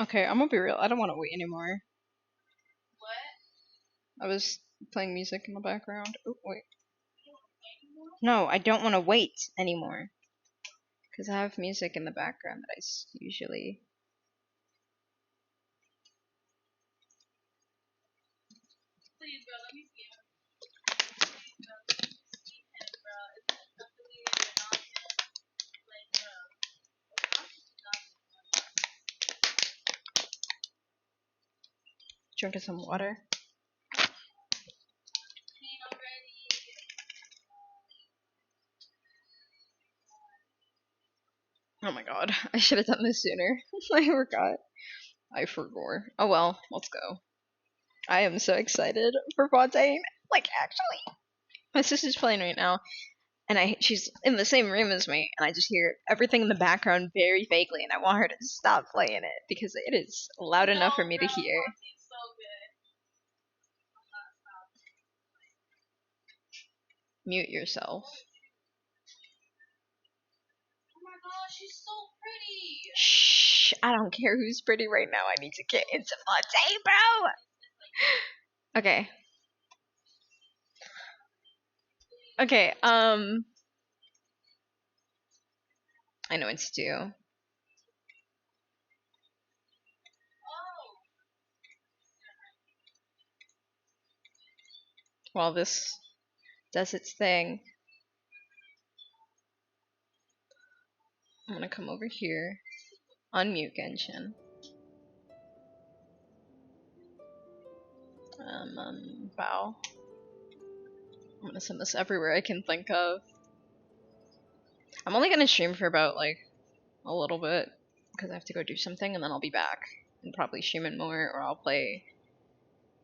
Okay, I'm gonna be real. I don't want to wait anymore. What? I was playing music in the background. Oh, wait. No, I don't want to wait anymore. Because I have music in the background that usually. Please, bro, let me see him. Please, bro, let me see him, bro. Is this affiliated or not yet? Like, bro. Drinking some water. Clean already. Oh my god, I should have done this sooner. I forgot. I forgot. Oh well, let's go. I am so excited for Fontaine. Like, actually. My sister's playing right now, and she's in the same room as me, and I just hear everything in the background very vaguely, and I want her to stop playing it because it is loud enough for me to hear. So good. Mute yourself. Oh my gosh, she's so pretty. Shh, I don't care who's pretty right now. I need to get into Fontaine, bro. Okay. Okay, I know what to do. Oh. While this does its thing, I'm gonna come over here, unmute Genshin. Wow. I'm gonna send this everywhere I can think of. I'm only gonna stream for about, like, a little bit, because I have to go do something, and then I'll be back, and probably stream it more, or I'll play.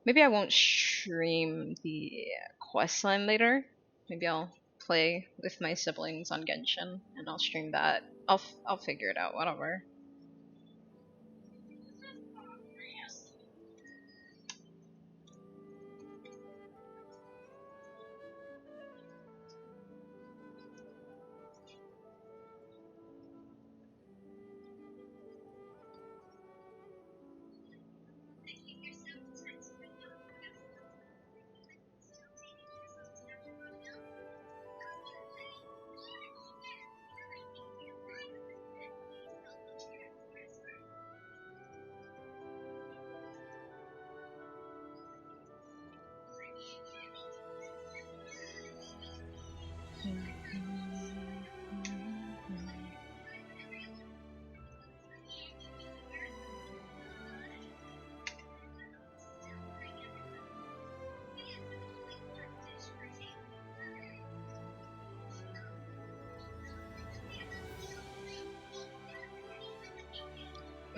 Maybe I won't stream the quest line later. Maybe I'll play with my siblings on Genshin, and I'll stream that. I'll figure it out, whatever.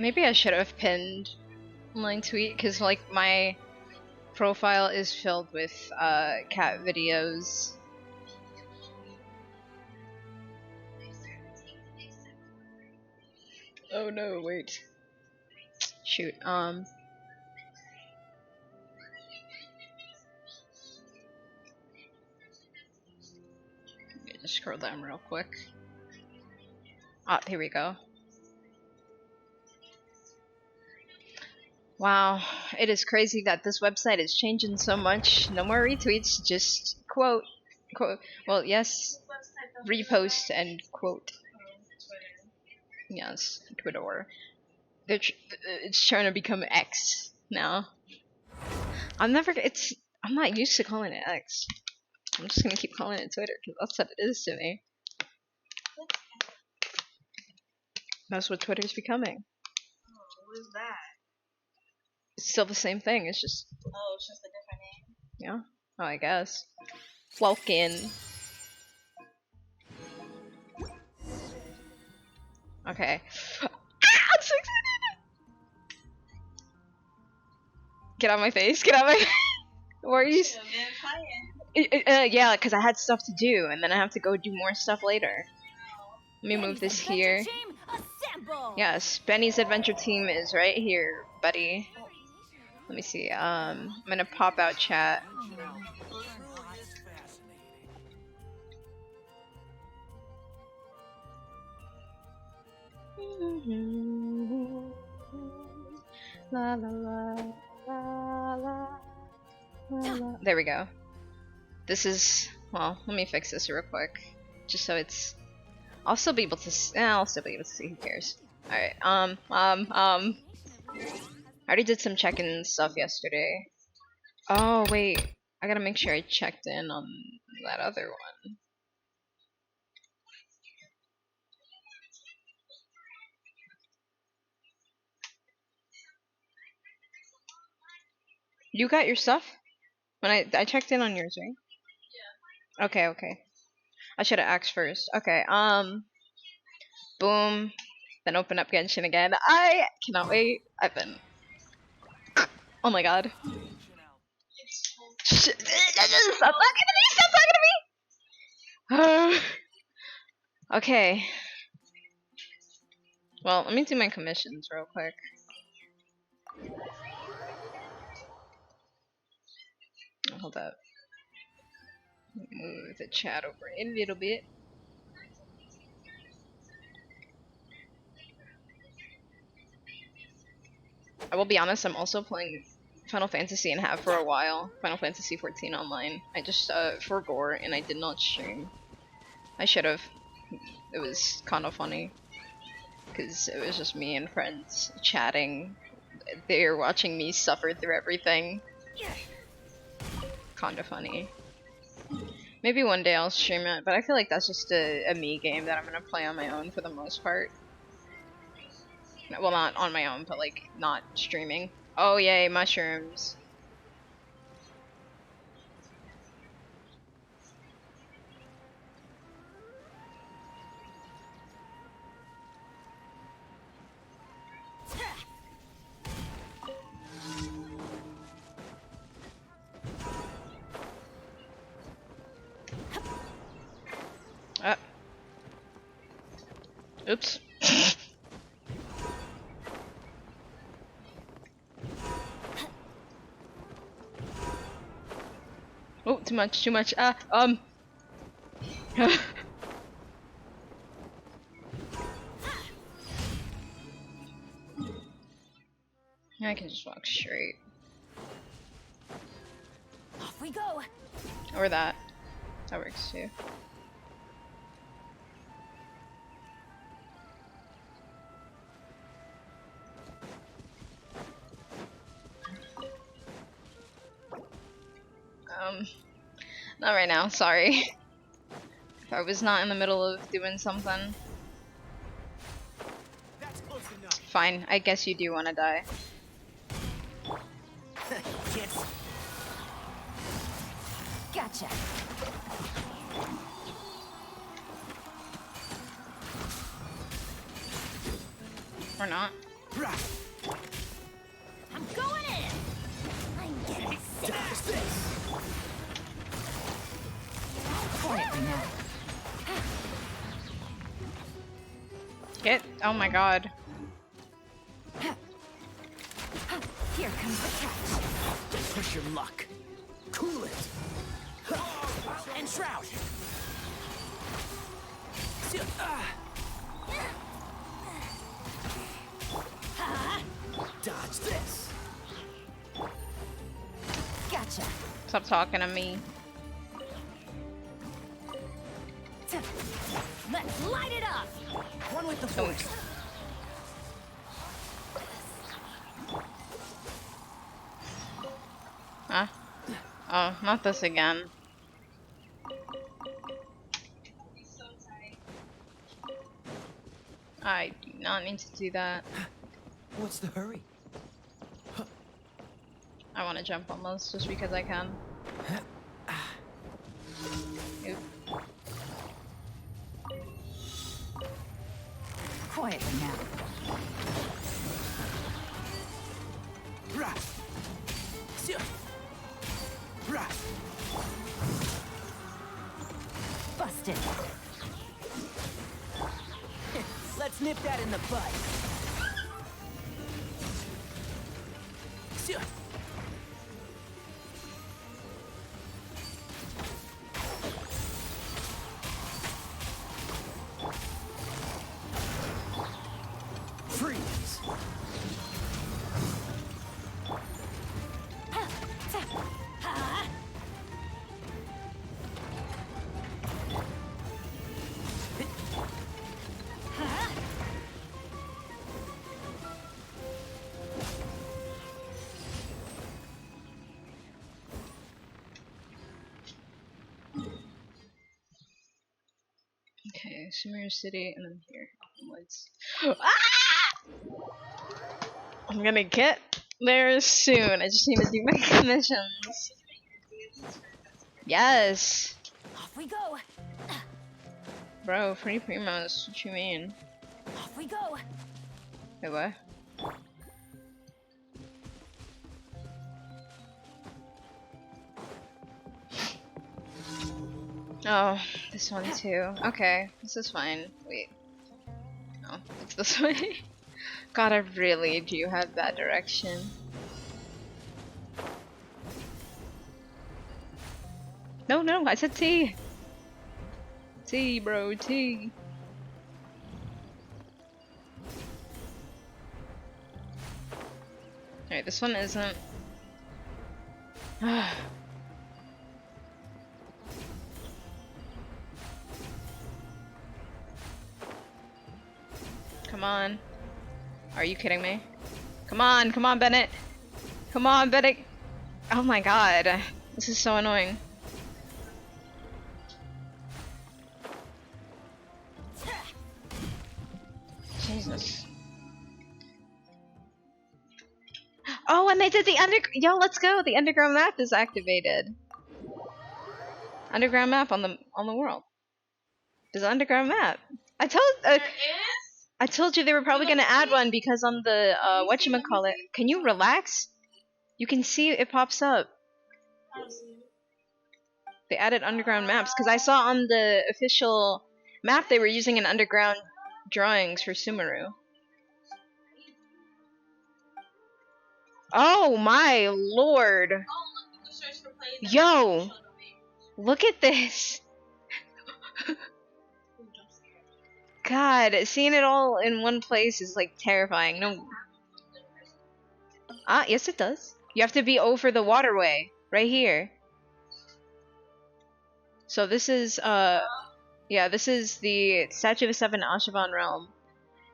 Maybe I should have pinned my tweet, because, like, my profile is filled with cat videos. Oh no, wait. Shoot, let me just scroll down real quick. Ah, here we go. Wow, it is crazy that this website is changing so much. No more retweets, just quote. Well, yes, repost and quote. Yes, Twitter. It's trying to become X now. I'm not used to calling it X. I'm just gonna keep calling it Twitter because that's what it is to me. That's what Twitter's becoming. Oh, what is that? It's still the same thing. It's just. Oh, it's just a different name. Yeah. Oh, I guess. Welkin. Okay. I'm so excited! Get out of my face. Get out of my face. Where are you? Yeah, because I had stuff to do, and then I have to go do more stuff later. Let me move this here. Yes, Benny's Adventure Team is right here, buddy. Let me see. I'm gonna pop out chat. La la la la la la la. There we go. This is, well, let me fix this real quick, just so it's. I'll still be able to. I'll still be able to see. Who cares? All right. I already did some check-in stuff yesterday. Oh wait, I gotta make sure I checked in on that other one. You got your stuff? When I checked in on yours, right? Yeah. Okay. I should have asked first. Okay. Boom. Then open up Genshin again. I cannot wait. I've been. Oh my god. Stop talking to me! Stop talking to me! Okay. Well, let me do my commissions real quick. Hold up. Move the chat over a little bit. I will be honest, I'm also playing Final Fantasy and have for a while. Final Fantasy 14 online. I just forgot and I did not stream. I should have. It was kind of funny because it was just me and friends chatting. They were watching me suffer through everything. Kind of funny. Maybe one day I'll stream it, but I feel like that's just a me game that I'm gonna play on my own for the most part. Well, not on my own, but like not streaming. Oh yay, mushrooms. Oops. Oh, too much. I can just walk straight. Off we go. Or that. That works too. Not right now, sorry. If I was not in the middle of doing something. That's close enough. Fine, I guess you do want to die. Kids. Gotcha. Or not. I'm going in. I'm getting sick. Dodge this. Quietly now. Get. Oh my god. Here comes the catch. Just push your luck. Cool it. And shroud. Dodge this. Gotcha. Stop talking to me. Let's light it up. One with the force. Huh? Oh, not this again. I do not need to do that. What's the hurry? I want to jump on those just because I can. Oop. Quietly now. Busted. Let's nip that in the bud. Freeze. Okay, Sumeru City, and then here. Woods. Ah! I'm gonna get there soon. I just need to do my commissions. Yes! Off we go. Bro, free primos. What you mean? Off we go. Wait, what? Oh, this one too. Okay, this is fine. Wait. No, it's this way. God, I really do have that direction. No, no, I said T. T, bro, T. Alright, this one isn't. Come on. Are you kidding me? Come on, Bennett. Come on, Bennett. Oh my god. This is so annoying. Jesus. Oh, and they did the Yo, let's go. The underground map is activated. Underground map on the world. There's an underground map. I told you they were probably gonna add one because on the whatchamacallit. Can you relax? You can see it pops up. They added underground maps because I saw on the official map they were using an underground drawings for Sumeru. Oh my lord! Yo! Look at this! God, seeing it all in one place is like terrifying. No. Ah, yes it does. You have to be over the waterway. Right here. So this is, yeah, this is the Statue of the Seven Ashavan Realm.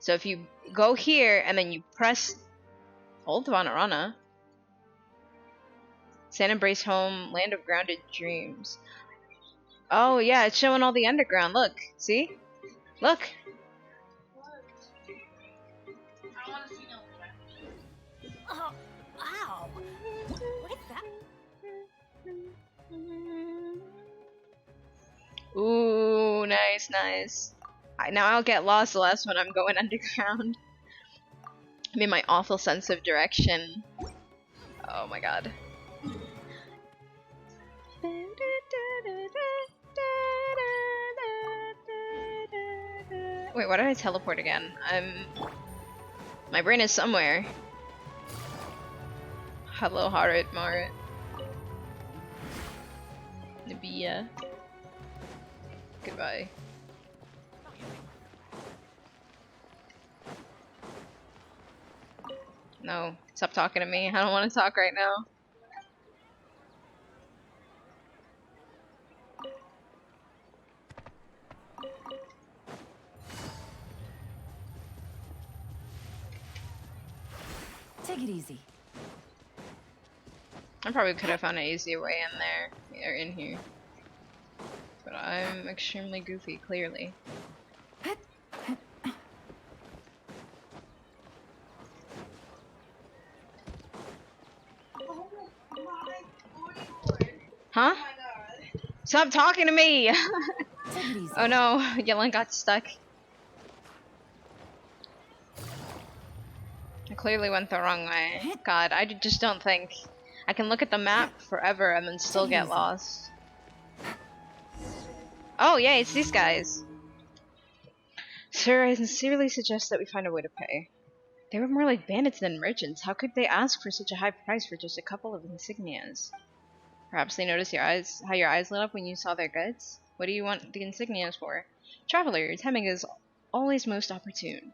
So if you go here and then you press Hold Vanarana. Sand Embrace Home, Land of Grounded Dreams. Oh yeah, it's showing all the underground. Look, see? Look. Oh, ow. What is that? Ooh, nice, nice. Now I'll get lost the last one I'm going underground. I'm in my awful sense of direction. Oh my god. Wait, why did I teleport again? My brain is somewhere. Hello, Harit Marit. Nabia. Goodbye. No, stop talking to me. I don't want to talk right now. Take it easy. I probably could have found an easier way in there, or in here. But I'm extremely goofy, clearly. Huh? Stop talking to me! Take it easy. Oh no, Yellen got stuck. I clearly went the wrong way. God, I just don't think. I can look at the map forever and then still get lost. Oh yeah, it's these guys. Sir, I sincerely suggest that we find a way to pay. They were more like bandits than merchants. How could they ask for such a high price for just a couple of insignias? Perhaps they noticed how your eyes lit up when you saw their goods? What do you want the insignias for? Traveler, timing is always most opportune.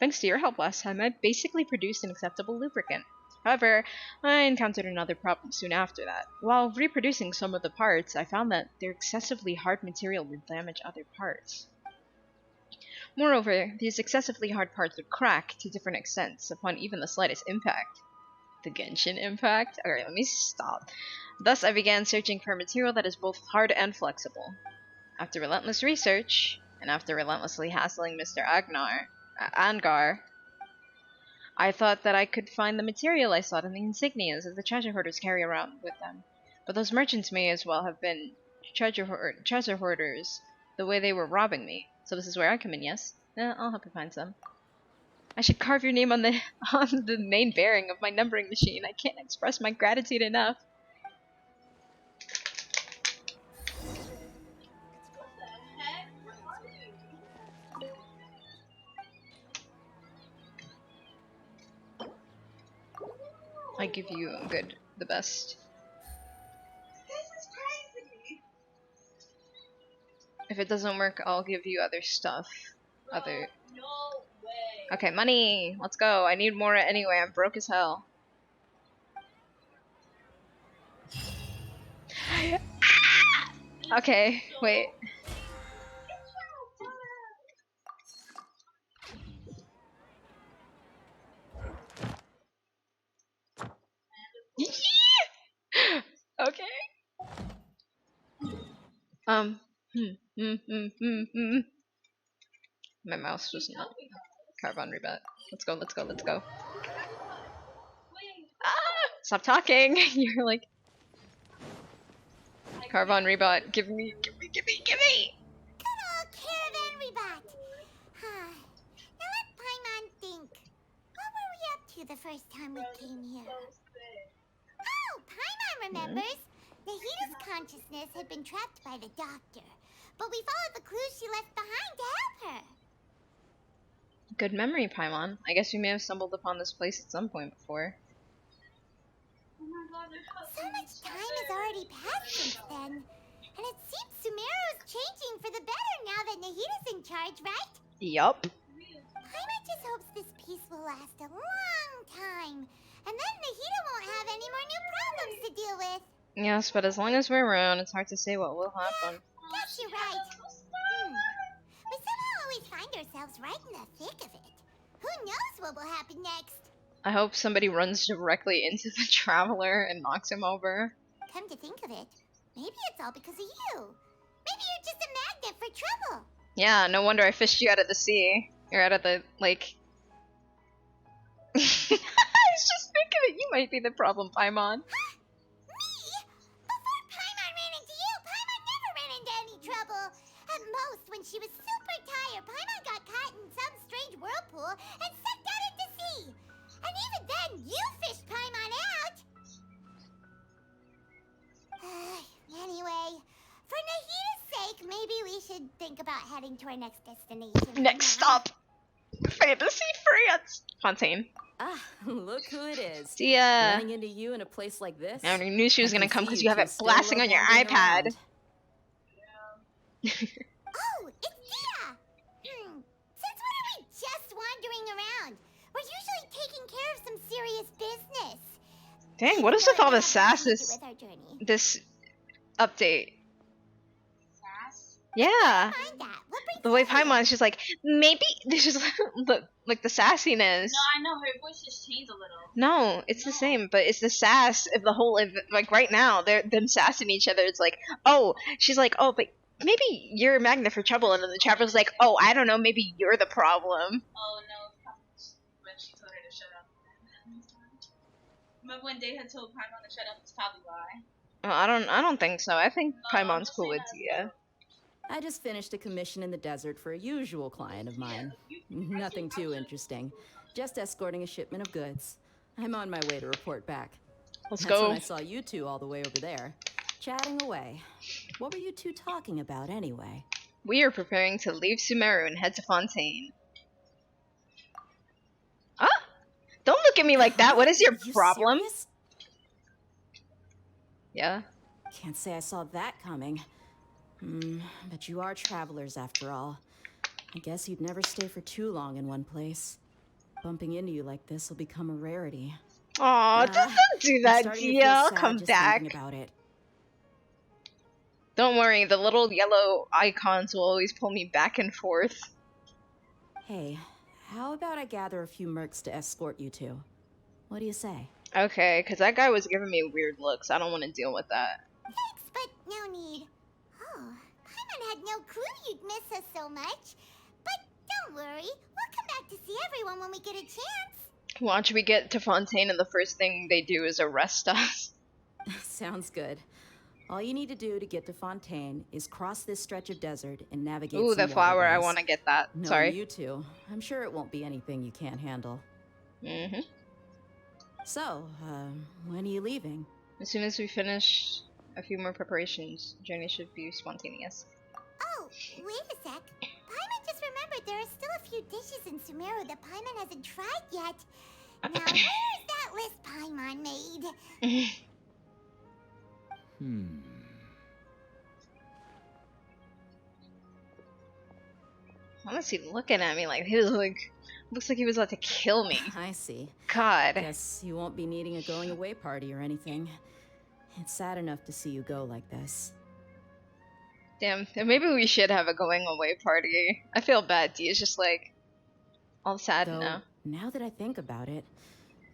Thanks to your help last time, I basically produced an acceptable lubricant. However, I encountered another problem soon after that. While reproducing some of the parts, I found that their excessively hard material would damage other parts. Moreover, these excessively hard parts would crack to different extents upon even the slightest impact. The Genshin impact? Alright, let me stop. Thus, I began searching for a material that is both hard and flexible. After relentless research, and after relentlessly hassling Mr. Angar, I thought that I could find the material I sought in the insignias that the treasure hoarders carry around with them. But those merchants may as well have been treasure hoarders, the way they were robbing me. So this is where I come in, yes? I'll help you find some. I should carve your name on the on the main bearing of my numbering machine. I can't express my gratitude enough. What the heck? Where are you? I give you the best. This is crazy. If it doesn't work, I'll give you other stuff. Bro, Other. no way. Okay, money. Let's go. I need more anyway. I'm broke as hell. Okay, wait. Okay. Um. My mouse was not. Carbon rebut. Let's go. Let's go. Let's go. Wait, Ah! Stop talking. You're like Carbon rebut. Give me. Give me. Give me. Give me. Good old caravan rebut. Now let Paimon think. What were we up to the first time we came here? so sick. Oh, Paimon remembers. Nahita's consciousness had been trapped by the doctor, but we followed the clues she left behind to help her. Good memory, Paimon. I guess we may have stumbled upon this place at some point before. Oh my god, they're So much time has already passed since then, and it seems Sumeru is changing for the better now that Nahita's in charge, right? Yup. Paimon just hopes this peace will last a long time, and then Nahita won't have any more new problems to deal with. Yes, but as long as we're around, it's hard to say what will happen. Guess you're right. We somehow always find ourselves right in the thick of it. Who knows what will happen next? I hope somebody runs directly into the traveler and knocks him over. Come to think of it, maybe it's all because of you. Maybe you're just a magnet for trouble. Yeah, no wonder I fished you out of the sea. Or out of the lake. I was just thinking that you might be the problem, Paimon. Me? Before Paimon ran into you, Paimon never ran into any trouble. At most, when she was super tired, Paimon got caught in some strange whirlpool and sucked out into sea. And even then, you fished Paimon out. Anyway, for Nahita's sake, maybe we should think about heading to our next destination. Next stop! Fantasy France! Fontaine. Ah, look who it is. See ya! Running into you in a place like this. I already knew she was I gonna can come see because you you have two it still blasting love on your wandering iPad. around. Oh, it's Dia! Since when are we just wandering around? We're usually taking care of some serious business. Dang, what is with all the sass With this, our journey. this update? Sass? Yeah. Mind that. What brings The way you here? Paimon's just like, maybe this is the sassiness. No, I know, her voice just changed a little. No, it's the same, but it's the sass of the whole like right now they're them sassing each other. It's like, oh, she's like, oh, but maybe you're a magnet for trouble, and then the traveler's like, oh, I don't know, maybe you're the problem. Oh no, when she told her to shut up. Remember when they had told Paimon to shut up? It's probably why. I don't think so. I think No, Paimon's I'm cool with just saying Tia. I just finished a commission in the desert for a usual client of mine. Nothing too interesting. Just escorting a shipment of goods. I'm on my way to report back. Let's That's go. when I saw you two all the way over there, chatting away. What were you two talking about anyway? We are preparing to leave Sumeru and head to Fontaine. Ah! Don't look at me like that. What is your You problem? serious? Yeah. Can't say I saw that coming. But you are travelers after all. I guess you'd never stay for too long in one place. Bumping into you like this will become a rarity. Aw, just don't do I'm that, starting to Dia. feel I'll sad come just back. thinking about it. Don't worry, the little yellow icons will always pull me back and forth. Hey, how about I gather a few mercs to escort you two? What do you say? Okay, because that guy was giving me weird looks. I don't want to deal with that. Thanks, but no need. Oh, Paimon had no clue you'd miss us so much. But don't worry, we'll come back to see everyone when we get a chance. Watch we get to Fontaine and the first thing they do is arrest us. Sounds good. All you need to do to get to Fontaine is cross this stretch of desert and navigate Ooh, some the flower. I waterways. want to get that. Knowing Sorry. you two, I'm sure it won't be anything you can't handle. Mm-hmm. So, when are you leaving? As soon as we finish a few more preparations, journey should be spontaneous. Oh, wait a sec. Paimon just remembered there are still a few dishes in Sumeru that Paimon hasn't tried yet. Now, where's that list Paimon made? Honestly, looking at me like he was like, looks like he was about to kill me. I see. God. Guess you won't be needing a going away party or anything. It's sad enough to see you go like this. Damn. Maybe we should have a going away party. I feel bad. Dia's just like all sad Though, now. now that I think about it,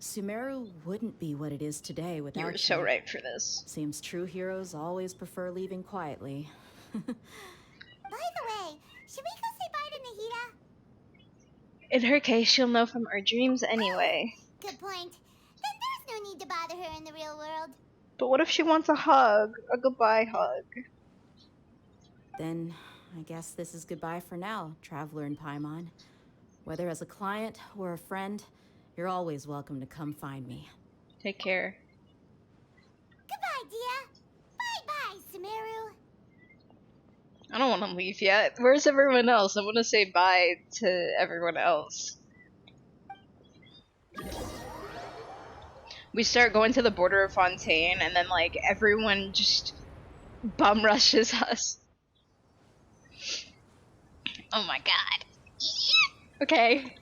Sumeru wouldn't be what it is today without You you. were so right for this. Seems true heroes always prefer leaving quietly. By the way, should we go say bye to Nahida? In her case, she'll know from our dreams anyway. Good point. Then there's no need to bother her in the real world. But what if she wants a hug? A goodbye hug? Then, I guess this is goodbye for now, Traveler in Paimon. Whether as a client or a friend, you're always welcome to come find me. Take care. Goodbye, Dia. Bye-bye, Sumeru. I don't want to leave yet. Where's everyone else? I want to say bye to everyone else. We start going to the border of Fontaine, and then, like, everyone just bum rushes us. Oh my god. Okay.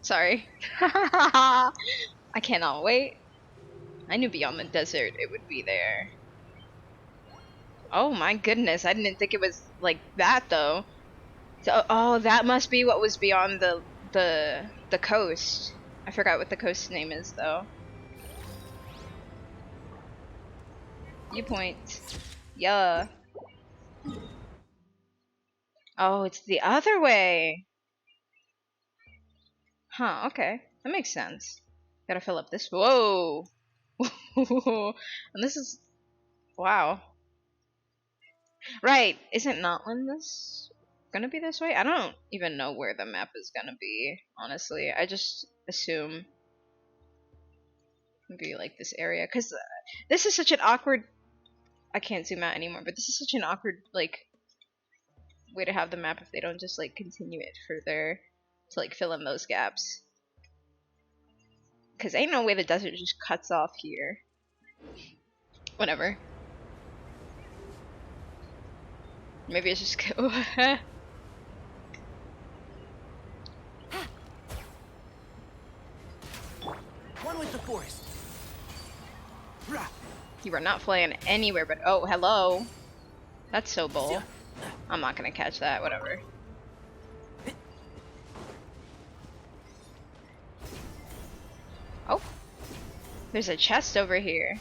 Sorry. I cannot wait. I knew beyond the desert it would be there. Oh my goodness, I didn't think it was like that though. So, oh, that must be what was beyond the coast. I forgot what the coast name is though. Viewpoint. Yeah. Oh, it's the other way. Huh, okay. That makes sense. Gotta fill up this. Whoa! And this is. Wow. Right. Isn't Notland this gonna be this way? I don't even know where the map is gonna be, honestly. I just assume it'd be like this area. Because this is such an awkward. I can't zoom out anymore, but this is such an awkward, like, way to have the map if they don't just, like, continue it further to, like, fill in those gaps. Because ain't no way the desert just cuts off here. Whatever. Maybe it's just... One with the forest. Rah. You are not flying anywhere but... Oh, hello. That's so bull. I'm not gonna catch that, whatever. Oh. There's a chest over here.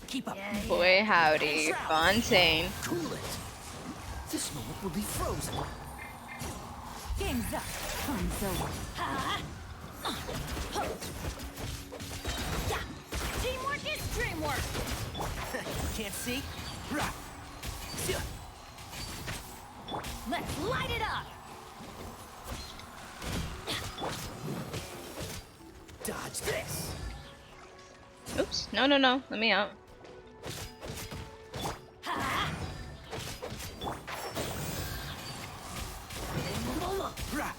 Keep up. Boy howdy, Fontaine. Cool it. This moment will be frozen. Game's up. Time's over. Teamwork is dreamwork. Can't see? Rah. Let's light it up. Dodge this. Oops. No, no, no. Let me out. Rah.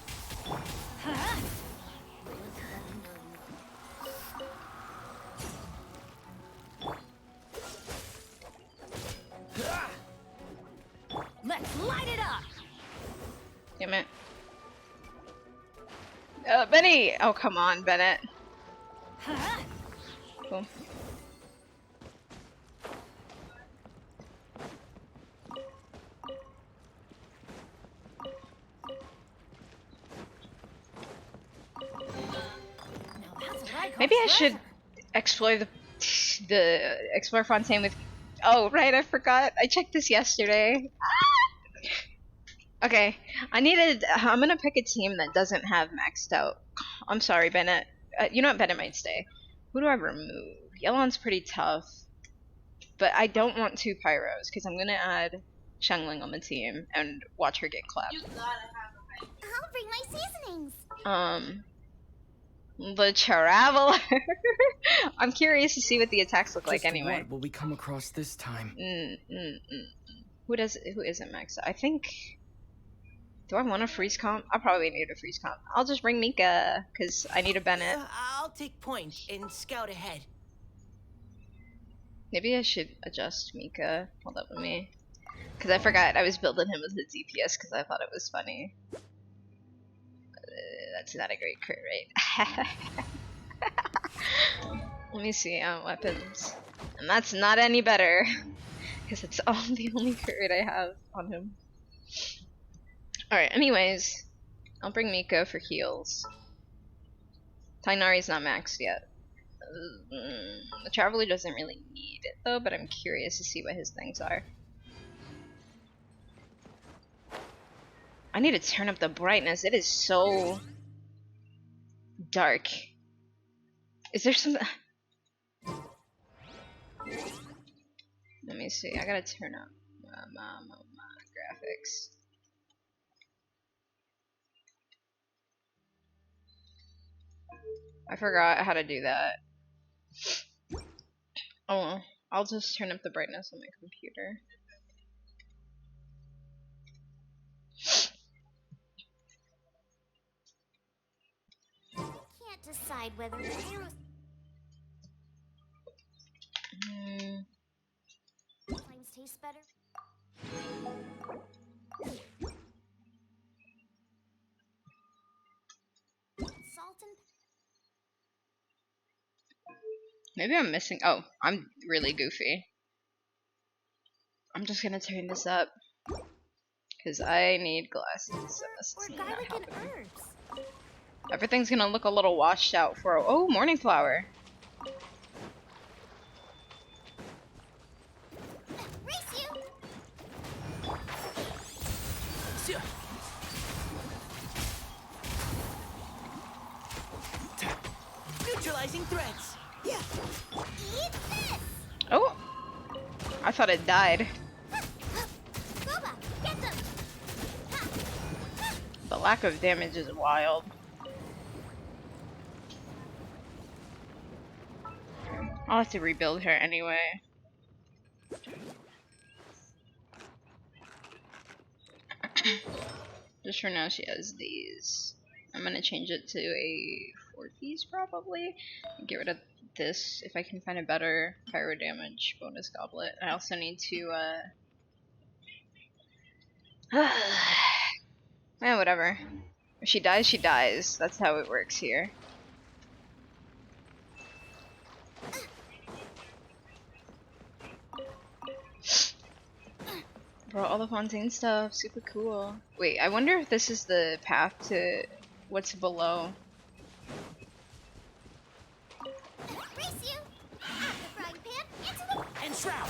Light it up! Damn it. Benny! Oh, come on, Bennett. Cool. Maybe I should explore explore Fontaine with. Oh right, I forgot. I checked this yesterday. Okay, I'm gonna pick a team that doesn't have maxed out. I'm sorry, Bennett. You know what? Bennett might stay. Who do I remove? Yelon's pretty tough, but I don't want two pyros because I'm gonna add Shangling on the team and watch her get clapped. You gotta have a I'll bring my seasonings. The Traveler. I'm curious to see what the attacks look like Just anyway. what will we come across this time? Who isn't maxed out? I think. Do I want a freeze comp? I probably need a freeze comp. I'll just bring Mika because I need a Bennett. I'll take point and scout ahead. Maybe I should adjust Mika. Hold up with me. Because I forgot I was building him with his DPS because I thought it was funny. That's not a great crit rate. Let me see weapons. And that's not any better. Because it's the only crit rate I have on him. Alright, anyways. I'll bring Mika for heals. Tainari's not maxed yet. The Traveler doesn't really need it though, but I'm curious to see what his things are. I need to turn up the brightness. It is so dark. Is there some? Let me see. I gotta turn up my graphics. I forgot how to do that. Oh well. I'll just turn up the brightness on my computer. Can't decide whether the arrows flames taste better. Salt and Maybe I'm missing. Oh, I'm really goofy. I'm just gonna turn this up because I need glasses. or garlic and herbs. Everything's gonna look a little washed out for. Oh, morning flower. Race you. Neutralizing threats. Yeah. Eat this. Oh, I thought it died. Boba, get them. The lack of damage is wild. I'll have to rebuild her anyway. Just for now, she has these. I'm gonna change it to a 4-piece probably. And get rid of this if I can find a better pyro damage bonus goblet. I also need to yeah, whatever. If she dies, she dies. That's how it works here. Bro, all the Fontaine stuff, super cool. Wait, I wonder if this is the path to what's below. Race you. Out the frying pan into the And shroud.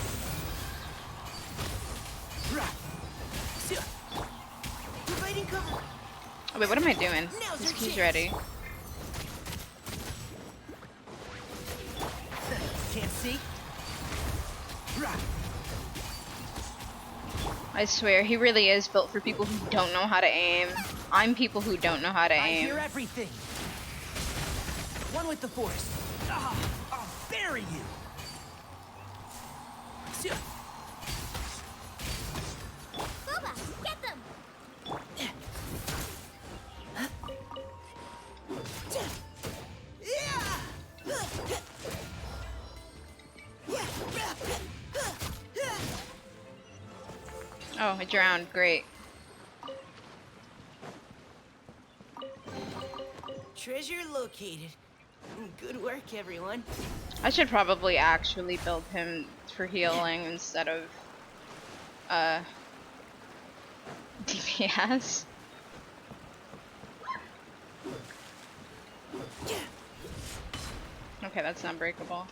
Providing cover. Oh wait, what am I doing? Now's This your key's chance. ready. Can't see. I swear, he really is built for people who don't know how to aim. I'm people who don't know how to I aim. hear everything. One with the force. I'll bury you. Boba, get them. Oh, Oh, I drowned. Great. Treasure located. Good work, everyone. I should probably actually build him for healing instead of DPS. Okay, that's not breakable.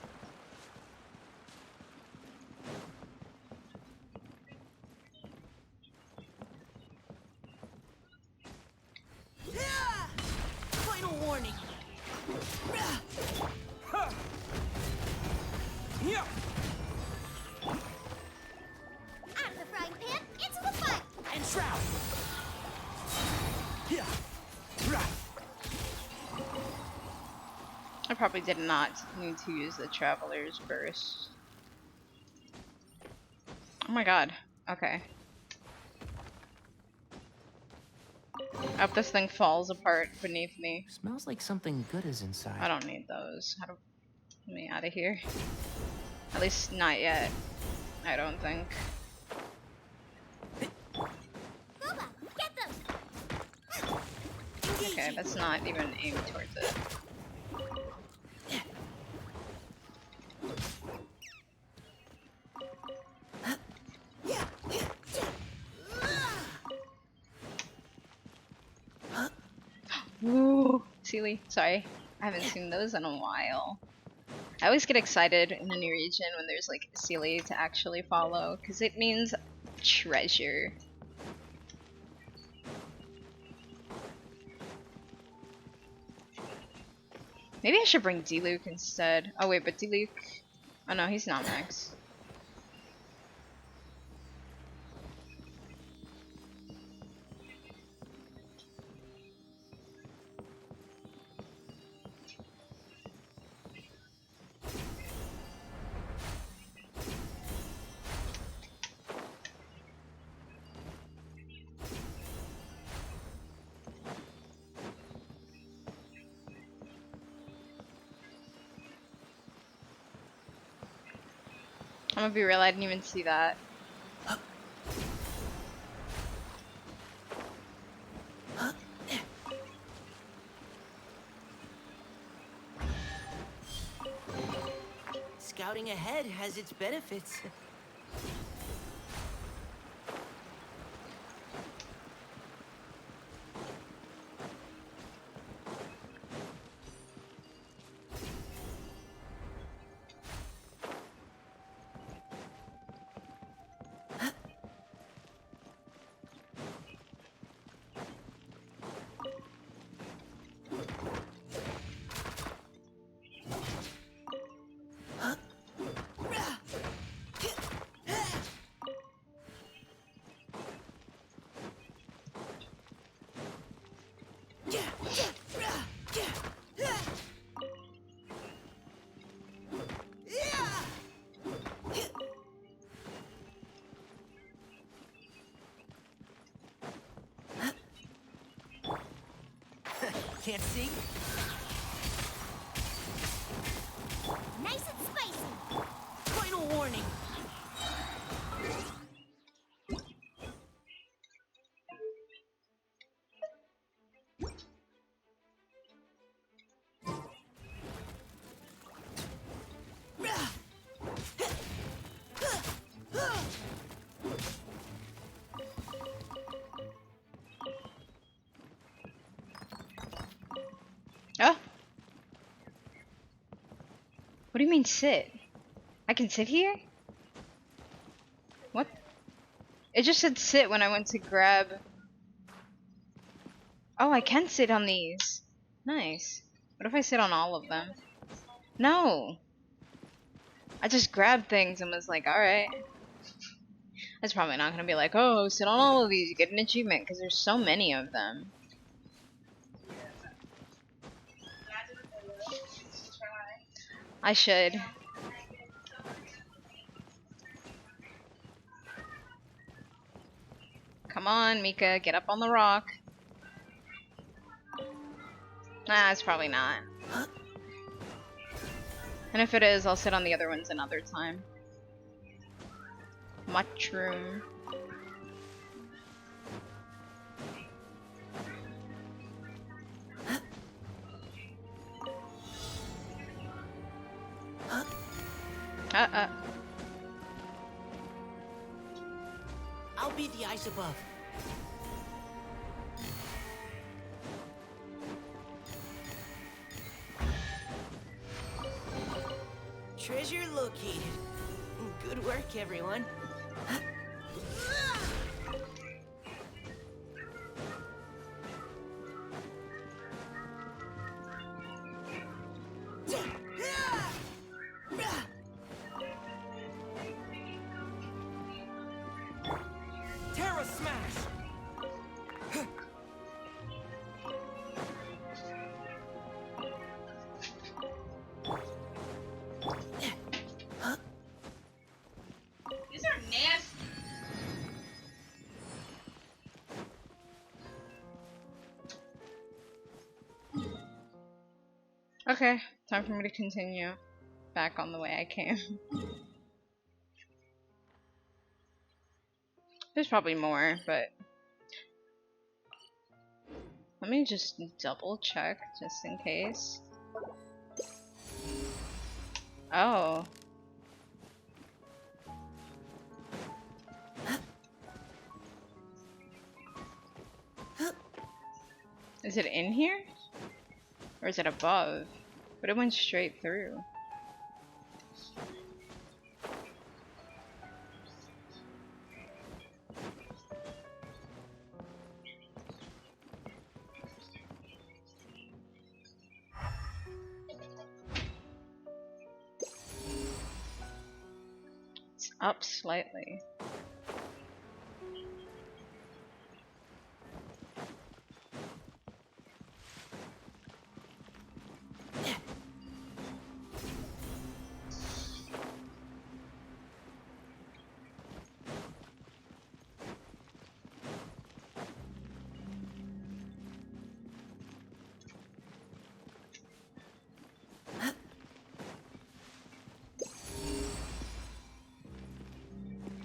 Final warning. Yeah. Out of the frying pan, into the pot. And shroud. Yeah. I probably did not need to use the Traveler's Burst. Oh my god. Okay. I hope this thing falls apart beneath me. Smells like something good is inside. I don't need those. How do... Get me out of here. At least not yet. I don't think. Booba, get them. Okay, that's not even aimed towards it. Woo! Sealy, sorry. I haven't seen those in a while. I always get excited in a new region when there's like Sealy to actually follow, because it means treasure. Maybe I should bring D-Luke instead. Oh wait, but D-Luke... Oh no, he's not max. I'm gonna be real, I didn't even see that. Scouting ahead has its benefits. Can't see? Nice and spicy. Final warning. Oh! What do you mean sit? I can sit here? What? It just said sit when I went to grab... Oh, I can sit on these. Nice. What if I sit on all of them? No! I just grabbed things and was like, alright. That's probably not gonna be like, oh, sit on all of these, you get an achievement, because there's so many of them. I should. Come on, Mika, get up on the rock. Nah, it's probably not. And if it is, I'll sit on the other ones another time. Mushroom. Uh. I'll be the ice above. Treasure located. Good work, everyone. Terra smash! These are nasty. Okay, time for me to continue back on the way I came. There's probably more, but let me just double check just in case. Oh. Is it in here? Or is it above? But it went straight through. It's up slightly.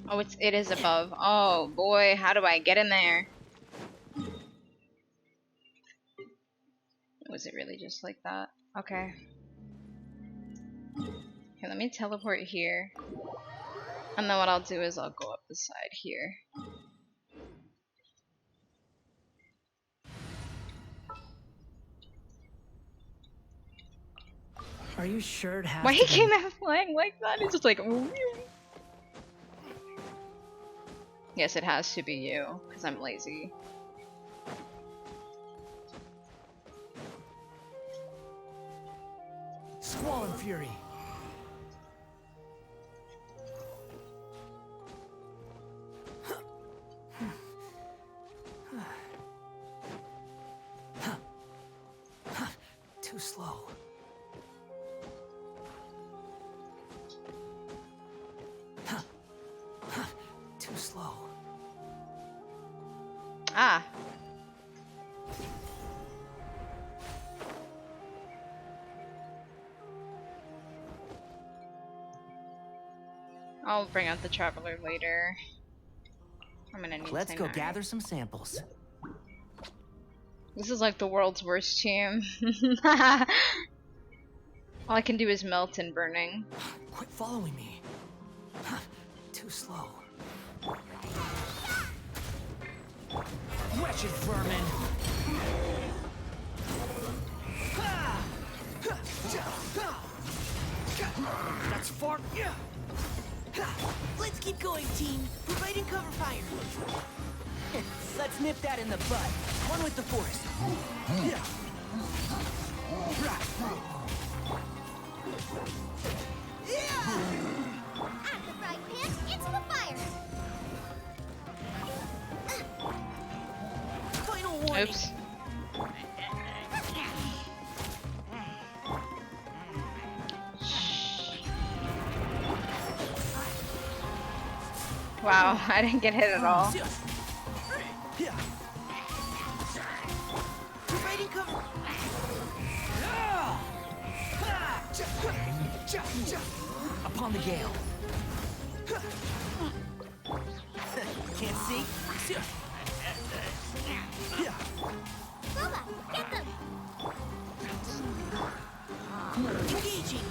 Oh, it is above. Oh boy, how do I get in there? Was it really just like that? Okay. Okay, let me teleport here. And then what I'll do is I'll go up the side here. Are you sure it has Why to he be? came out flying like that? It's just like. Yes, it has to be you, because I'm lazy. Squall and Fury. Too slow. Too slow. Ah. I'll bring out the traveler later. I'm gonna need Let's go cyanide. gather some samples. This is like the world's worst team. All I can do is melt and burning. Quit following me. Too slow. Wretched vermin! That's far. Let's keep going, team. Providing cover fire. Let's nip that in the bud. One with the force. At the frying pan, into the fire. Final warning. Oops. Wow, I didn't get hit at all. Providing cover. Upon the gale. Can't see. Boba, get them. Engaging.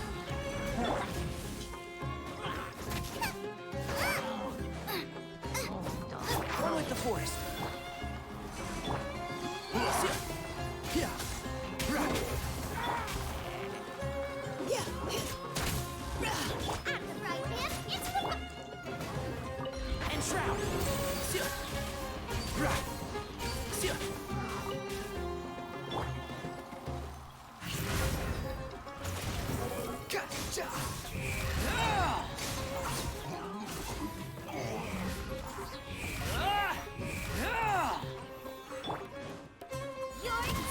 You're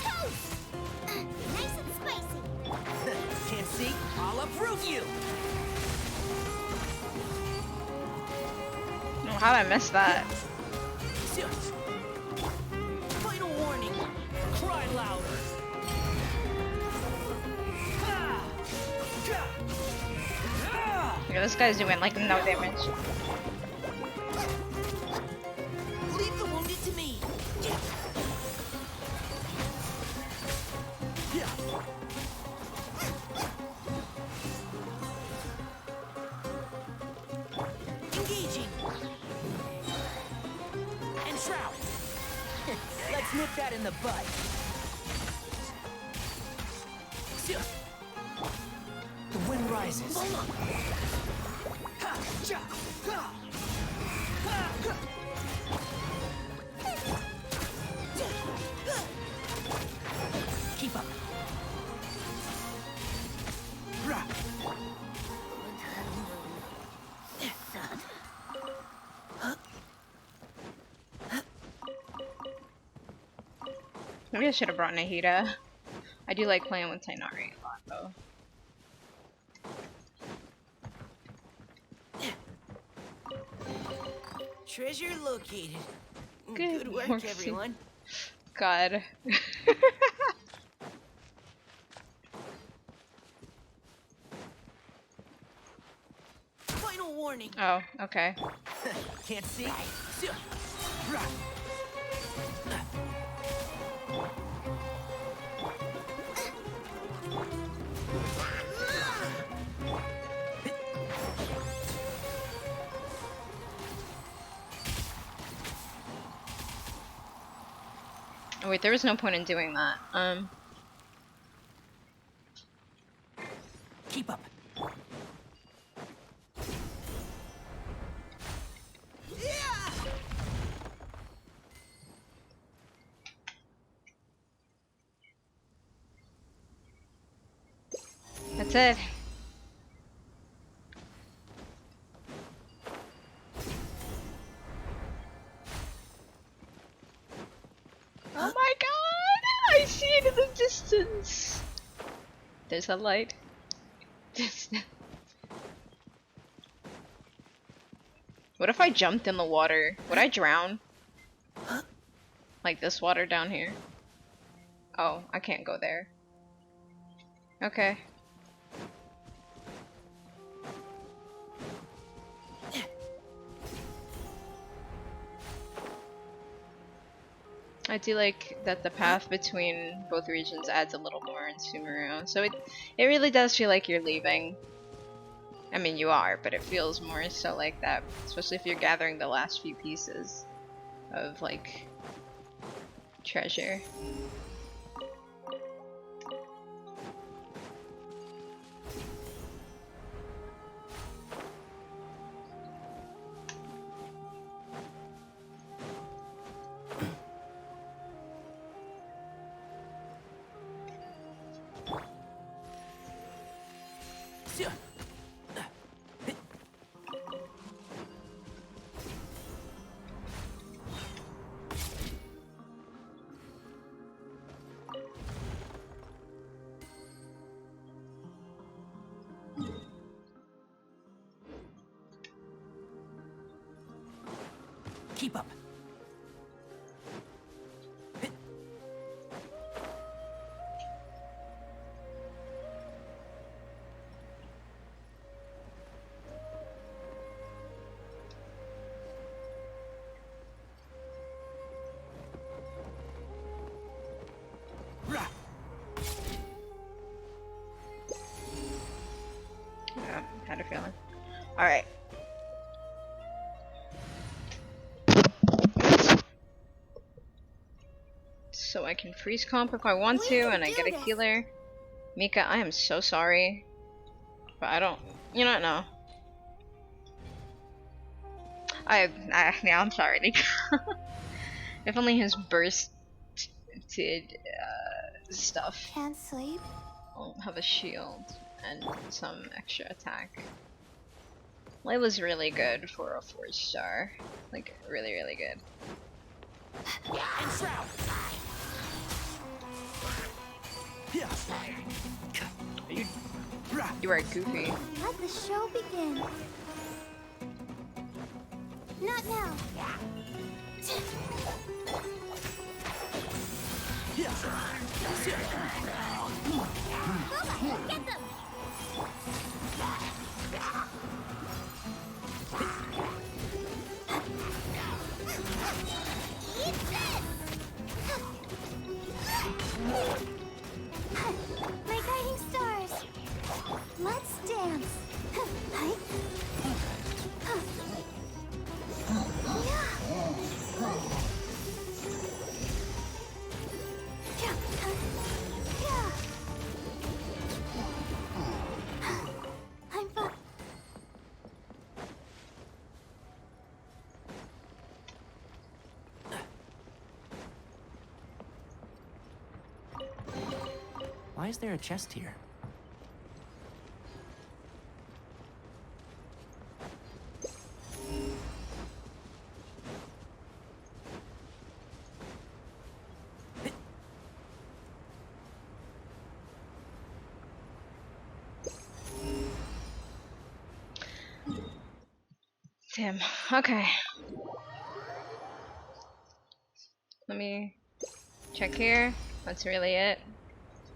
toast! Nice and spicy. Can't see? I'll uproot you! Oh, how'd I miss that? Final warning! Cry louder! Yeah, this guy's doing like no damage. Leave the wounded to me! Engaging! And shroud! Let's nip that in the bud. The wind rises. Keep up. Maybe I should have brought Nahida. I do like playing with Tainari a lot though. Treasure located. Good Good work, work. everyone. God. Final warning. Oh, okay. Can't see? Oh wait, there was no point in doing that. Keep up. That's it. Oh my god! I see it in the distance! There's a light. What if I jumped in the water? Would I drown? Like this water down here? Oh, I can't go there. Okay. I do like that the path between both regions adds a little more in Sumeru. So it really does feel like you're leaving. I mean, you are, but it feels more so like that, especially if you're gathering the last few pieces of, like, treasure. Keep up. Yeah, had a feeling. Alright. So I can freeze comp if I want to, and I get a healer. Mika, I am so sorry. But I don't... You don't know. Yeah, I'm sorry, Mika. If only his bursted stuff Can't sleep? will have a shield and some extra attack. Layla's really good for a 4-star. Like, really, really good. And shroud. You are goofy. Let the show begin. Not now. Booba, get them! Eat this! My guiding stars. Let's dance. I'm fine. Why is there a chest here? Damn. Okay. Let me check here. That's really it.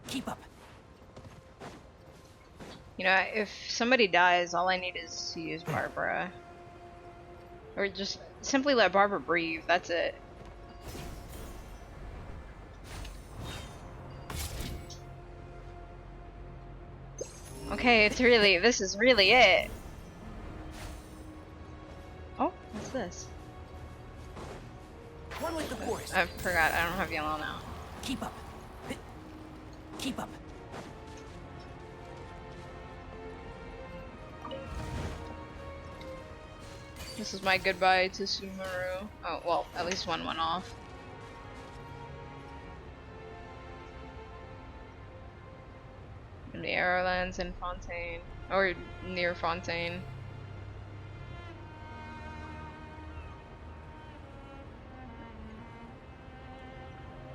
Keep up. You know, if somebody dies, all I need is to use Barbara. Or just simply let Barbara breathe. That's it. Okay, this is really it. Oh, what's this? One with the force. I forgot, I don't have yellow now. Keep up. Keep up. This is my goodbye to Sumeru. Oh, well, at least one went off. And the Arrowlands in Fontaine. Or near Fontaine.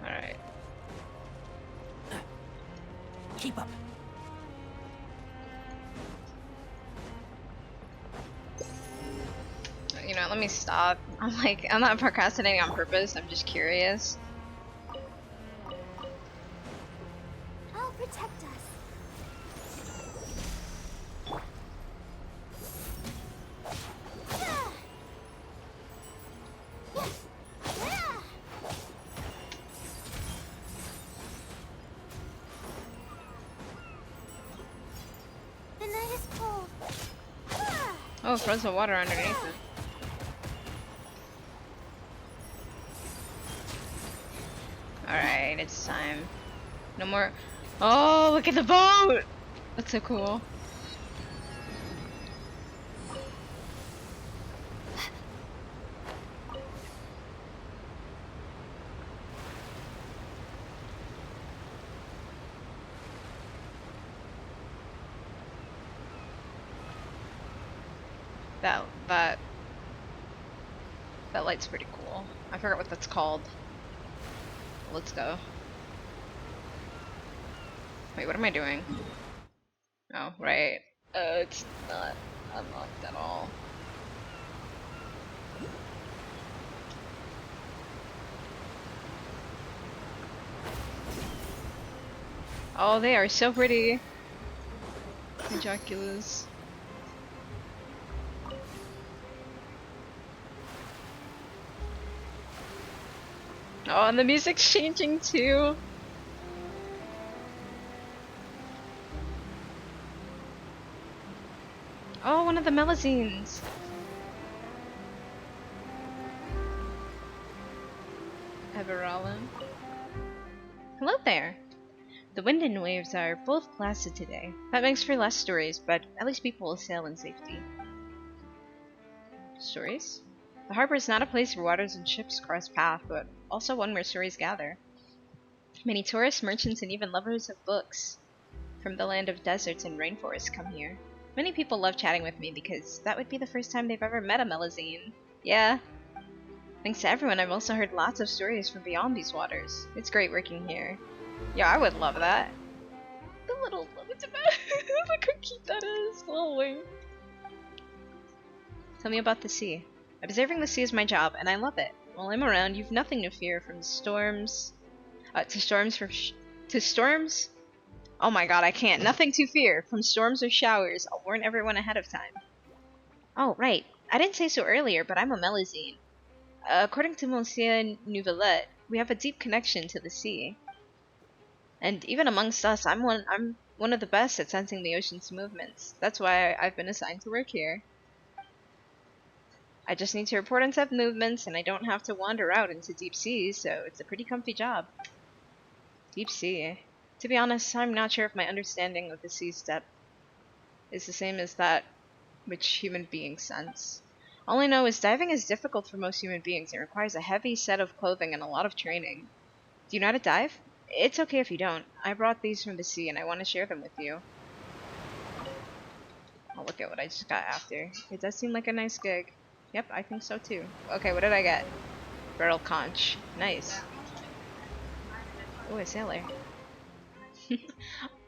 Alright. Keep up. You know, let me stop. I'm not procrastinating on purpose, I'm just curious. I'll protect us. The night is cold. Oh, frozen water underneath it. Alright, it's time. No more. Oh, look at the boat! That's so cool. That light's pretty cool. I forgot what that's called. Let's go. Wait, what am I doing? Oh, right. It's not unlocked at all. Oh, they are so pretty. Ejaculus. Oh, and the music's changing too. Oh, one of the Melazines. Everallen. Hello there. The wind and waves are both placid today. That makes for less stories, but at least people will sail in safety. Stories? The harbor is not a place where waters and ships cross paths, but also one where stories gather. Many tourists, merchants, and even lovers of books from the land of deserts and rainforests come here. Many people love chatting with me because that would be the first time they've ever met a Melazine. Yeah. Thanks to everyone, I've also heard lots of stories from beyond these waters. It's great working here. Yeah, I would love that. The little look how cute that is. Little wing. Tell me about the sea. Observing the sea is my job, and I love it. While I'm around, you've nothing to fear from storms. To storms? Oh my god, I can't. Nothing to fear from storms or showers. I'll warn everyone ahead of time. Oh, right. I didn't say so earlier, but I'm a Melazine. According to Monsieur Nouvelette, we have a deep connection to the sea. And even amongst us, I'm one of the best at sensing the ocean's movements. That's why I've been assigned to work here. I just need to report on set movements, and I don't have to wander out into deep seas, so it's a pretty comfy job. Deep sea. To be honest, I'm not sure if my understanding of the sea's depth is the same as that which human beings sense. All I know is diving is difficult for most human beings. It requires a heavy set of clothing and a lot of training. Do you know how to dive? It's okay if you don't. I brought these from the sea and I want to share them with you. Oh, look at what I just got after. It does seem like a nice gig. Yep, I think so too. Okay, what did I get? Barrel conch. Nice. Oh, a sailor.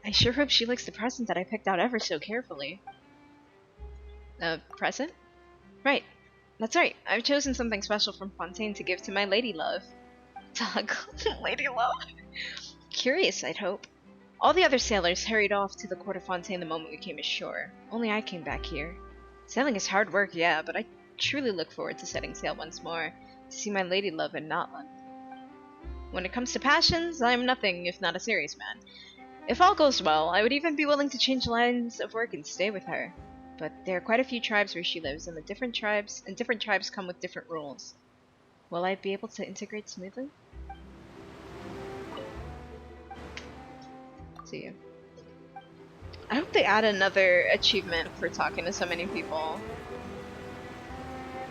I sure hope she likes the present that I picked out ever so carefully. A present? Right. That's right. I've chosen something special from Fontaine to give to my lady love. Dog. Lady love? Curious, I'd hope. All the other sailors hurried off to the court of Fontaine the moment we came ashore. Only I came back here. Sailing is hard work, yeah, but I truly look forward to setting sail once more, to see my lady love in Notland. When it comes to passions, I am nothing if not a serious man. If all goes well, I would even be willing to change lines of work and stay with her. But there are quite a few tribes where she lives, and different tribes come with different rules. Will I be able to integrate smoothly? See you. I hope they add another achievement for talking to so many people.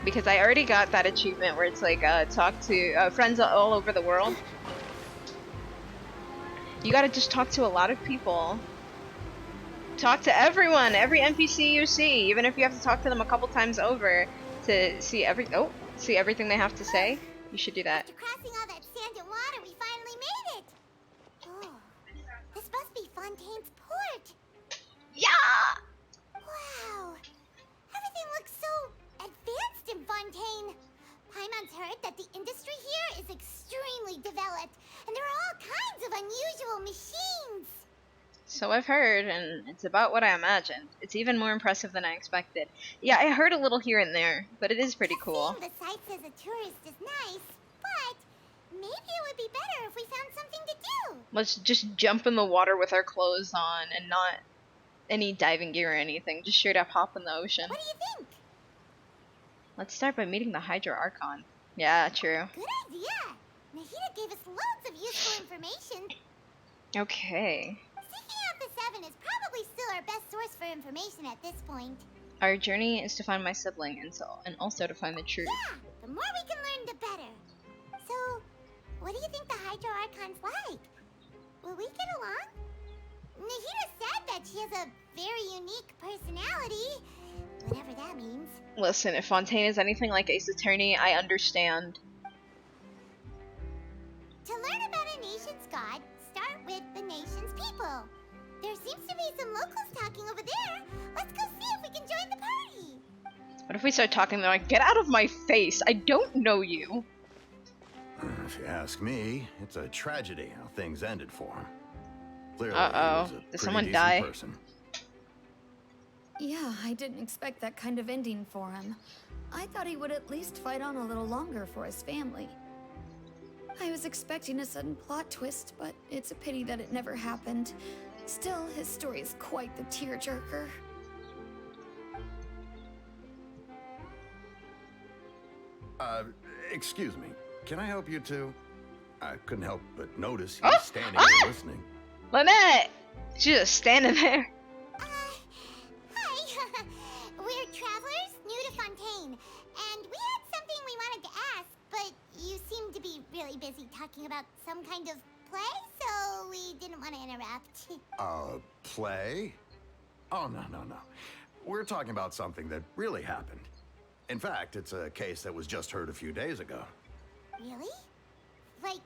Because I already got that achievement where it's like, talk to friends all over the world. You gotta just talk to a lot of people. Talk to everyone, every NPC you see, even if you have to talk to them a couple times over to see everything they have to say. You should do that. After crossing all that sand and water, we finally made it! Oh, this must be Fontaine's port! Yeah! Wow! Everything looks so advanced in Fontaine! Paimon's heard that the industry here is extremely developed, and there are all kinds of unusual machines! So I've heard, and it's about what I imagined. It's even more impressive than I expected. Yeah, I heard a little here and there, but it is pretty cool. Seeing the sights as a tourist is nice, but maybe it would be better if we found something to do. Let's just jump in the water with our clothes on and not any diving gear or anything. Just straight up hop in the ocean. What do you think? Let's start by meeting the Hydro Archon. Yeah, true. Good idea. Nahida gave us loads of useful information. Okay. Seeking out the Seven is probably still our best source for information at this point. Our journey is to find my sibling and also to find the truth. Yeah, the more we can learn, the better. So, what do you think the Hydro Archon's like? Will we get along? Nahida said that she has a very unique personality, whatever that means. Listen, if Fontaine is anything like Ace Attorney, I understand. To learn about a nation's god, start with the nation's people. There seems to be some locals talking over there. Let's go see if we can join the party. What if we start talking, they're like, get out of my face, I don't know you. If you ask me, it's a tragedy how things ended for him. Clearly, Uh-oh. he was a Did pretty someone decent die? person. Yeah, I didn't expect that kind of ending for him. I thought he would at least fight on a little longer for his family. I was expecting a sudden plot twist, but it's a pity that it never happened. Still, his story is quite the tearjerker. Excuse me. Can I help you two? I couldn't help but notice you standing there listening. Lynette! She's just standing there. Hi. We're travelers new to Fontaine, and we had something seemed to be really busy talking about some kind of play, so we didn't want to interrupt. Play? Oh, no. We're talking about something that really happened. In fact, it's a case that was just heard a few days ago. Really? Like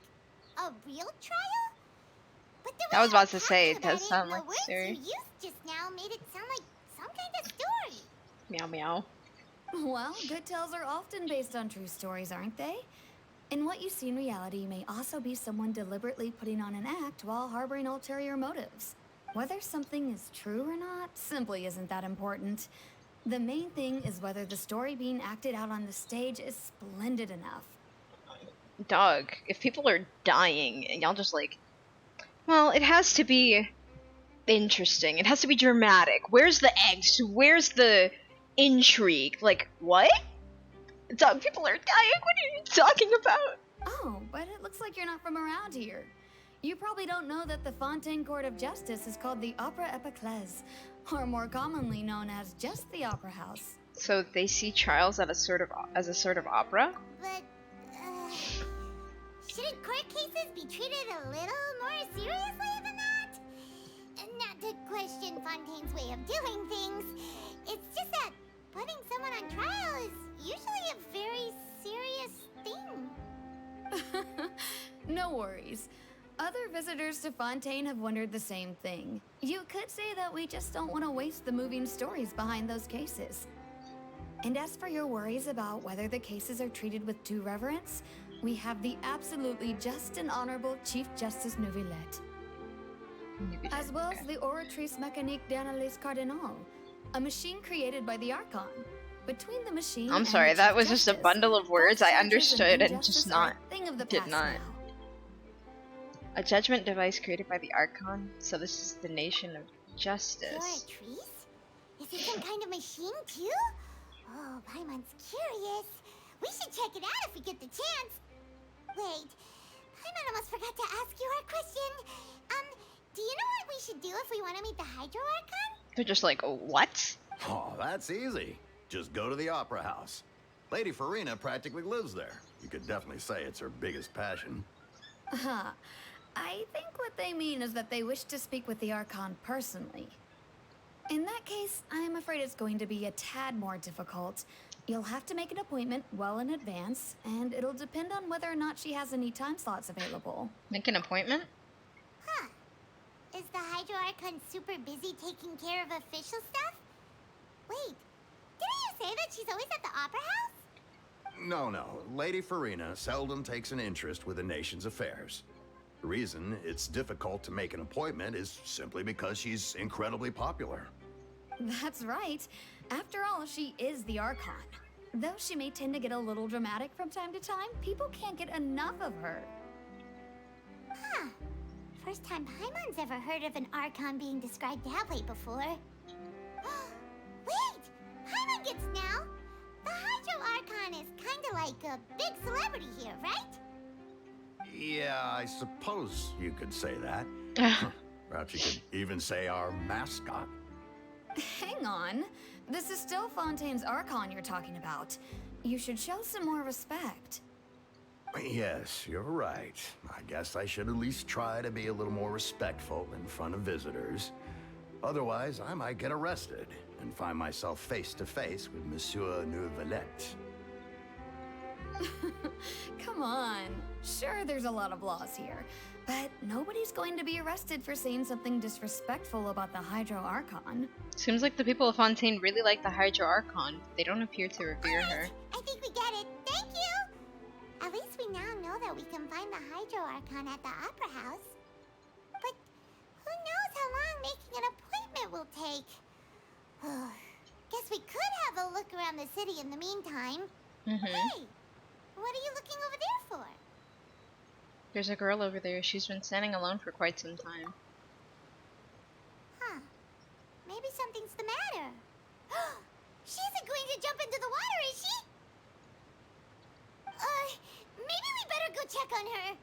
a real trial? But the I way was about you're to say, talking it does about sound and like the words serious. you used just now made it sound like some kind of story. Meow meow. Well, good tales are often based on true stories, aren't they? And what you see in reality may also be someone deliberately putting on an act while harboring ulterior motives. Whether something is true or not simply isn't that important. The main thing is whether the story being acted out on the stage is splendid enough. Dog, if people are dying and y'all just like, well, it has to be interesting. It has to be dramatic. Where's the eggs? Where's the intrigue? Like, what? Dog, people are dying. What are you talking about? Oh, but it looks like you're not from around here. You probably don't know that the Fontaine Court of Justice is called the Opera Epiclese, or more commonly known as just the Opera House. So they see trials as a sort of opera? But, shouldn't court cases be treated a little more seriously than that? Not to question Fontaine's way of doing things. It's just that putting someone on trial is usually a very serious thing. No worries. Other visitors to Fontaine have wondered the same thing. You could say that we just don't want to waste the moving stories behind those cases. And as for your worries about whether the cases are treated with due reverence, we have the absolutely just and honorable Chief Justice Neuvillette, as well as the Oratrice Mécanique d'Analyse Cardinal, a machine created by the Archon. Between the machine I'm and sorry, the that Chief was just a Justice, bundle of words both I charges understood and injustice just are not a thing of the did past not. now. A judgment device created by the Archon? So this is the nation of justice. Oratrice? Is it some kind of machine, too? Oh, Paimon's curious. We should check it out if we get the chance. Wait, Paimon almost forgot to ask you our question. Do you know what we should do if we want to meet the Hydro Archon? They're just like, what? Oh, that's easy. Just go to the Opera House. Lady Farina practically lives there. You could definitely say it's her biggest passion. Huh. I think what they mean is that they wish to speak with the Archon personally. In that case, I'm afraid it's going to be a tad more difficult. You'll have to make an appointment well in advance, and it'll depend on whether or not she has any time slots available. Make an appointment? Huh. Is the Hydro Archon super busy taking care of official stuff? Wait, didn't you say that she's always at the Opera House? No. Lady Farina seldom takes an interest with the nation's affairs. The reason it's difficult to make an appointment is simply because she's incredibly popular. That's right. After all, she is the Archon. Though she may tend to get a little dramatic from time to time, people can't get enough of her. Huh. First time Paimon's ever heard of an Archon being described that way before. Wait! Paimon gets now! The Hydro Archon is kinda like a big celebrity here, right? Yeah, I suppose you could say that. Perhaps you could even say our mascot. Hang on. This is still Fontaine's Archon you're talking about. You should show some more respect. Yes, you're right. I guess I should at least try to be a little more respectful in front of visitors. Otherwise, I might get arrested and find myself face to face with Monsieur Neuvillette. Come on. Sure, there's a lot of laws here, but nobody's going to be arrested for saying something disrespectful about the Hydro Archon. Seems like the people of Fontaine really like the Hydro Archon. They don't appear to revere her. I think we get it. Thank you! At least we now know that we can find the Hydro Archon at the Opera House. But who knows how long making an appointment will take? Guess we could have a look around the city in the meantime. Hey! What are you looking over there for? There's a girl over there. She's been standing alone for quite some time. Huh. Maybe something's the matter. She isn't going to jump into the water, is she? Maybe we better go check on her.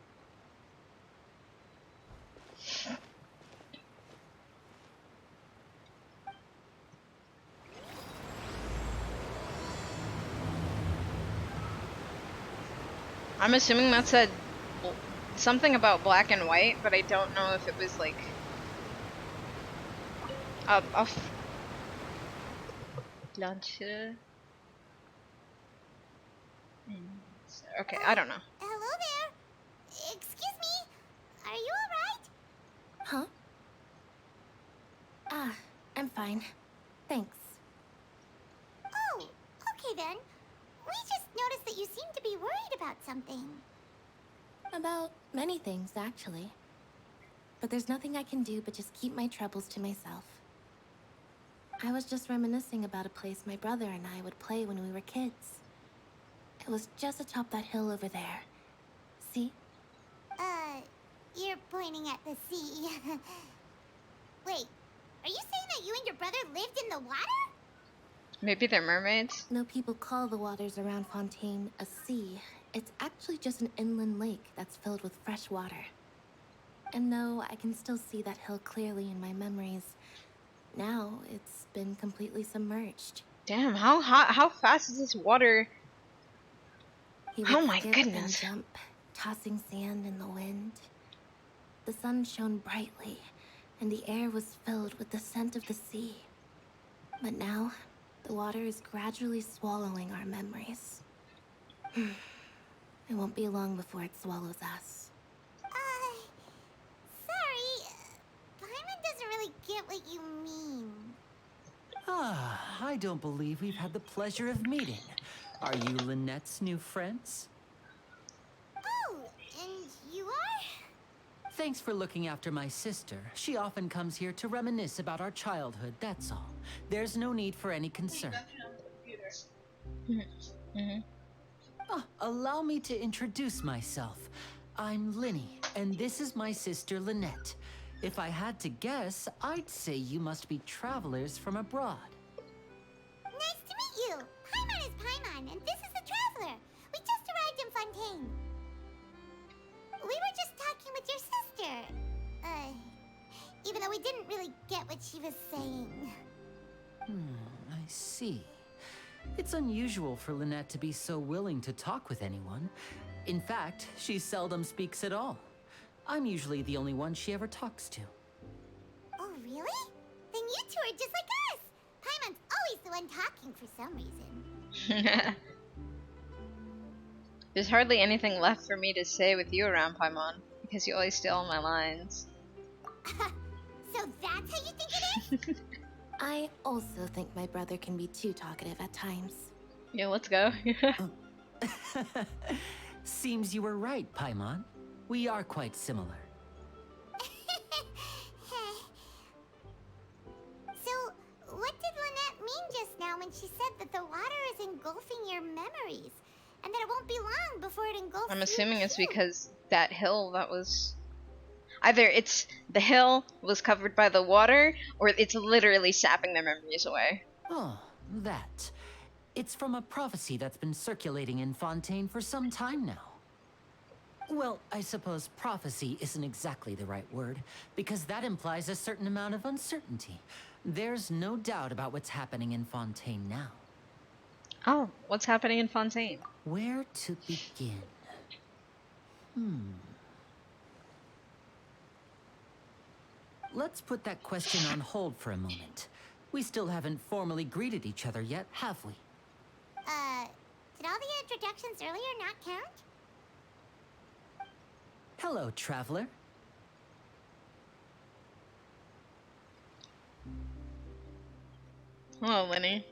I'm assuming that said something about black and white, but I don't know if it was like a planche. Okay, I don't know. Hello there. Excuse me. Are you alright? Huh? Ah, I'm fine. Thanks. Oh, okay then. We just noticed that you seem to be worried about something. About many things, actually. But there's nothing I can do but just keep my troubles to myself. I was just reminiscing about a place my brother and I would play when we were kids. It was just atop that hill over there. See? You're pointing at the sea. Wait, are you saying that you and your brother lived in the water? Maybe they're mermaids. No, people call the waters around Fontaine a sea. It's actually just an inland lake that's filled with fresh water. And though I can still see that hill clearly in my memories, now it's been completely submerged. Damn, how fast is this water? He would Oh my skip goodness. and jump, tossing sand in the wind. The sun shone brightly, and the air was filled with the scent of the sea. But now, the water is gradually swallowing our memories. It won't be long before it swallows us. Sorry. Paimon doesn't really get what you mean. Ah, I don't believe we've had the pleasure of meeting. Are you Lynette's new friends? Oh, and you are? Thanks for looking after my sister. She often comes here to reminisce about our childhood, that's all. There's no need for any concern. Allow me to introduce myself. I'm Linny, and this is my sister Lynette. If I had to guess, I'd say you must be travelers from abroad. Nice to meet you. Paimon is Paimon, and this is the Traveler. We just arrived in Fontaine. We were just talking with your sister. Even though we didn't really get what she was saying. I see. It's unusual for Lynette to be so willing to talk with anyone. In fact, she seldom speaks at all. I'm usually the only one she ever talks to. Oh, really? Then you two are just like us. Paimon's always the one talking for some reason. There's hardly anything left for me to say with you around, Paimon, because you always steal all my lines. So that's how you think it is? I also think my brother can be too talkative at times. Yeah, let's go. Seems you were right, Paimon. We are quite similar. So, what did Lynette mean just now when she said that the water is engulfing your memories? And that it won't be long before it engulfs I'm you assuming it's too? because that hill that was... Either it's the hill was covered by the water, or it's literally sapping their memories away. Oh, that. It's from a prophecy that's been circulating in Fontaine for some time now. Well, I suppose prophecy isn't exactly the right word, because that implies a certain amount of uncertainty. There's no doubt about what's happening in Fontaine now. Oh, what's happening in Fontaine? Where to begin? Let's put that question on hold for a moment. We still haven't formally greeted each other yet, have we? Did all the introductions earlier not count? Hello, traveler. Hello, Linny.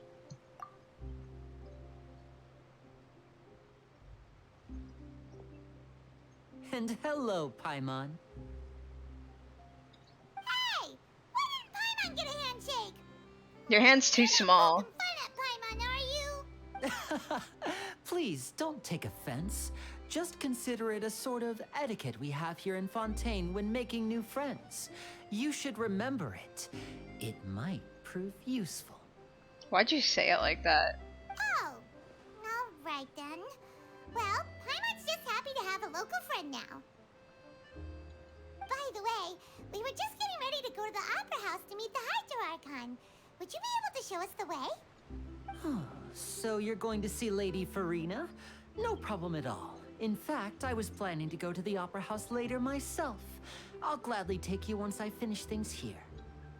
And hello, Paimon. Hey! Why didn't Paimon get a handshake? Your hand's too small. Poking fun at Paimon, are you? Please, don't take offense. Just consider it a sort of etiquette we have here in Fontaine when making new friends. You should remember it. It might prove useful. Why'd you say it like that? Oh, alright then. Well, Paimon's just happy to have a local friend now. By the way, we were just getting ready to go to the Opera House to meet the Hydro Archon. Would you be able to show us the way? So you're going to see Lady Farina? No problem at all. In fact, I was planning to go to the Opera House later myself. I'll gladly take you once I finish things here.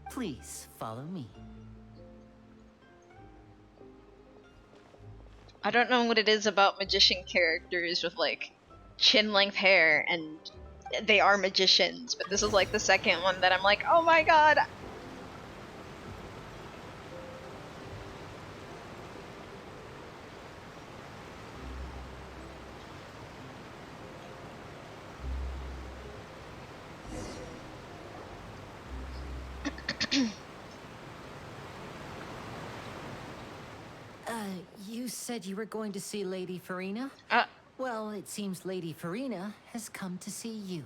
Please, follow me. I don't know what it is about magician characters with like chin-length hair and they are magicians, but this is like the second one that I'm like, oh my god. You said you were going to see Lady Farina? Well, it seems Lady Farina has come to see you.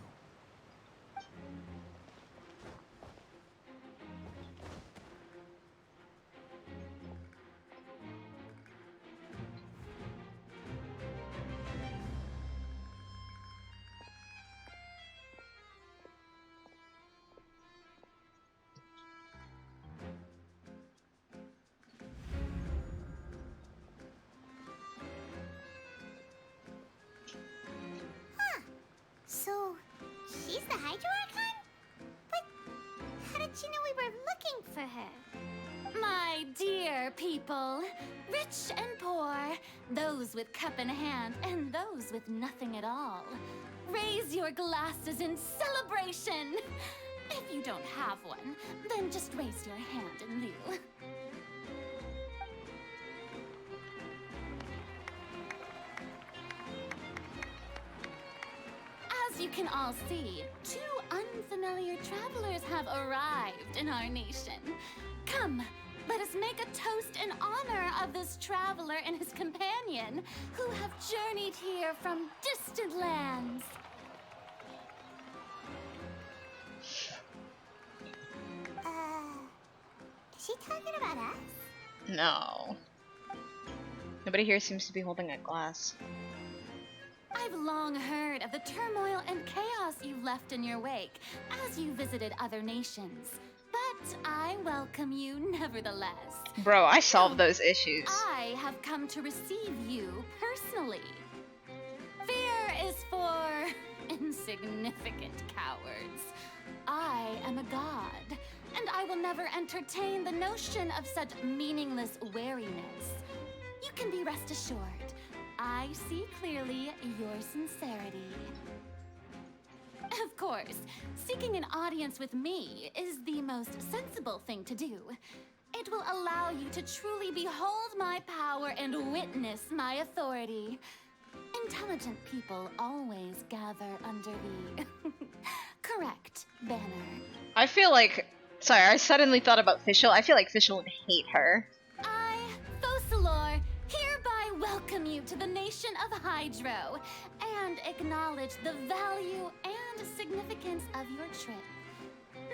So, she's the Hydro-Archon? But how did she know we were looking for her? My dear people, rich and poor, those with cup in hand and those with nothing at all, raise your glasses in celebration. If you don't have one, then just raise your hand in lieu. As you can all see, two unfamiliar travelers have arrived in our nation. Come, let us make a toast in honor of this traveler and his companion who have journeyed here from distant lands. Is she talking about us? No. Nobody here seems to be holding a glass. I've long heard of the turmoil and chaos you left in your wake as you visited other nations, but I welcome you nevertheless. Bro, I solved those issues. I have come to receive you personally. Fear is for insignificant cowards. I am a god, and I will never entertain the notion of such meaningless wariness. You can be rest assured. I see clearly your sincerity. Of course, seeking an audience with me is the most sensible thing to do. It will allow you to truly behold my power and witness my authority. Intelligent people always gather under the correct banner. I feel like... Sorry, I suddenly thought about Fischl. I feel like Fischl would hate her. I, Focalor, hereby welcome you to the nation of Hydro and acknowledge the value and significance of your trip.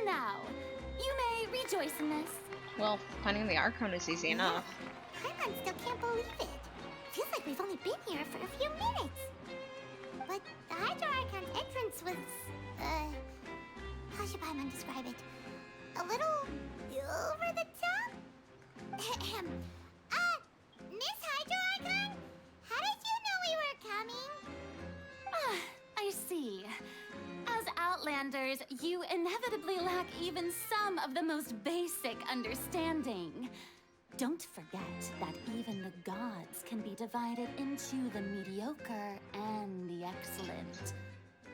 Now, you may rejoice in this. Well, finding the Archon is easy enough. Paimon still can't believe it. Feels like we've only been here for a few minutes. But the Hydro-Archon's entrance was, how should Paimon describe it? A little over the top? Miss Hydro-Archon? How did you know we were coming? I see. As Outlanders, you inevitably lack even some of the most basic understanding. Don't forget that even the gods can be divided into the mediocre and the excellent.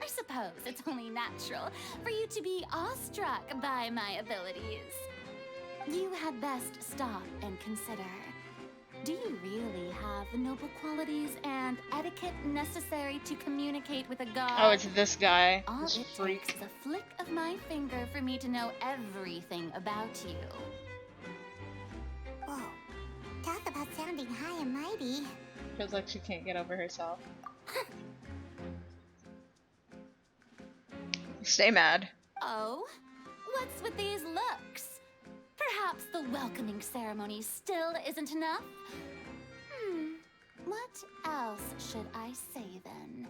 I suppose it's only natural for you to be awestruck by my abilities. You had best stop and consider. Do you really have the noble qualities and etiquette necessary to communicate with a god? Oh, it's this guy. All This it freak. takes is a flick of my finger for me to know everything about you. Whoa. Talk about sounding high and mighty. Feels like she can't get over herself. Stay mad. Oh? What's with these looks? Perhaps the welcoming ceremony still isn't enough? What else should I say then?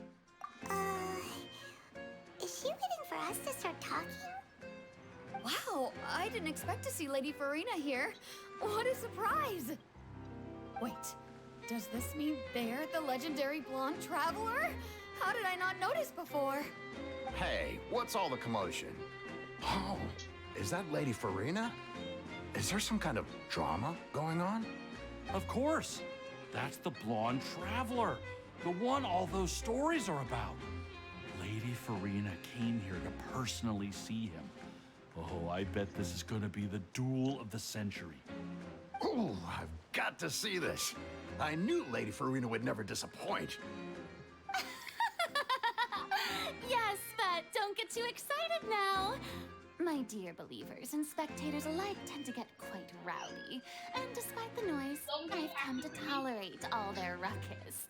Is she waiting for us to start talking? Wow, I didn't expect to see Lady Farina here. What a surprise! Wait, does this mean they're the legendary blonde traveler? How did I not notice before? Hey, what's all the commotion? Oh, is that Lady Farina? Is there some kind of drama going on? Of course. That's the blonde traveler. The one all those stories are about. Lady Farina came here to personally see him. Oh, I bet this is gonna be the duel of the century. Oh, I've got to see this. I knew Lady Farina would never disappoint. Yes, but don't get too excited now. My dear believers and spectators alike tend to get quite rowdy, and despite the noise, I've come to tolerate all their ruckus.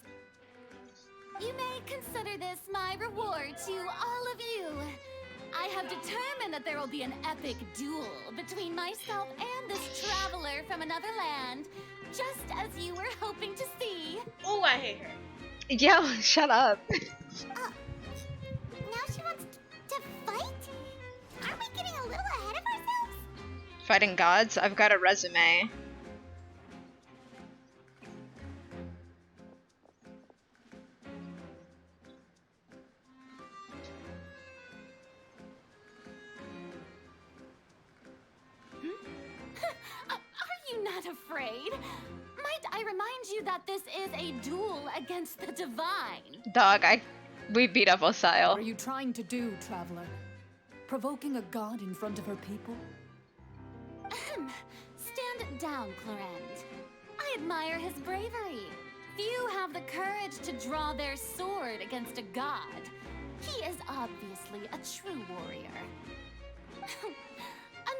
You may consider this my reward to all of you. I have determined that there will be an epic duel between myself and this traveler from another land, just as you were hoping to see. Oh, I hate her. Yo, shut up. Now she wants to fight? Aren't we getting a little ahead of ourselves? Fighting gods? I've got a resume. Are you not afraid? Might I remind you that this is a duel against the divine? Dog, we beat up Osile. What are you trying to do, traveler? Provoking a god in front of her people? Stand down, Clorend. I admire his bravery. Few have the courage to draw their sword against a god. He is obviously a true warrior.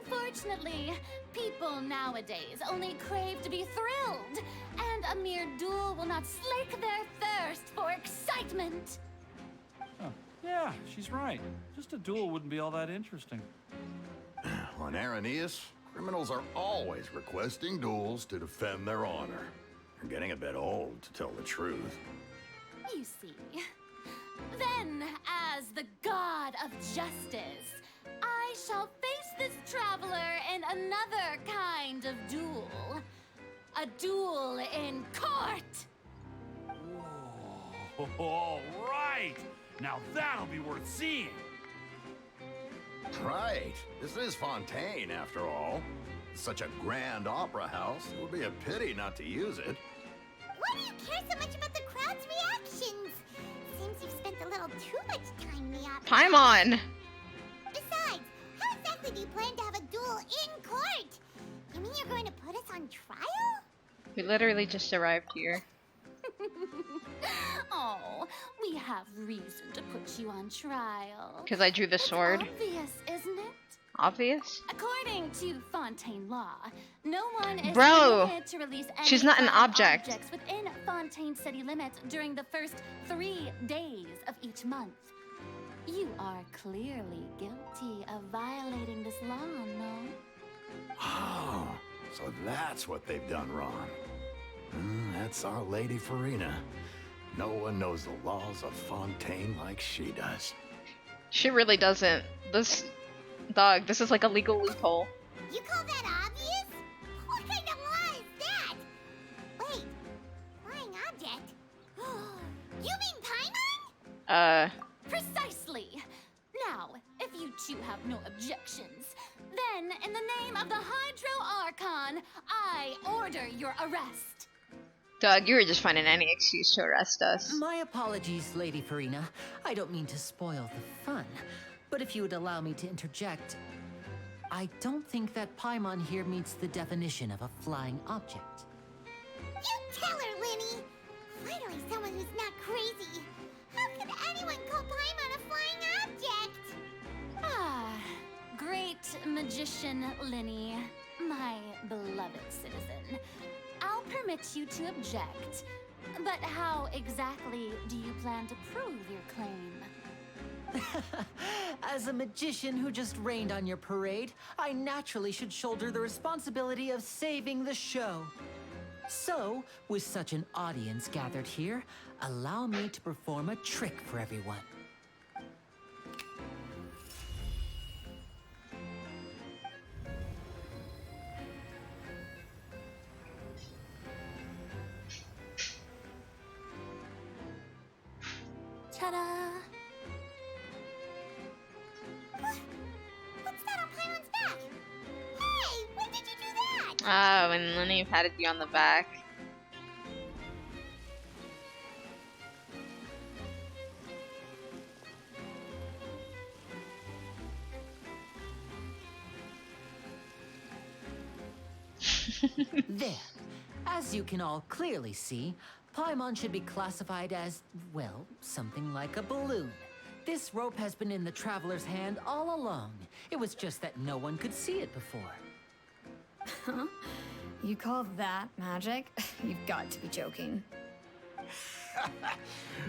Unfortunately, people nowadays only crave to be thrilled, and a mere duel will not slake their thirst for excitement. Oh, yeah, she's right. Just a duel wouldn't be all that interesting. On Araneus, criminals are always requesting duels to defend their honor. They're getting a bit old, to tell the truth. You see. Then, as the god of justice, I shall face this traveler in another kind of duel. A duel in court! Whoa, all right! Now that'll be worth seeing! Right. This is Fontaine, after all. Such a grand opera house. It would be a pity not to use it. Why do you care so much about the crowd's reactions? Seems you've spent a little too much time in the opera. Paimon! Besides, how exactly do you plan to have a duel in court? You mean you're going to put us on trial? We literally just arrived here. Oh, we have reason to put you on trial. Because I drew the sword. It's obvious, isn't it? Obvious? According to Fontaine law, no one is Bro, permitted to release any she's not an foreign object. objects within Fontaine city limits during the first 3 days of each month. You are clearly guilty of violating this law, no? Oh, so that's what they've done wrong. That's our Lady Farina. No one knows the laws of Fontaine like she does. She really doesn't. This this is like a legal loophole. You call that obvious? What kind of law is that? Wait, flying object? You mean Paimon? Precisely. Now, if you two have no objections, then in the name of the Hydro Archon, I order your arrest. Doug, you were just finding any excuse to arrest us. My apologies, Lady Farina. I don't mean to spoil the fun, but if you would allow me to interject, I don't think that Paimon here meets the definition of a flying object. You tell her, Linny! Finally someone who's not crazy. How could anyone call Paimon a flying object? Ah, great magician Linny, my beloved citizen. I'll permit you to object, but how exactly do you plan to prove your claim? As a magician who just rained on your parade, I naturally should shoulder the responsibility of saving the show. So, with such an audience gathered here, allow me to perform a trick for everyone. Ta-da! What's that on Paimon's back? Hey, when did you do that? Oh, and Lenny patted you on the back. There. As you can all clearly see, Paimon should be classified as, well, something like a balloon. This rope has been in the Traveler's hand all along. It was just that no one could see it before. Huh? You call that magic? You've got to be joking.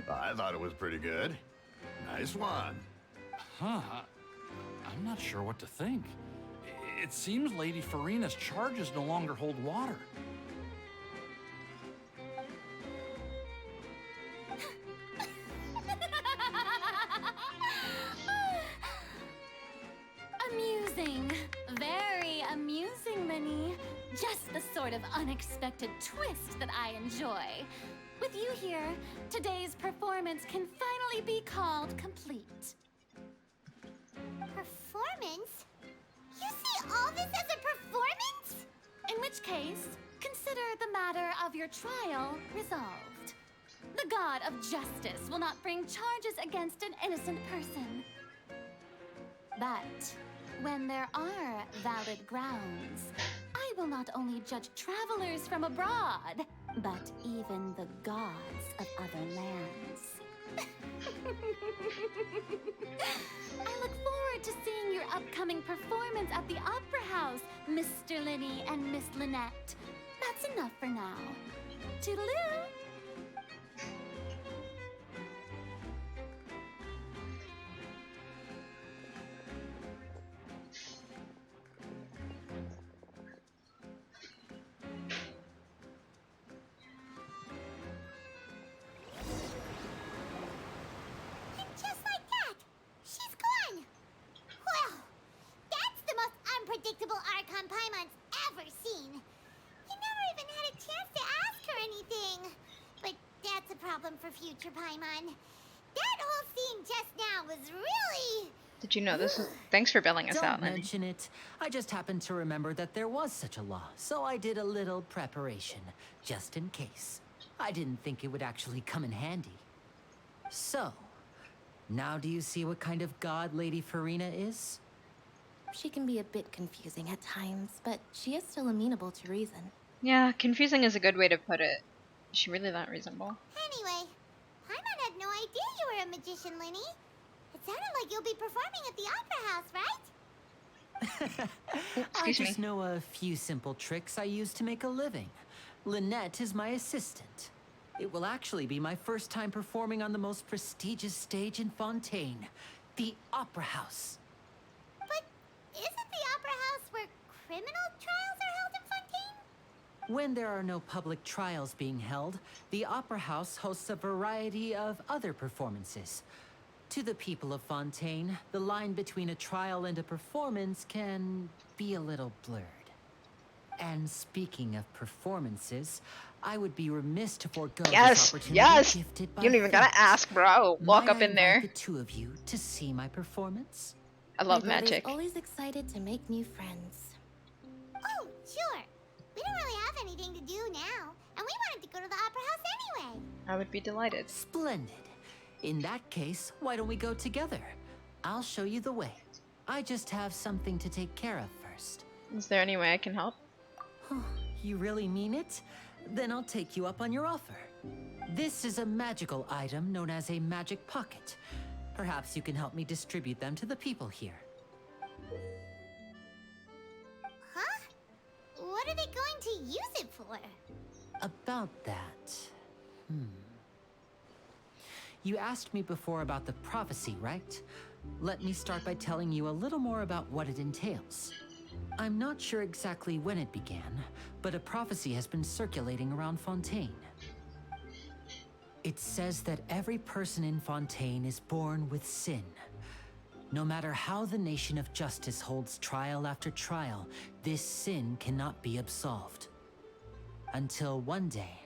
I thought it was pretty good. Nice one. Huh. I'm not sure what to think. It seems Lady Farina's charges no longer hold water. Amusing. Very amusing, Minnie. Just the sort of unexpected twist that I enjoy. With you here, today's performance can finally be called complete. Performance? You see all this as a performance? In which case, consider the matter of your trial resolved. The god of justice will not bring charges against an innocent person. But when there are valid grounds, I will not only judge travelers from abroad, but even the gods of other lands. I look forward to seeing your upcoming performance at the Opera House, Mr. Linny and Miss Lynette. That's enough for now. Toodaloo! Just like that, she's gone. Well, that's the most unpredictable Archon Paimon's ever seen. You never even had a chance to ask her anything. But that's a problem for future Paimon. That whole scene just now was really... Did you know this is... Thanks for bailing us Don't out, Lenny. mention it. I just happened to remember that there was such a law, so I did a little preparation, just in case. I didn't think it would actually come in handy. So, now do you see what kind of god Lady Farina is? She can be a bit confusing at times, but she is still amenable to reason. Yeah, confusing is a good way to put it. Is she really that reasonable? Anyway, Paimon had no idea you were a magician, Linny. It sounded like you'll be performing at the Opera House, right? I just know a few simple tricks I use to make a living. Lynette is my assistant. It will actually be my first time performing on the most prestigious stage in Fontaine, the Opera House. But isn't the Opera House where criminal trials are held in Fontaine? When there are no public trials being held, the Opera House hosts a variety of other performances. To the people of Fontaine, the line between a trial and a performance can be a little blurred. And speaking of performances, I would be remiss to forego this opportunity gifted by You don't even gotta fate. ask, bro. Walk Might up I in there. invite the two of you to see my performance? I love My brother's magic. always excited to make new friends. Oh, sure. We don't really have anything to do now, and we wanted to go to the Opera House anyway. I would be delighted. Splendid. In that case, why don't we go together? I'll show you the way. I just have something to take care of first. Is there any way I can help? You really mean it? Then I'll take you up on your offer. This is a magical item known as a magic pocket. Perhaps you can help me distribute them to the people here. Huh? What are they going to use it for? About that... You asked me before about the prophecy, right? Let me start by telling you a little more about what it entails. I'm not sure exactly when it began, but a prophecy has been circulating around Fontaine. It says that every person in Fontaine is born with sin. No matter how the nation of justice holds trial after trial, this sin cannot be absolved. Until one day,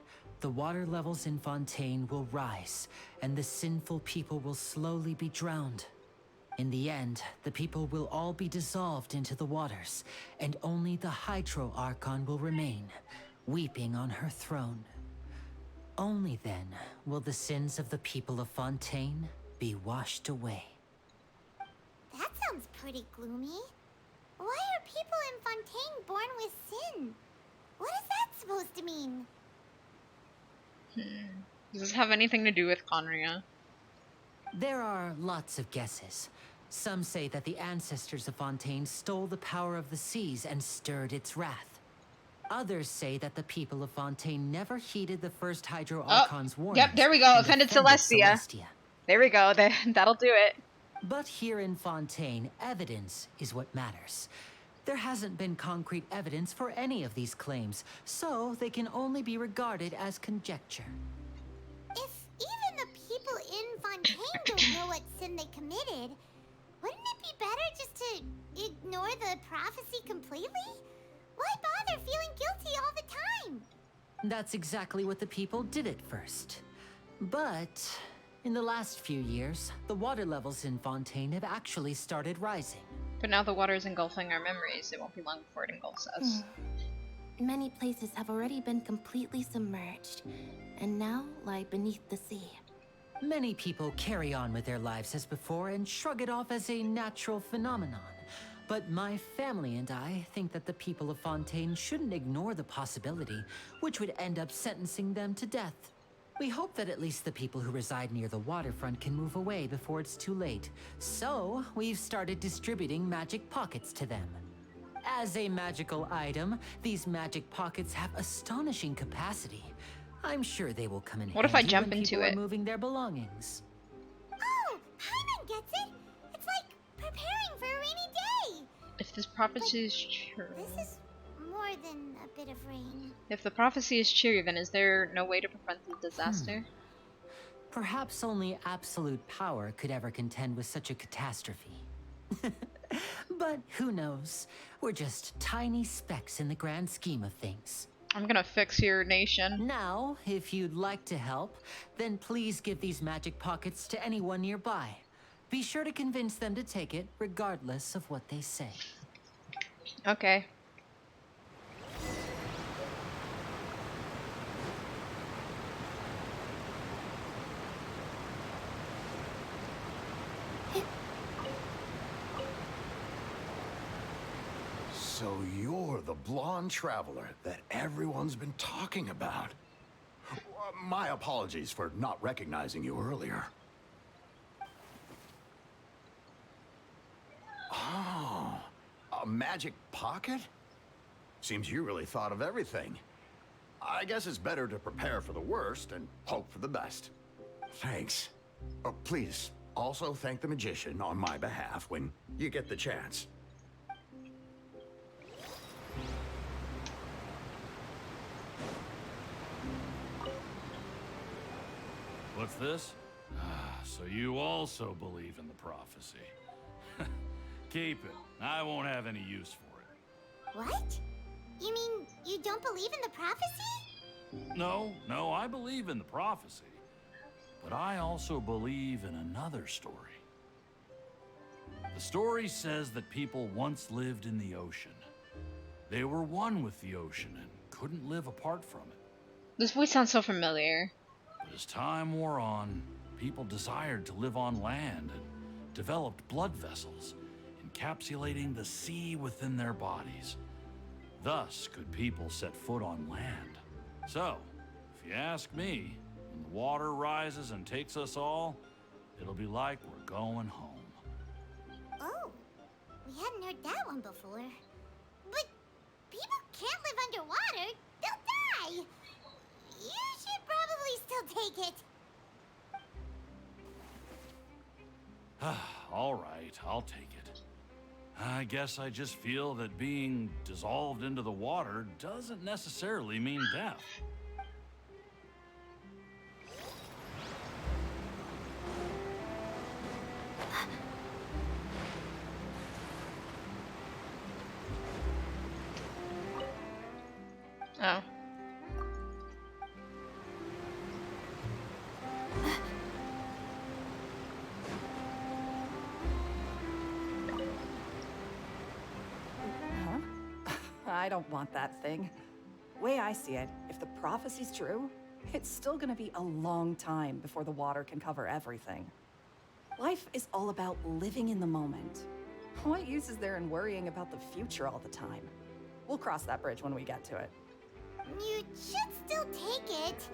the water levels in Fontaine will rise, and the sinful people will slowly be drowned. In the end, the people will all be dissolved into the waters, and only the Hydro Archon will remain, weeping on her throne. Only then will the sins of the people of Fontaine be washed away. That sounds pretty gloomy. Why are people in Fontaine born with sin? What is that supposed to mean? Does this have anything to do with Conria? There are lots of guesses. Some say that the ancestors of Fontaine stole the power of the seas and stirred its wrath. Others say that the people of Fontaine never heeded the first Hydro Archon's warnings. Yep, there we go. Offended Celestia. There we go. That'll do it. But here in Fontaine, evidence is what matters. There hasn't been concrete evidence for any of these claims, so they can only be regarded as conjecture. If even the people in Fontaine don't know what sin they committed, wouldn't it be better just to ignore the prophecy completely? Why bother feeling guilty all the time? That's exactly what the people did at first. But in the last few years, the water levels in Fontaine have actually started rising. But now the water is engulfing our memories. It won't be long before it engulfs us. Many places have already been completely submerged, and now lie beneath the sea. Many people carry on with their lives as before and shrug it off as a natural phenomenon. But my family and I think that the people of Fontaine shouldn't ignore the possibility, which would end up sentencing them to death. We hope that at least the people who reside near the waterfront can move away before it's too late. So, we've started distributing magic pockets to them. As a magical item, these magic pockets have astonishing capacity. I'm sure they will come in handy What if I jump when into people it? are moving their belongings. Oh, Paimon gets it! It's like preparing for a rainy day! If this prophecy is true... This is more than a bit of rain. If the prophecy is true, then is there no way to prevent the disaster? Perhaps only absolute power could ever contend with such a catastrophe. But who knows? We're just tiny specks in the grand scheme of things. I'm gonna fix your nation. Now, if you'd like to help, then please give these magic pockets to anyone nearby. Be sure to convince them to take it, regardless of what they say. Okay. So you're the blonde traveler that everyone's been talking about. My apologies for not recognizing you earlier. Oh, a magic pocket? Seems you really thought of everything. I guess it's better to prepare for the worst and hope for the best. Thanks. Oh, please, also thank the magician on my behalf when you get the chance. What's this? Ah, so you also believe in the prophecy. Keep it. I won't have any use for it. What? You mean you don't believe in the prophecy? No, I believe in the prophecy. But I also believe in another story. The story says that people once lived in the ocean. They were one with the ocean and couldn't live apart from it. This voice sounds so familiar. But as time wore on, people desired to live on land and developed blood vessels, encapsulating the sea within their bodies. Thus could people set foot on land. So, if you ask me, when the water rises and takes us all, it'll be like we're going home. Oh, we hadn't heard that one before. But people can't live underwater. They'll die. You should probably still take it. All right, I'll take it. I guess I just feel that being dissolved into the water doesn't necessarily mean death. Oh. I don't want that thing. Way I see it, if the prophecy's true, it's still gonna be a long time before the water can cover everything. Life is all about living in the moment. What use is there in worrying about the future all the time? We'll cross that bridge when we get to it. You should still take it.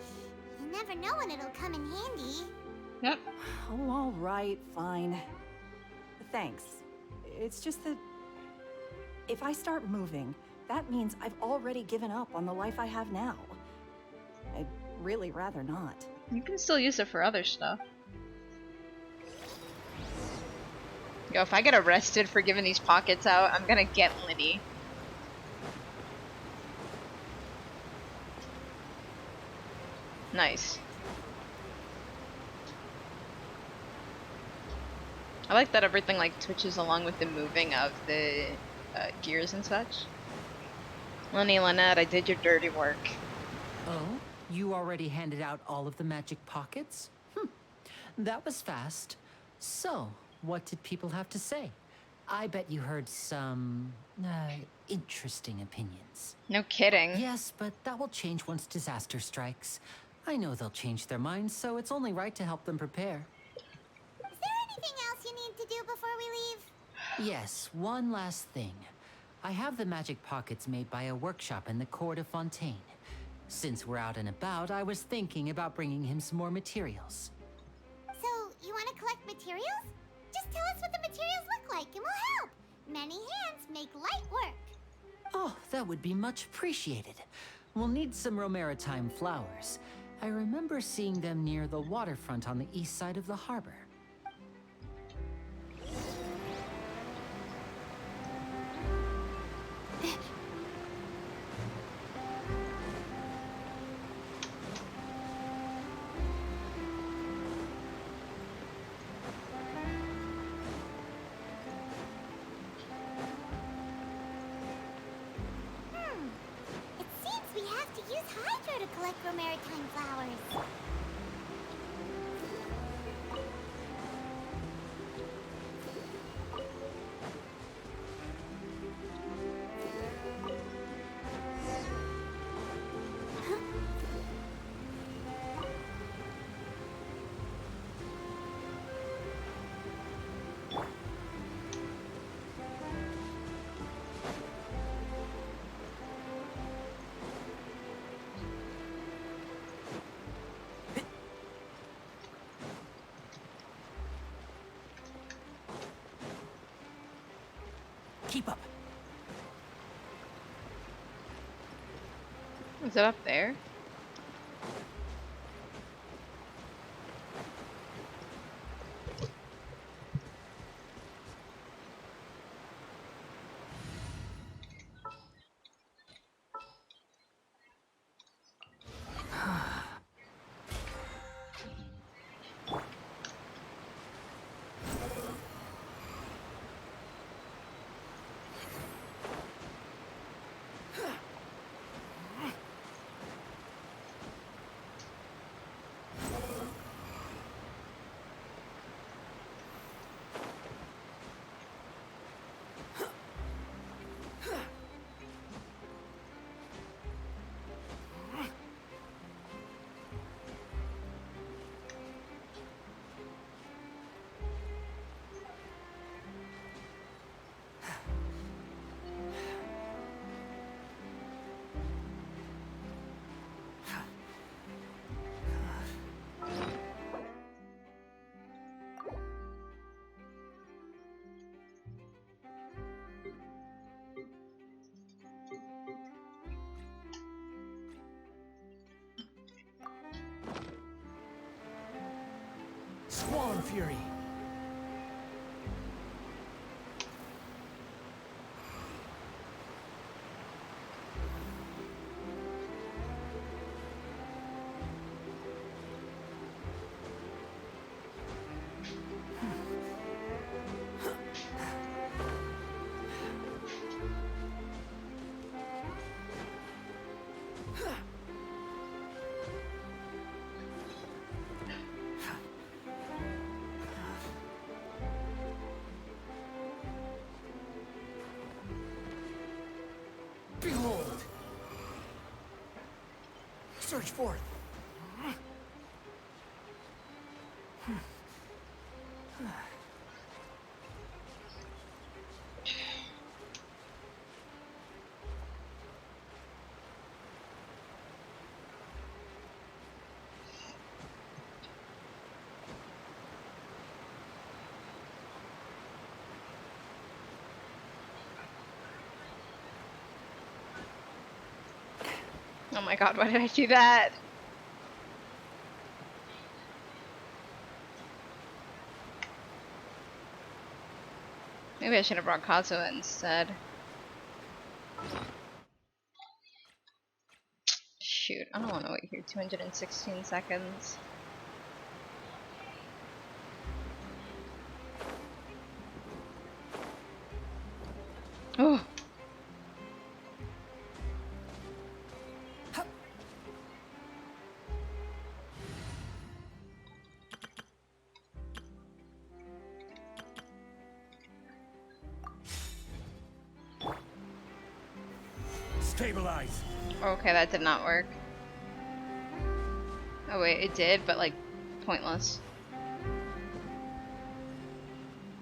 You never know when it'll come in handy. Yep. Oh, all right, fine. Thanks. It's just that if I start moving, that means I've already given up on the life I have now. I'd really rather not. You can still use it for other stuff. Yo, if I get arrested for giving these pockets out, I'm gonna get Liddy. Nice. I like that everything like twitches along with the moving of the gears and such. Lenny, Lynette, I did your dirty work. Oh? You already handed out all of the magic pockets? That was fast. So, what did people have to say? I bet you heard some interesting opinions. No kidding. Yes, but that will change once disaster strikes. I know they'll change their minds, so it's only right to help them prepare. Is there anything else you need to do before we leave? Yes, one last thing. I have the magic pockets made by a workshop in the court of Fontaine. Since we're out and about, I was thinking about bringing him some more materials. So, you want to collect materials? Just tell us what the materials look like and we'll help. Many hands make light work. Oh, that would be much appreciated. We'll need some Romaritime flowers. I remember seeing them near the waterfront on the east side of the harbor. It seems we have to use Hydro to collect Romaritime flowers. Keep up. Is it up there? Squall Fury. search for it. Oh my god, why did I do that? Maybe I should have brought Kazuha instead. Shoot, I don't want to wait here 216 seconds. Oh. Stabilize. Okay, that did not work. Oh wait, it did, but like, pointless.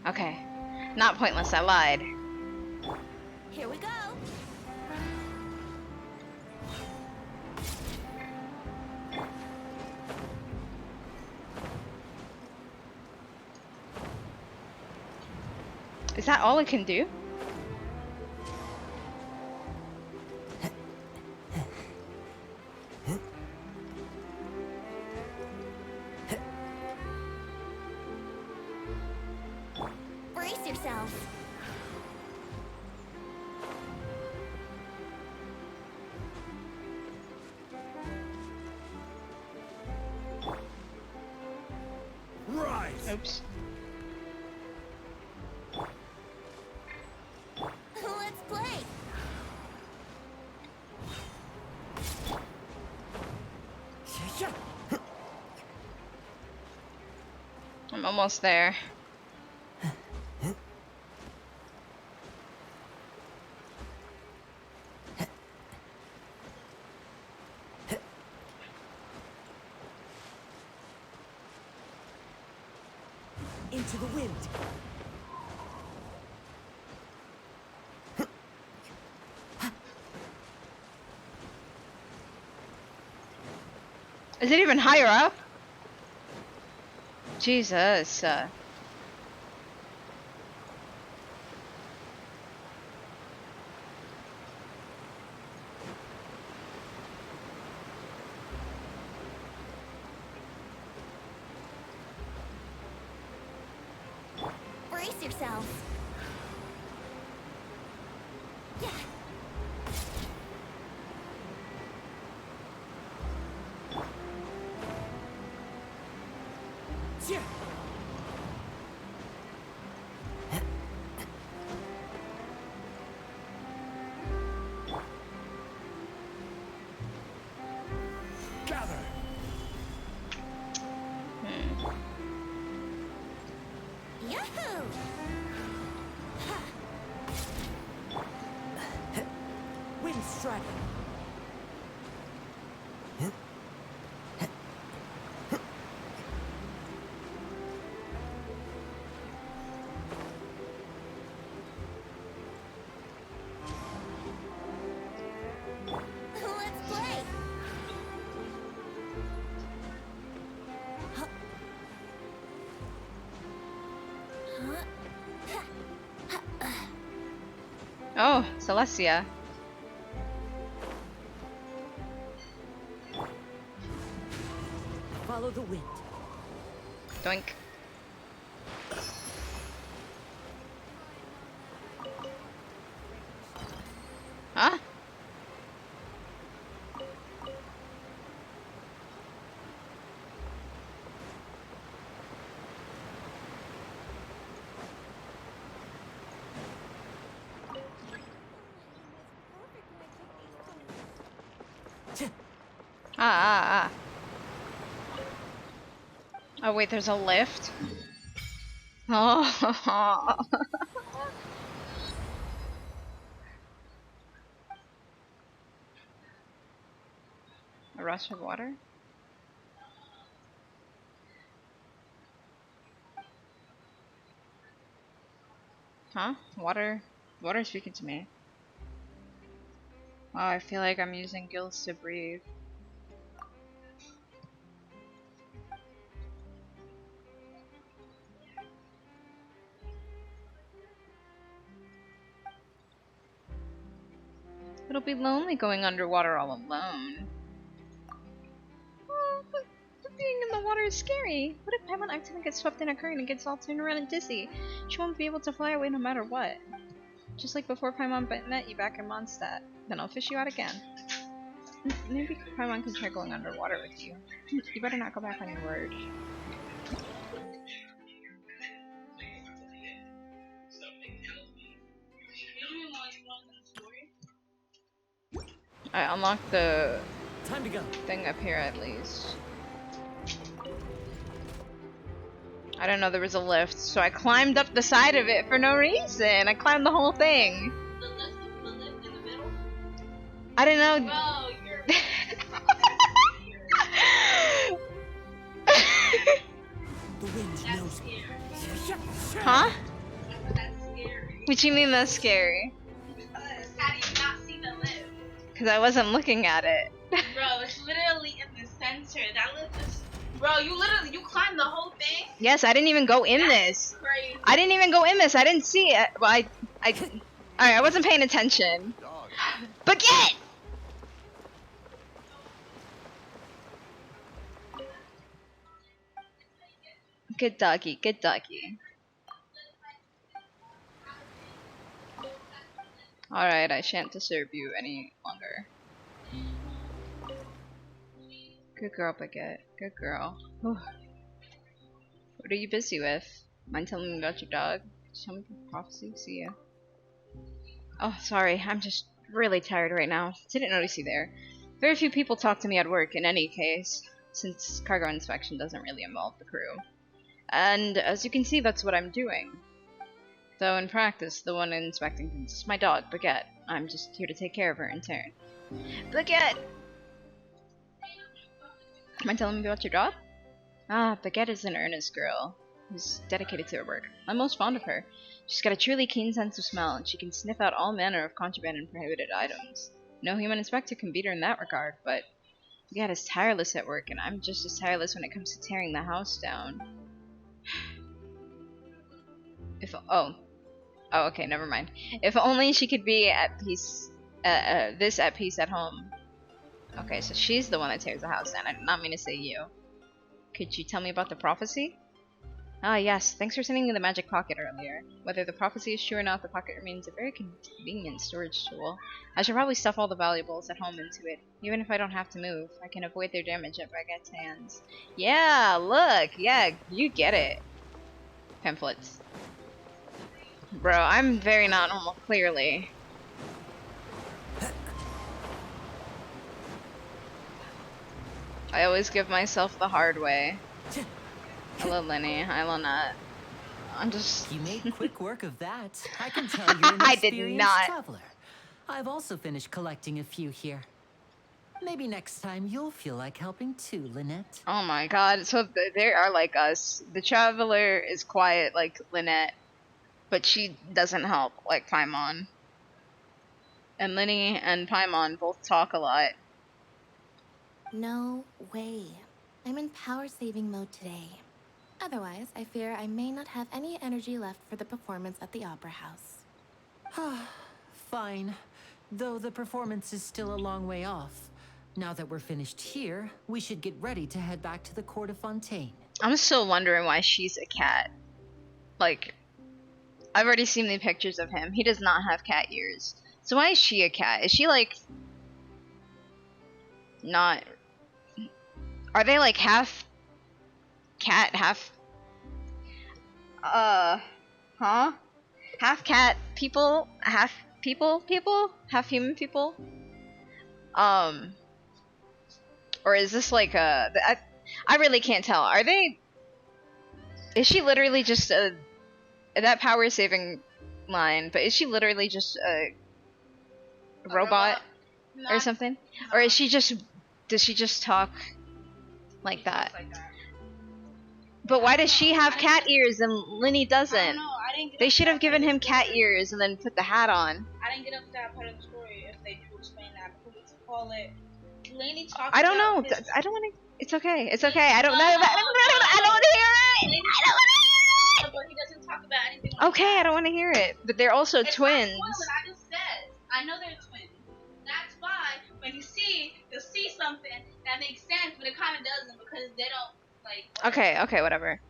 Okay. Not pointless, I lied. Here we go. Is that all it can do? Brace yourselves. Rise. Oops. Let's play. I'm almost there. Into the wind. Is it even higher up? Jesus. Brace yourselves. Yeah. Yeah. Gather. Yahoo! Wind strike. Let's play. Oh, Celestia. Follow the wind. Doink. Huh? Ah. Oh wait, there's a lift? Oh. cross for water? Huh? Water? Water speaking to me. Oh, I feel like I'm using gills to breathe. It'll be lonely going underwater all alone. Oh, but being in the water is scary. What if Paimon accidentally gets swept in a current and gets all turned around and dizzy? She won't be able to fly away no matter what. Just like before Paimon met you back in Mondstadt. Then I'll fish you out again. Maybe Paimon can try going underwater with you. You better not go back on your word. I unlocked the Time to go. thing up here at least. I didn't know there was a lift, so I climbed up the side of it for no reason. I climbed the whole thing. The lift in the middle? I didn't know. Bro, you're The wind knows me. Huh? That's scary. What you mean that's scary? How do you not see the lift? Because I wasn't looking at it. Bro, it's literally in the center. That lift is... Bro, you climbed the whole thing? Yes, I didn't even go in this. Crazy. I didn't even go in this. I didn't see it. Well, Alright, I wasn't paying attention. Baguette! Good doggy, good doggy. Alright, I shan't disturb you any longer. Good girl, Baguette. Good girl. Whew. What are you busy with? Mind telling me about your dog? Show me the prophecy. See ya. Oh, sorry. I'm just really tired right now. Didn't notice you there. Very few people talk to me at work in any case, since cargo inspection doesn't really involve the crew. And as you can see, that's what I'm doing. Though in practice, the one inspecting things is my dog, Baguette. I'm just here to take care of her in turn. Baguette! Mind telling me about your dog? Ah, Baguette is an earnest girl who's dedicated to her work. I'm most fond of her. She's got a truly keen sense of smell, and she can sniff out all manner of contraband and prohibited items. No human inspector can beat her in that regard, but Baguette is tireless at work, and I'm just as tireless when it comes to tearing the house down. Okay, never mind. If only she could be at peace, at peace at home. Okay, so she's the one that tears the house down. I did not mean to say you. Could you tell me about the prophecy? Ah, yes. Thanks for sending me the magic pocket earlier. Whether the prophecy is true or not, the pocket remains a very convenient storage tool. I should probably stuff all the valuables at home into it. Even if I don't have to move, I can avoid their damage at Baguette's hands. Yeah, look! Yeah, you get it. Pamphlets. Bro, I'm very not normal, clearly. I always give myself the hard way. Hello, Lenny. Hi, Lynette. I'm just... You made quick work of that. I can tell you're an I did experienced not. traveler. I've also finished collecting a few here. Maybe next time you'll feel like helping too, Lynette. Oh my god, so they are like us. The traveler is quiet like Lynette, but she doesn't help like Paimon. And Linny and Paimon both talk a lot. No way. I'm in power-saving mode today. Otherwise, I fear I may not have any energy left for the performance at the Opera House. Fine. Though the performance is still a long way off. Now that we're finished here, we should get ready to head back to the court of Fontaine. I'm still wondering why she's a cat. Like, I've already seen the pictures of him. He does not have cat ears. So why is she a cat? Is she like... not... Are they like half... cat, half... huh? Half cat people? Half people? Half human people? Or is this like a... I really can't tell. Are they... Is she literally just a... That power saving line, but is she literally just a robot? No, Or something? Or is she just does she just talk like that? Like that. But why does she have cat ears and Linny doesn't? I don't know. I didn't get They up should to have that given part of him the cat story. ears and then put the hat on. I didn't get up to that part of the story if they do explain that. But what to call it? Laney talks I don't know. about his- I don't want to. It's okay. It's okay. I don't know. I don't want to hear it. I don't want to hear it. But he doesn't talk about anything. Okay, I don't want to hear it. But they're also It's twins. not spoiled, I just said. I know they're twins. That's why when you'll see something that makes sense, but it kind of doesn't because they don't like. Okay, whatever.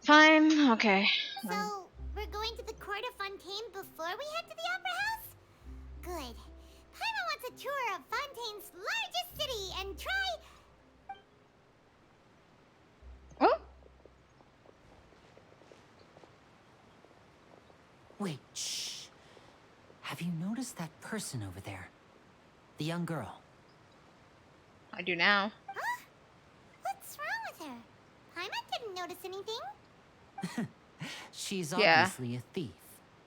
Fine. Okay. So, we're going to the court of Fontaine before we head to the opera house? Good. Paimon wants a tour of Fontaine's largest city and try... Oh. Wait, shh. Have you noticed that person over there? The young girl. I do now. Huh? What's wrong with her? Paimon didn't notice anything. She's Yeah. obviously a thief.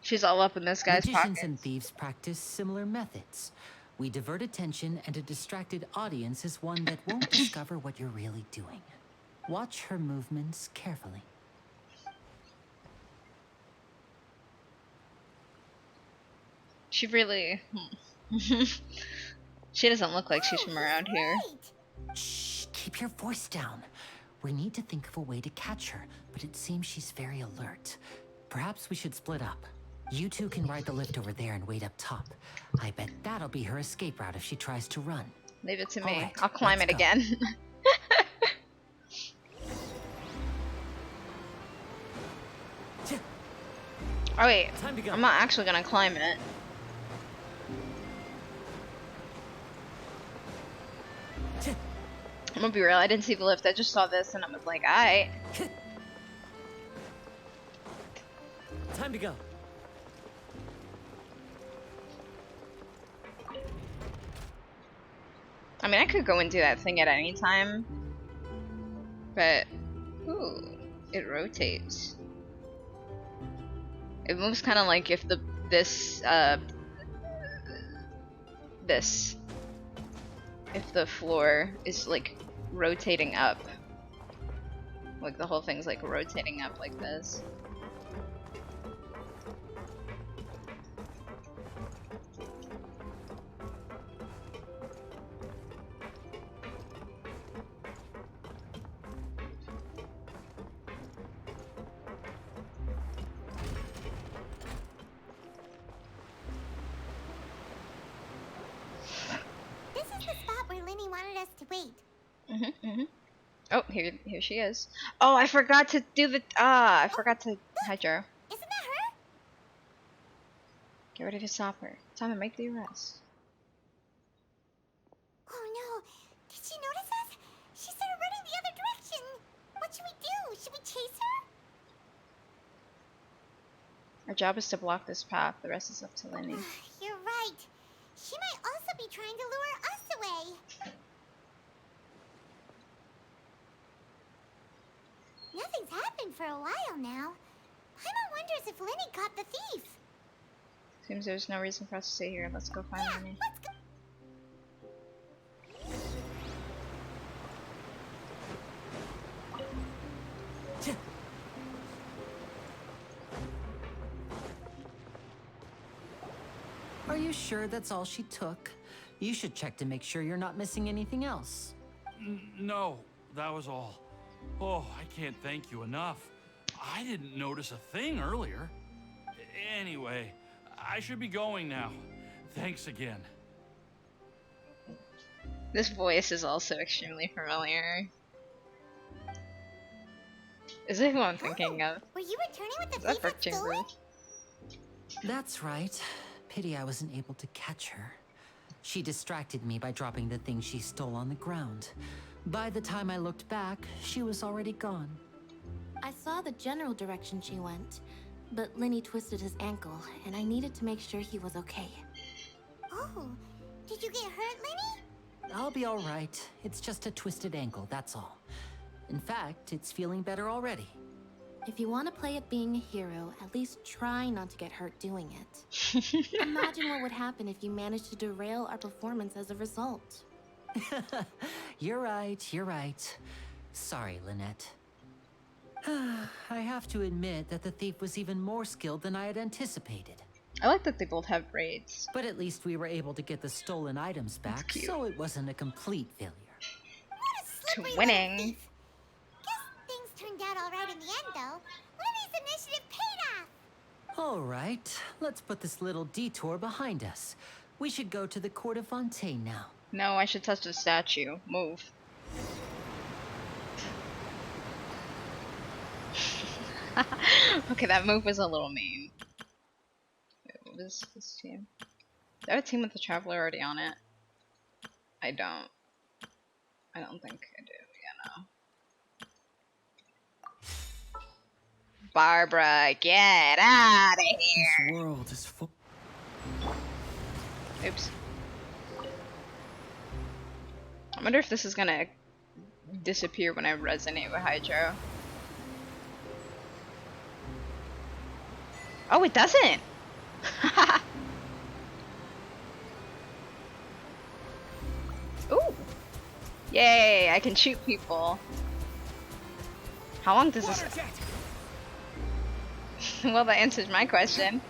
She's all up in this guy's Magicians pocket. and thieves practice similar methods. We divert attention, and a distracted audience is one that won't discover what you're really doing. Watch her movements carefully. She really. She doesn't look like she's from around here. Shh, keep your voice down. We need to think of a way to catch her, but it seems she's very alert. Perhaps we should split up. You two can ride the lift over there and wait up top. I bet that'll be her escape route if she tries to run. Leave it to All me. right, I'll climb let's it go. again. Oh wait, Time to go. I'm not actually gonna climb it. I'm gonna be real, I didn't see the lift, I just saw this and I was like, alright. Time to go. I mean, I could go and do that thing at any time. But, ooh, it rotates. It moves kind of like if if the floor is like rotating up. Like the whole thing's like rotating up like this. This is the spot where Linny wanted us to wait. Oh, here she is. Oh, I forgot to do the I forgot to hydro. Isn't that her? Get ready to stop her. Time to make the arrest. Oh no. Did she notice us? She started running the other direction. What should we do? Should we chase her? Our job is to block this path. The rest is up to Lenny. You're right. She might also be trying to lure us away. Nothing's happened for a while now. Paimon wonders if Lenny caught the thief. Seems there's no reason for us to stay here. Let's go find Lenny. Let's go. Are you sure that's all she took? You should check to make sure you're not missing anything else. No, that was all. Oh, I can't thank you enough. I didn't notice a thing earlier. Anyway, I should be going now. Thanks again. This voice is also extremely familiar. Is it who I'm thinking of? Were you returning with the Is that thief Brooke that stole it? Chambers? That's right. Pity I wasn't able to catch her. She distracted me by dropping the thing she stole on the ground. By the time I looked back, she was already gone. I saw the general direction she went, but Lenny twisted his ankle, and I needed to make sure he was okay. Oh, did you get hurt, Lenny? I'll be all right. It's just a twisted ankle, that's all. In fact, it's feeling better already. If you want to play at being a hero, at least try not to get hurt doing it. Imagine what would happen if you managed to derail our performance as a result. You're right, you're right. Sorry, Lynette. I have to admit that the thief was even more skilled than I had anticipated. I like that they both have braids. But at least we were able to get the stolen items back, so it wasn't a complete failure. What a slippery Winning. little thief. Guess things turned out all right in the end, though. Lily's initiative paid off. All right, let's put this little detour behind us. We should go to the court of Fontaine now. No, I should touch the statue. Move. Okay, that move was a little mean. Wait, what was this team? Do I have a team with the Traveler already on it? I don't. I don't think I do, yeah, no. Barbara, get out of here! This world is full. Oops. I wonder if this is gonna disappear when I resonate with Hydro. Oh, it doesn't! Ooh! Yay, I can shoot people. How long does this... Well, that answers my question.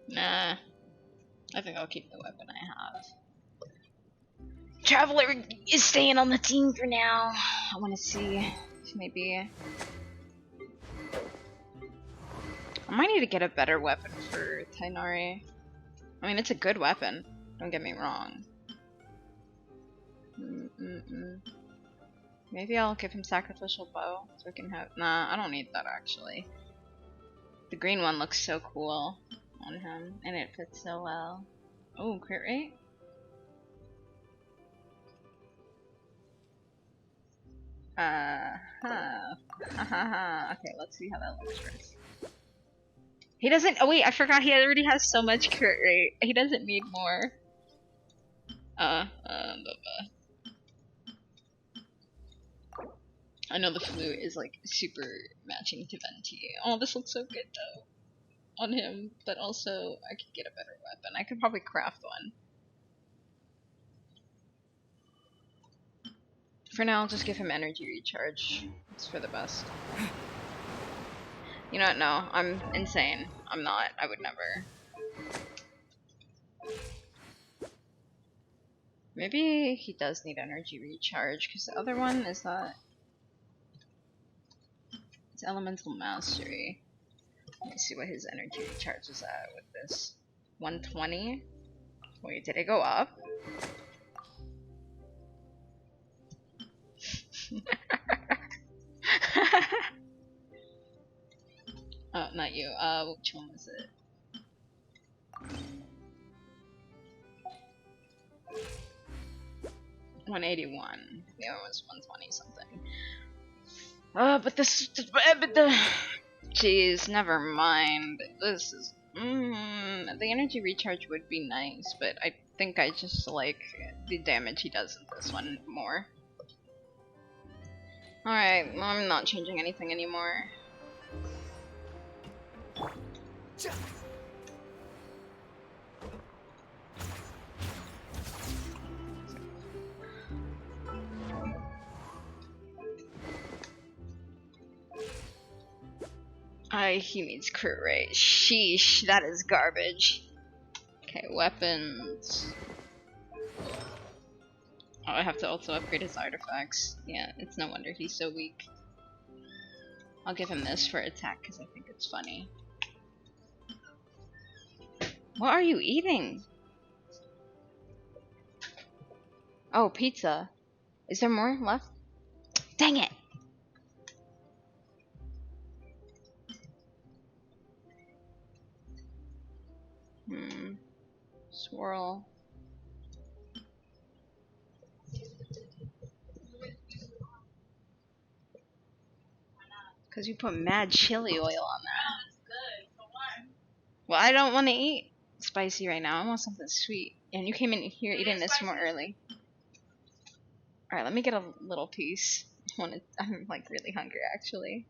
Nah. I think I'll keep the weapon I have. Traveler is staying on the team for now. I want to see if maybe... I might need to get a better weapon for Tainari. I mean, it's a good weapon. Don't get me wrong. Maybe I'll give him Sacrificial Bow so we can have... Nah, I don't need that actually. The green one looks so cool on him, and it fits so well. Oh, crit rate? Okay, let's see how that looks first. He doesn't- oh wait, I forgot he already has so much crit rate. He doesn't need more. I know the flute is like super matching to Venti. Oh, this looks so good though on him, but also I could get a better weapon. I could probably craft one. For now, I'll just give him energy recharge. It's for the best. You know what? No, I'm insane. I'm not. I would never. Maybe he does need energy recharge, because the other one is that... It's Elemental Mastery. Let me see what his energy recharge is at with this. 120? Wait, did it go up? Oh, not you. Which one was it? $181. The other was 120 something. But this, but the, jeez, never mind. This is, the energy recharge would be nice, but I think I just like the damage he does in this one more. Alright, well, I'm not changing anything anymore. He needs crit rate. Sheesh, that is garbage. Okay, weapons. Oh, I have to also upgrade his artifacts. Yeah, it's no wonder he's so weak. I'll give him this for attack because I think it's funny. What are you eating? Oh, pizza. Is there more left? Dang it! Swirl. Because you put mad chili oil on that. Well, I don't want to eat spicy right now. I want something sweet. And you came in here eating this more early. Alright, let me get a little piece. I'm like really hungry actually.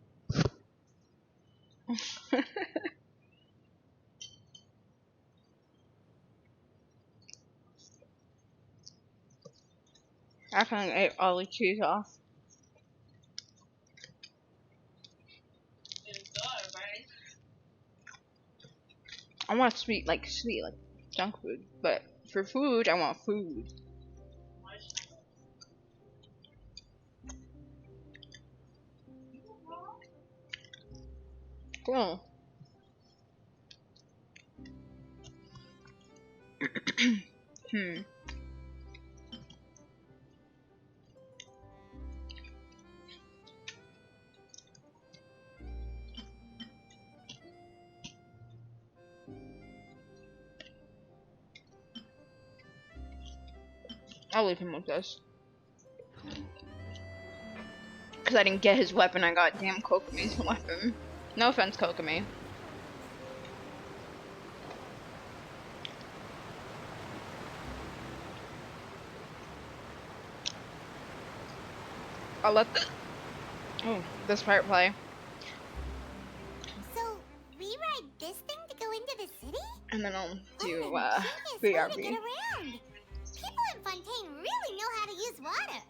I finally ate all the cheese off. I want sweet like junk food, but for food, I want food. Cool. Hmm. I'll leave him with this. Because I didn't get his weapon, I got damn Kokomi's weapon. No offense, Kokomi. I'll let this part play. So, we ride this thing to go into the city? And then I'll do, What an ingenious way to get BRB. around. People in Fontaine really know how to use water.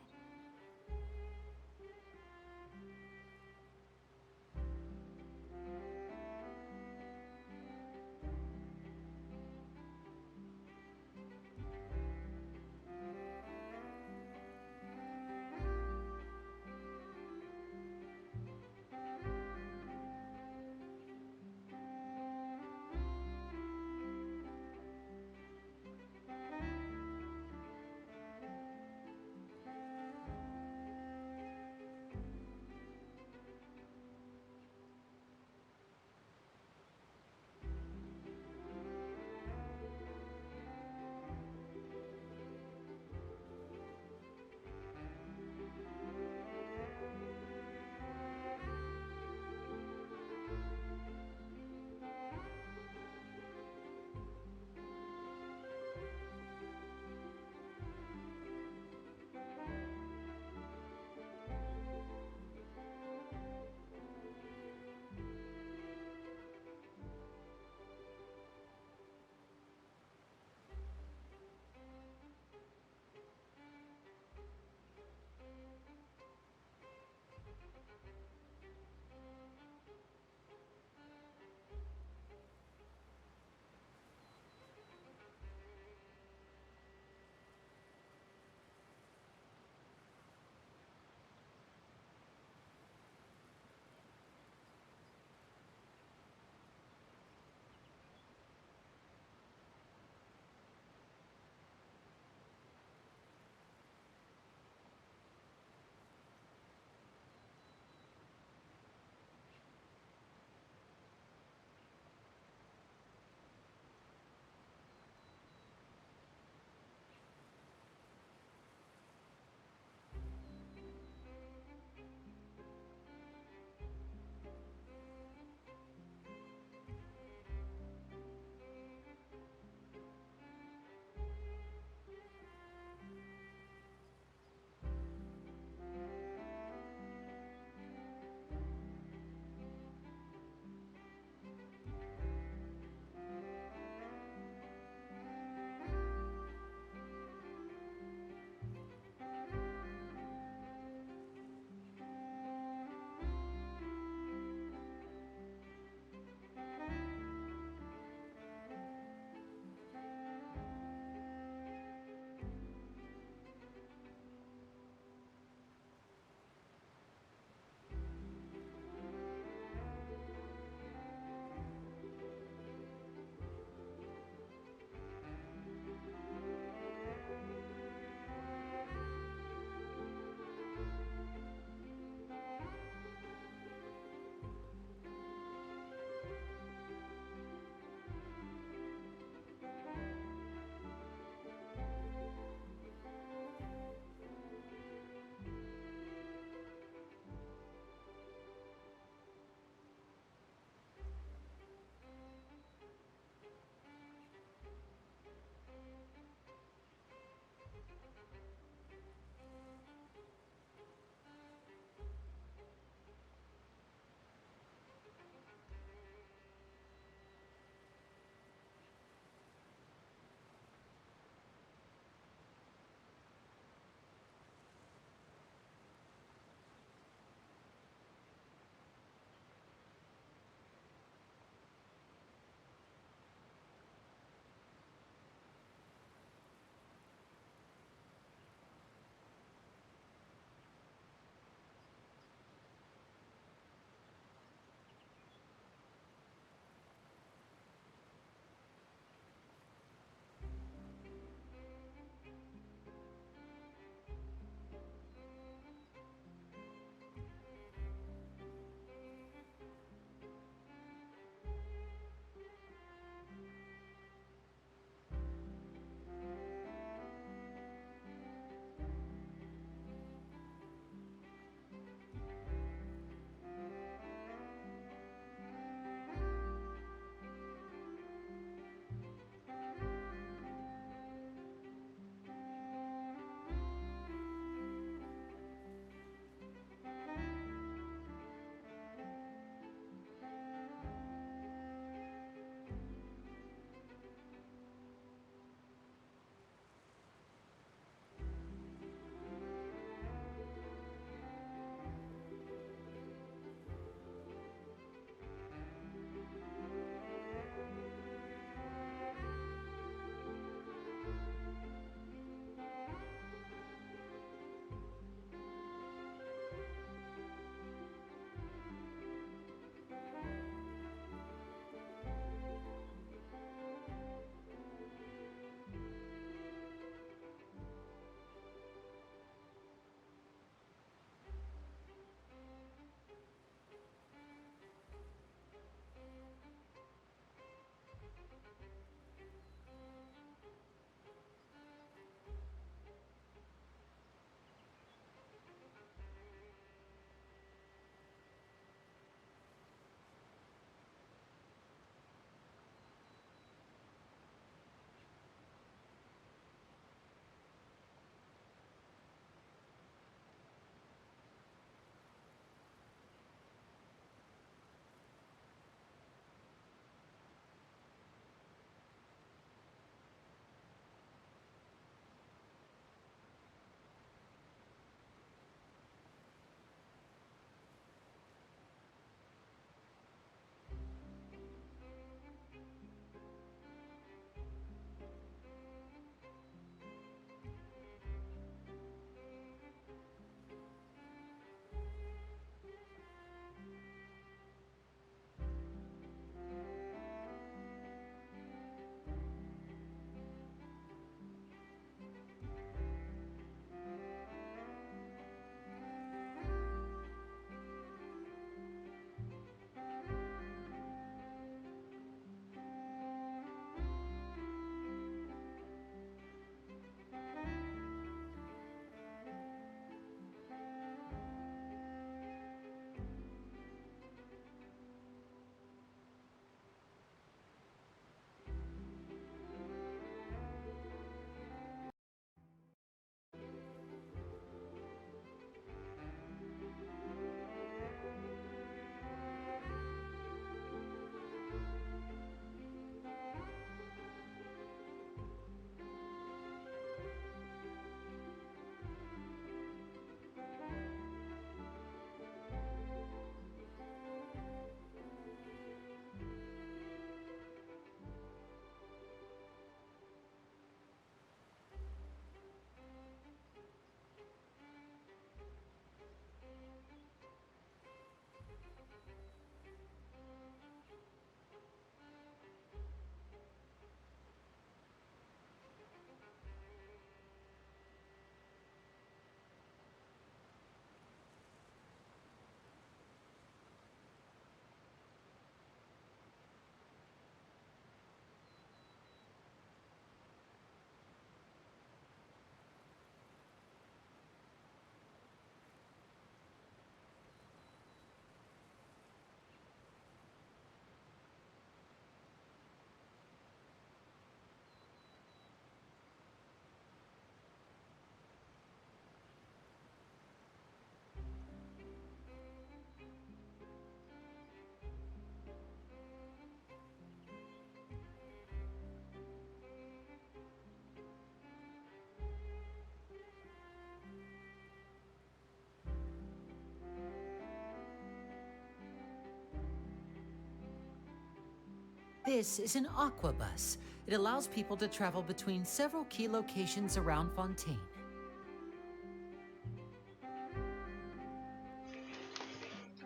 This is an aqua bus. It allows people to travel between several key locations around Fontaine.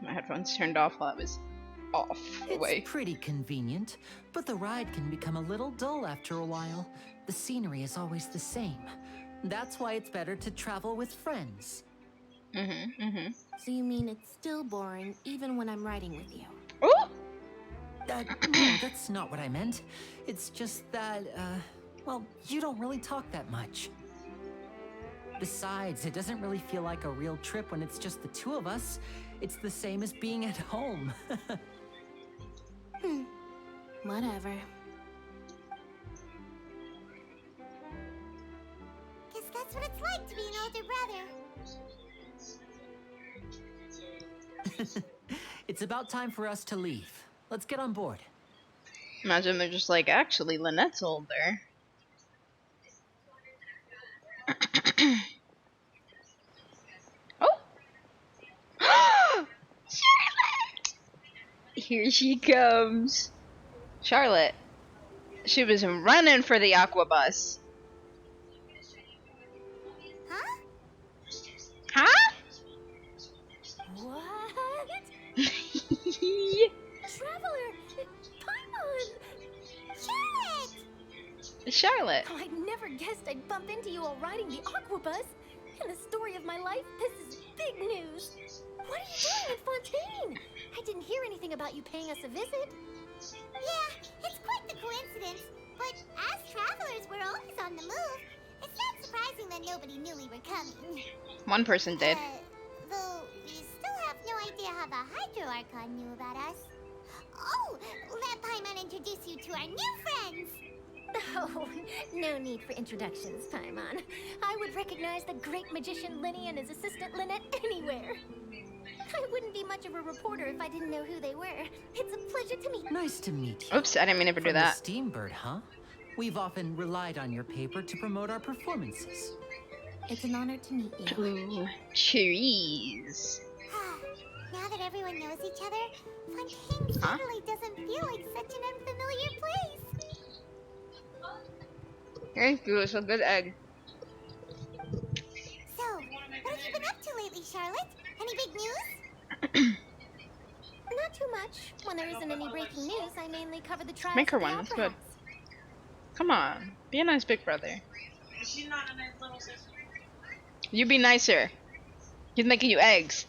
My headphones turned off while I was off away. It's pretty convenient, but the ride can become a little dull after a while. The scenery is always the same. That's why it's better to travel with friends. So you mean it's still boring even when I'm riding with you? Oh! No, that's not what I meant. It's just that, well, you don't really talk that much. Besides, it doesn't really feel like a real trip when it's just the two of us. It's the same as being at home. Whatever. Guess that's what it's like to be an older brother. It's about time for us to leave. Let's get on board. Imagine they're just like, actually, Lynette's older. Oh! Charlotte! Here she comes. Charlotte. She was running for the aqua bus. Huh? Huh? What? Yeah. Traveler! Paimon! Charlotte! Charlotte. Oh, I never guessed I'd bump into you while riding the aqua bus. In the story of my life, this is big news. What are you doing in Fontaine? I didn't hear anything about you paying us a visit. Yeah, it's quite the coincidence. But as travelers, we're always on the move. It's not surprising that nobody knew we were coming. One person did. Though we still have no idea how the Hydro Archon knew about us. Oh, let Paimon introduce you to our new friends. Oh, no need for introductions, Paimon. I would recognize the great magician Linny and his assistant Lynette anywhere. I wouldn't be much of a reporter if I didn't know who they were. It's a pleasure to meet you. Nice to meet you. Oops, I didn't mean to do From that. the Steambird, huh? We've often relied on your paper to promote our performances. It's an honor to meet you. Ooh, cheese. Now that everyone knows each other, Fontaine suddenly doesn't feel like such an unfamiliar place. Thank you, it's a good egg. So, what have you been up to lately, Charlotte? Any big news? Not too much. When there isn't any breaking news, I mainly cover the trials Make her of the one, it's Opera good. House. Come on, be a nice big brother. Is she not a nice little sister? You be nicer. He's making you eggs.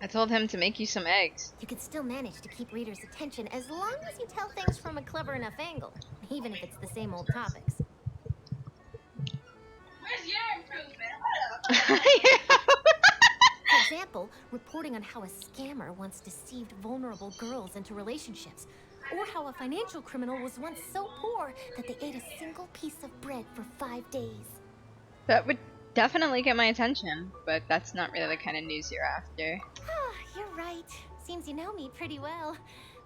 I told him to make you some eggs. You can still manage to keep readers' attention as long as you tell things from a clever enough angle, even if it's the same old topics. Where's your improvement? For example, reporting on how a scammer once deceived vulnerable girls into relationships, or how a financial criminal was once so poor that they ate a single piece of bread for 5 days. That would definitely get my attention, but that's not really the kind of news you're after. Ah, you're right. Seems you know me pretty well.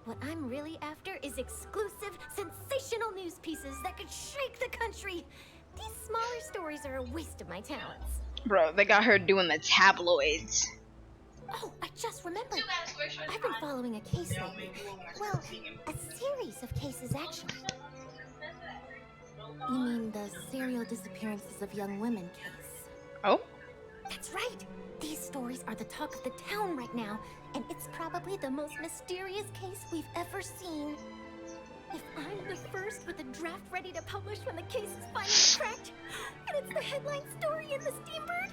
What I'm really after is exclusive, sensational news pieces that could shake the country. These smaller stories are a waste of my talents. Bro, they got her doing the tabloids. Oh, I just remembered. I've been following a case lately. Well, a series of cases, actually. You mean the serial disappearances of young women case? Oh? That's right. These stories are the talk of the town right now, and it's probably the most mysterious case we've ever seen. If I'm the first with a draft ready to publish when the case is finally cracked, and it's the headline story in the Steambird,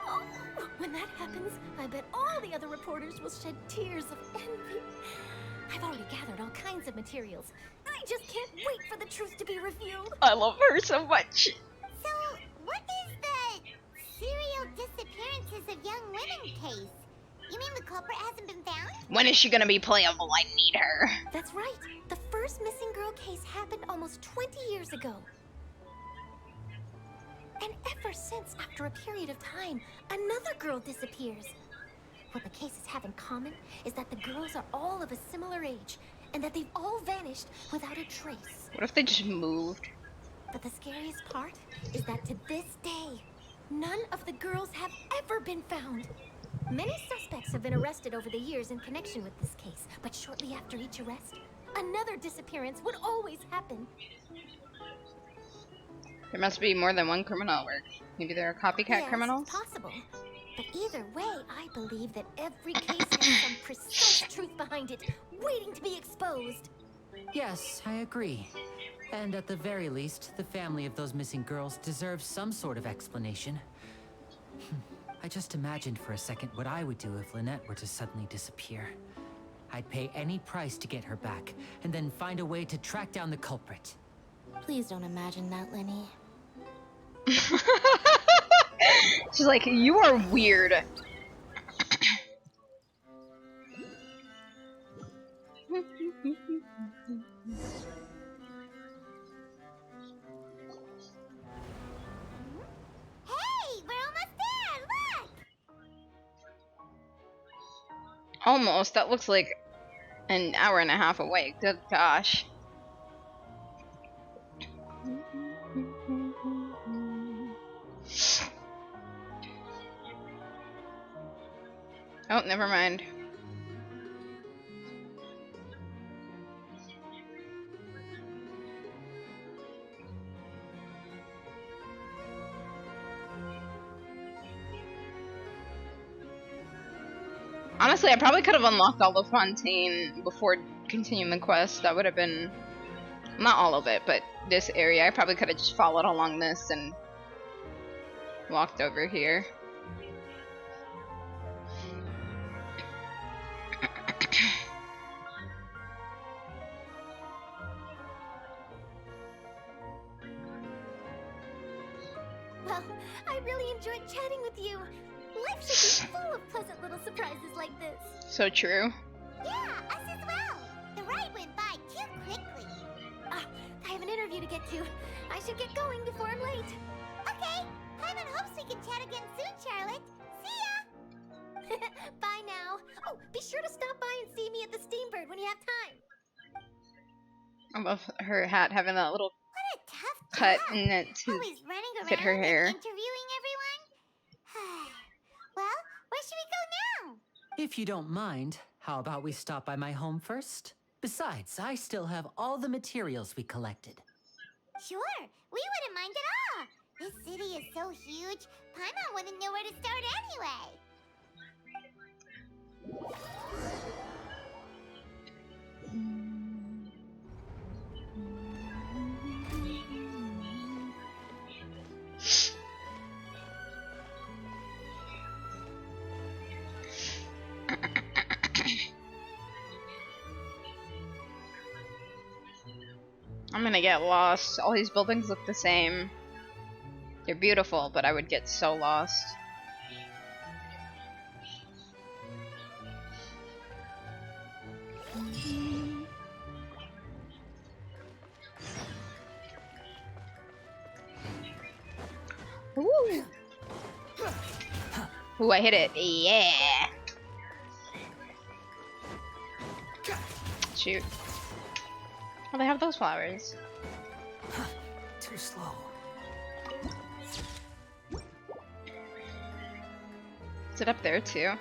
oh, when that happens, I bet all the other reporters will shed tears of envy. I've already gathered all kinds of materials. I just can't wait for the truth to be revealed. I love her so much. So, what is the serial disappearances of young women case? You mean the culprit hasn't been found? When is she gonna be playable? I need her. That's right. The first missing girl case happened almost 20 years ago. And ever since, after a period of time, another girl disappears. What the cases have in common is that the girls are all of a similar age, and that they've all vanished without a trace. What if they just moved? But the scariest part is that to this day, none of the girls have ever been found. Many suspects have been arrested over the years in connection with this case, but shortly after each arrest, another disappearance would always happen. There must be more than one criminal at work. Maybe there are copycat Yes, criminals? it's possible. But either way, I believe that every case has some precise truth behind it, waiting to be exposed. Yes, I agree. And at the very least, the family of those missing girls deserves some sort of explanation. I just imagined for a second what I would do if Lynette were to suddenly disappear. I'd pay any price to get her back, and then find a way to track down the culprit. Please don't imagine that, Lenny. She's like, you are weird. Hey, we're almost there, look! Almost. That looks like an hour and a half away. Good gosh. Oh, never mind. Honestly, I probably could have unlocked all of Fontaine before continuing the quest. That would have been... not all of it, but this area. I probably could have just followed along this and walked over here. Well, I really enjoyed chatting with you. Life should be full of pleasant little surprises like this. So true. Yeah, us as well. The ride went by too quickly. I have an interview to get to. I should get going before I'm late. Okay. Paimon hopes we can chat again soon, Charlotte. See ya! Bye now. Oh, be sure to stop by and see me at the Steambird when you have time. I love her hat having that little What a tough cut job. in it to Always running around fit her hair. and interviewing everyone. Well, where should we go now? If you don't mind, how about we stop by my home first? Besides, I still have all the materials we collected. Sure, we wouldn't mind at all. This city is so huge, Paimon wouldn't know where to start anyway. I'm gonna get lost. All these buildings look the same. They're beautiful, but I would get so lost. Ooh. Ooh, I hit it. Yeah. Shoot. Oh, they have those flowers. Too slow. Is it up there too?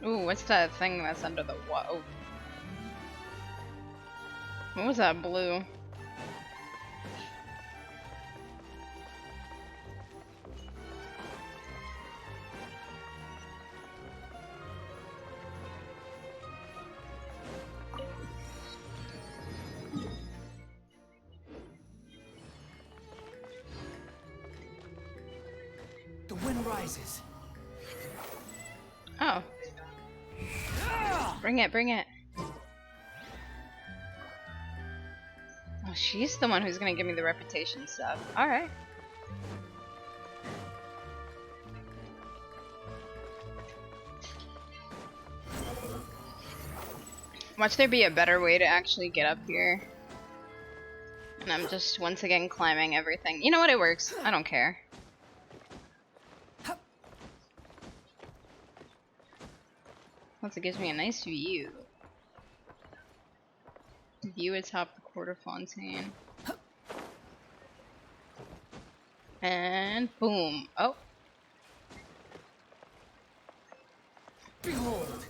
Ooh, what's that thing that's under the water? Oh. What was that blue? The wind rises. Oh. Bring it, bring it. Oh, she's the one who's gonna give me the reputation stuff. Alright. Watch there be a better way to actually get up here. And I'm just once again climbing everything. You know what? It works. I don't care. Plus, it gives me a nice view. View atop the quarter Fontaine. And boom. Oh. Behold.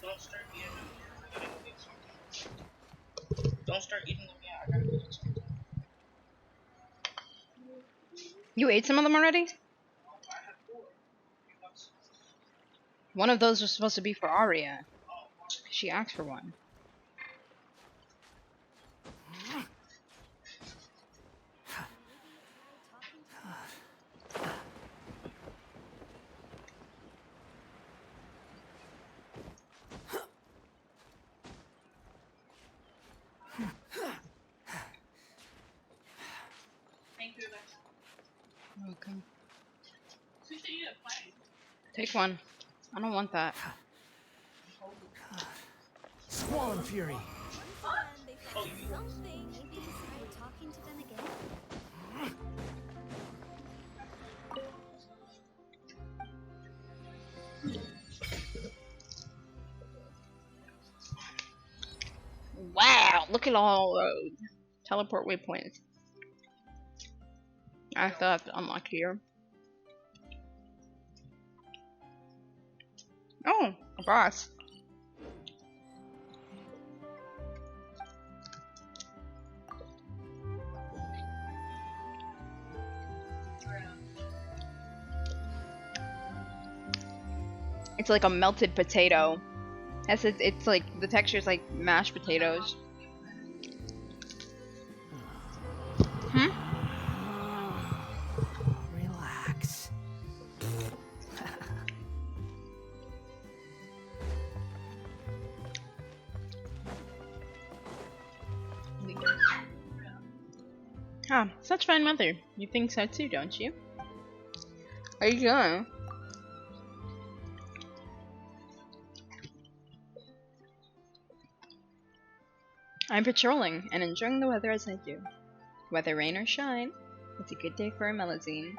Don't start eating them yet. I gotta go get something. Don't start eating them yet. I gotta go get something. You ate some of them already? Oh, I had 4. You want some? One of those was supposed to be for Arya. Oh, She asked for one. thank you. Okay. So you said you had a plan. Take one. I don't want that. Squall and Fury. Oh, you Something. Maybe we're talking to them again. Wow, look at all those teleport waypoints. I still have to unlock here. Oh, a boss. It's like a melted potato. It's like the texture is like mashed potatoes. Hmm? Relax. Ah, such fine weather. You think so too, don't you? Are you going? I'm patrolling and enjoying the weather as I do. Whether rain or shine, it's a good day for a melusine.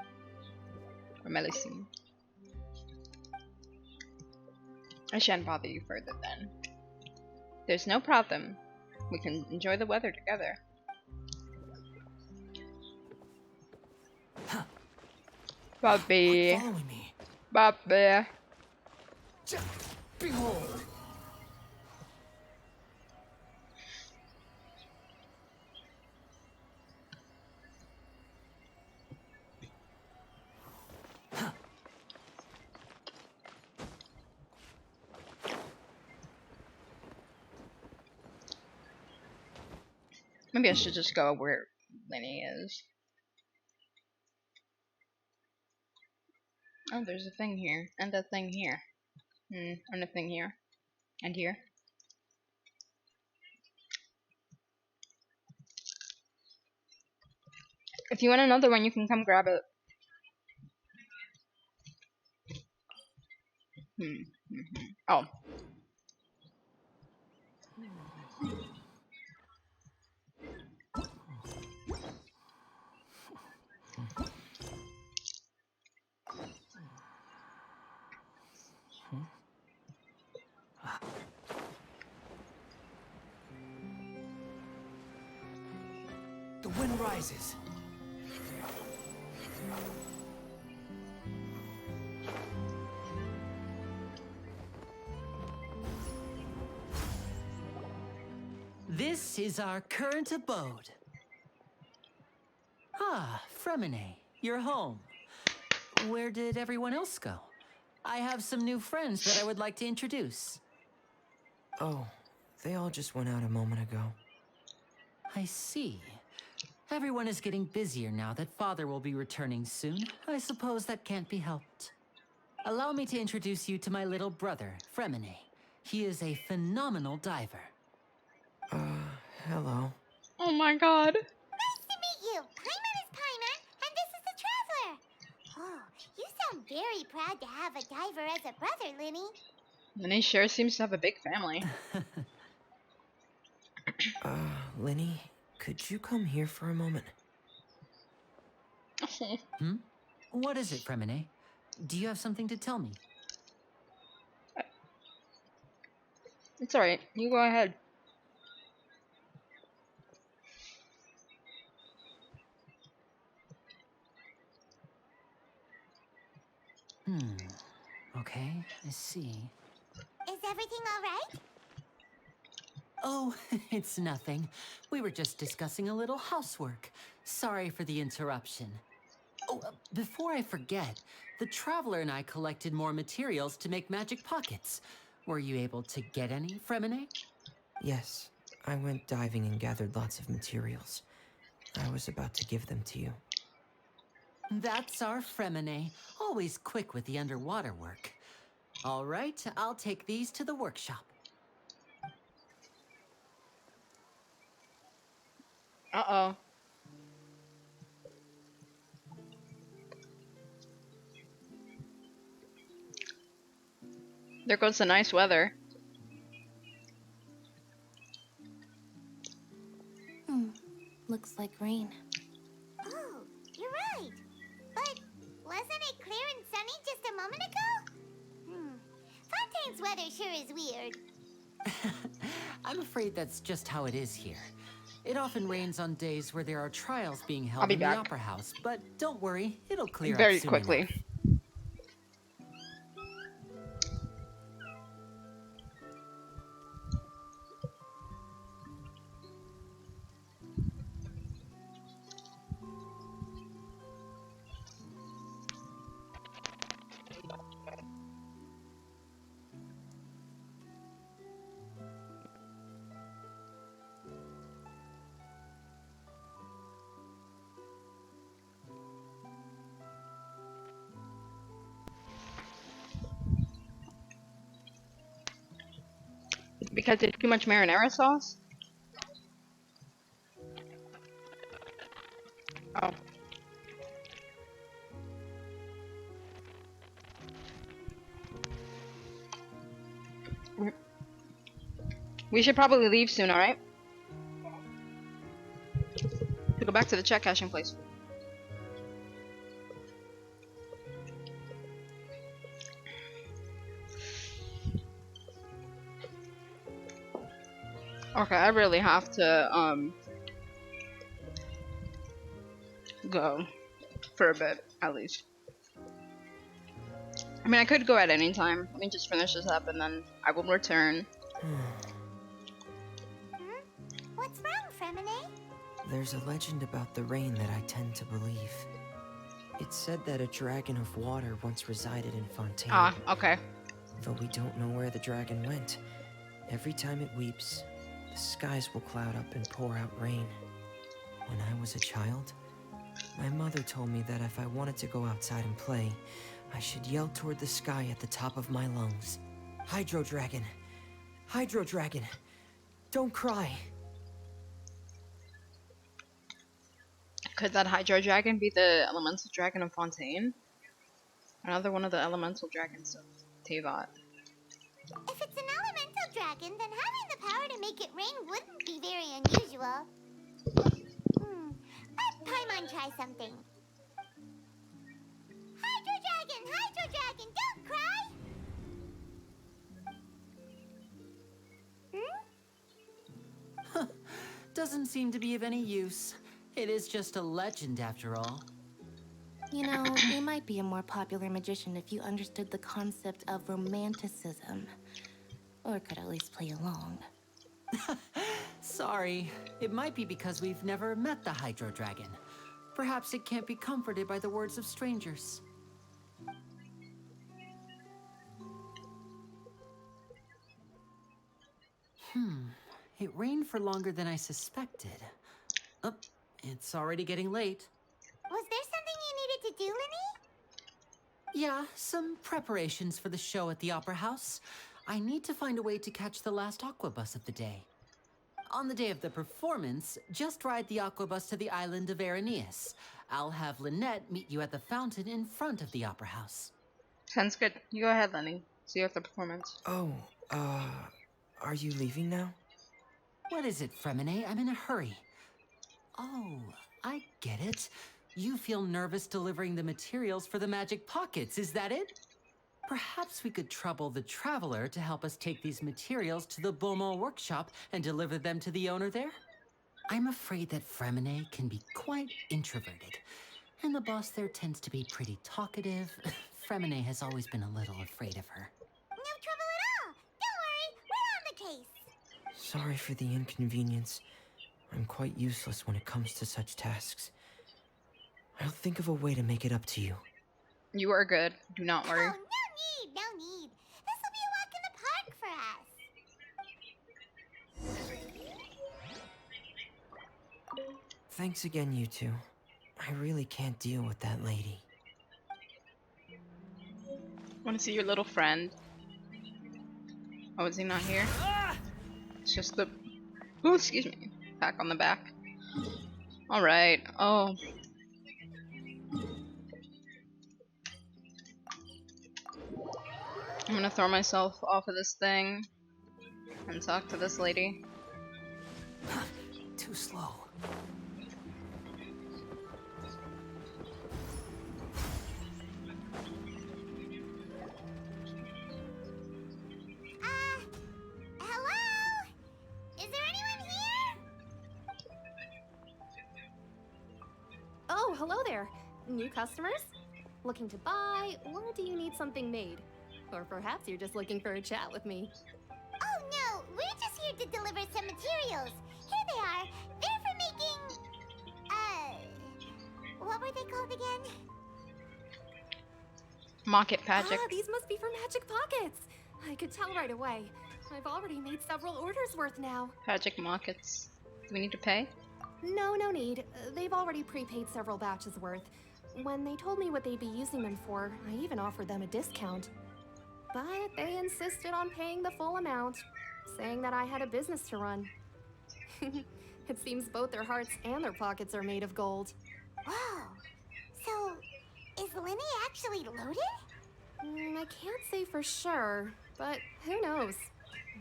Or melusine. I shan't bother you further then. There's no problem. We can enjoy the weather together. Bobby. Following me. Bobby. Behold. Maybe I should just go where Lenny is. Oh, there's a thing here. And a thing here. And a thing here. And here. If you want another one, you can come grab it. Oh. The wind rises. This is our current abode. Ah, Fremine, you're home. Where did everyone else go? I have some new friends that I would like to introduce. Oh, they all just went out a moment ago. I see. Everyone is getting busier now that Father will be returning soon. I suppose that can't be helped. Allow me to introduce you to my little brother, Fremine. He is a phenomenal diver. Hello. Oh my god. Nice to meet you. Paimon is Paimon, and this is the Traveler. Oh, you sound very proud to have a diver as a brother, Linny. Lenny sure seems to have a big family. Lenny, could you come here for a moment? Hmm? What is it, Fremine? Do you have something to tell me? It's alright. You go ahead. Okay, I see. Is everything all right? Oh, it's nothing. We were just discussing a little housework. Sorry for the interruption. Oh, before I forget, the Traveler and I collected more materials to make magic pockets. Were you able to get any, Fremine? Yes, I went diving and gathered lots of materials. I was about to give them to you. That's our Fremine, always quick with the underwater work. All right, I'll take these to the workshop. Uh-oh. There goes the nice weather. Looks like rain. Oh, you're right. But wasn't it clear and sunny just a moment ago? Fontaine's weather sure is weird. I'm afraid that's just how it is here. It often rains on days where there are trials being I'll held be in back. the Opera House, but don't worry, it'll clear Very up soon quickly. enough. Because it's too much marinara sauce? Oh. We should probably leave soon, alright? To go back to the check cashing place. Okay, I really have to, go. For a bit, at least. I mean, I could go at any time. Let me just finish this up and then I will return. What's wrong, Fremine? There's a legend about the rain that I tend to believe. It said that a dragon of water once resided in Fontaine. Ah, okay. Though we don't know where the dragon went, every time it weeps, the skies will cloud up and pour out rain. When I was a child, my mother told me that if I wanted to go outside and play, I should yell toward the sky at the top of my lungs. Hydro Dragon! Hydro Dragon! Don't cry! Could that Hydro Dragon be the elemental dragon of Fontaine? Another one of the elemental dragons of Teyvat. If it's an elemental dragon, then having the power to make it rain wouldn't be very unusual. Let Paimon try something. Hydro Dragon, don't cry! Doesn't seem to be of any use. It is just a legend after all. You know, you might be a more popular magician if you understood the concept of romanticism. Or could at least play along. Sorry, it might be because we've never met the Hydro Dragon. Perhaps it can't be comforted by the words of strangers. It rained for longer than I suspected. Oh, it's already getting late. Was there something you needed to do, Lenny? Yeah, some preparations for the show at the Opera House. I need to find a way to catch the last aqua bus of the day. On the day of the performance, just ride the aqua bus to the island of Araneus. I'll have Lynette meet you at the fountain in front of the Opera House. Sounds good. You go ahead, Lenny. See you at the performance. Oh, are you leaving now? What is it, Fremine? I'm in a hurry. Oh, I get it. You feel nervous delivering the materials for the magic pockets, is that it? Perhaps we could trouble the Traveler to help us take these materials to the Beaumont workshop and deliver them to the owner there? I'm afraid that Fremine can be quite introverted, and the boss there tends to be pretty talkative. Fremine has always been a little afraid of her. No trouble at all. Don't worry, we're on the case. Sorry for the inconvenience. I'm quite useless when it comes to such tasks. I'll think of a way to make it up to you. You are good. Do not worry. Oh, no need. This will be a walk in the park for us. Thanks again, you two. I really can't deal with that lady. Want to see your little friend? Oh, is he not here? It's just the... Oh, excuse me. Pack on the back. Alright. Oh. I'm gonna throw myself off of this thing and talk to this lady. Too slow. Hello? Is there anyone here? Oh, hello there. New customers? Looking to buy, or do you need something made? Or perhaps you're just looking for a chat with me. Oh no, we're just here to deliver some materials. Here they are. They're for making... what were they called again? Mocket Pagic. Ah, these must be for Magic Pockets. I could tell right away. I've already made several orders worth now. Pagic Mockets. Do we need to pay? No need. They've already prepaid several batches worth. When they told me what they'd be using them for, I even offered them a discount. But they insisted on paying the full amount, saying that I had a business to run. It seems both their hearts and their pockets are made of gold. Whoa. So, is Linny actually loaded? I can't say for sure, but who knows?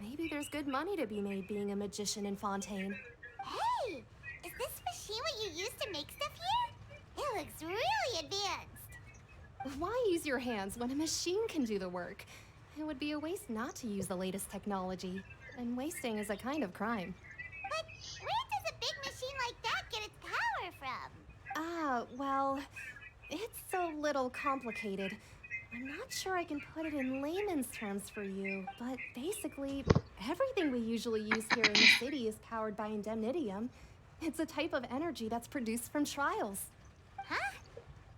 Maybe there's good money to be made being a magician in Fontaine. Hey! Is this machine what you use to make stuff here? It looks really advanced. Why use your hands when a machine can do the work? It would be a waste not to use the latest technology, and wasting is a kind of crime. But where does a big machine like that get its power from? Well, it's a little complicated. I'm not sure I can put it in layman's terms for you, but basically, everything we usually use here in the city is powered by indemnitium. It's a type of energy that's produced from trials. Huh?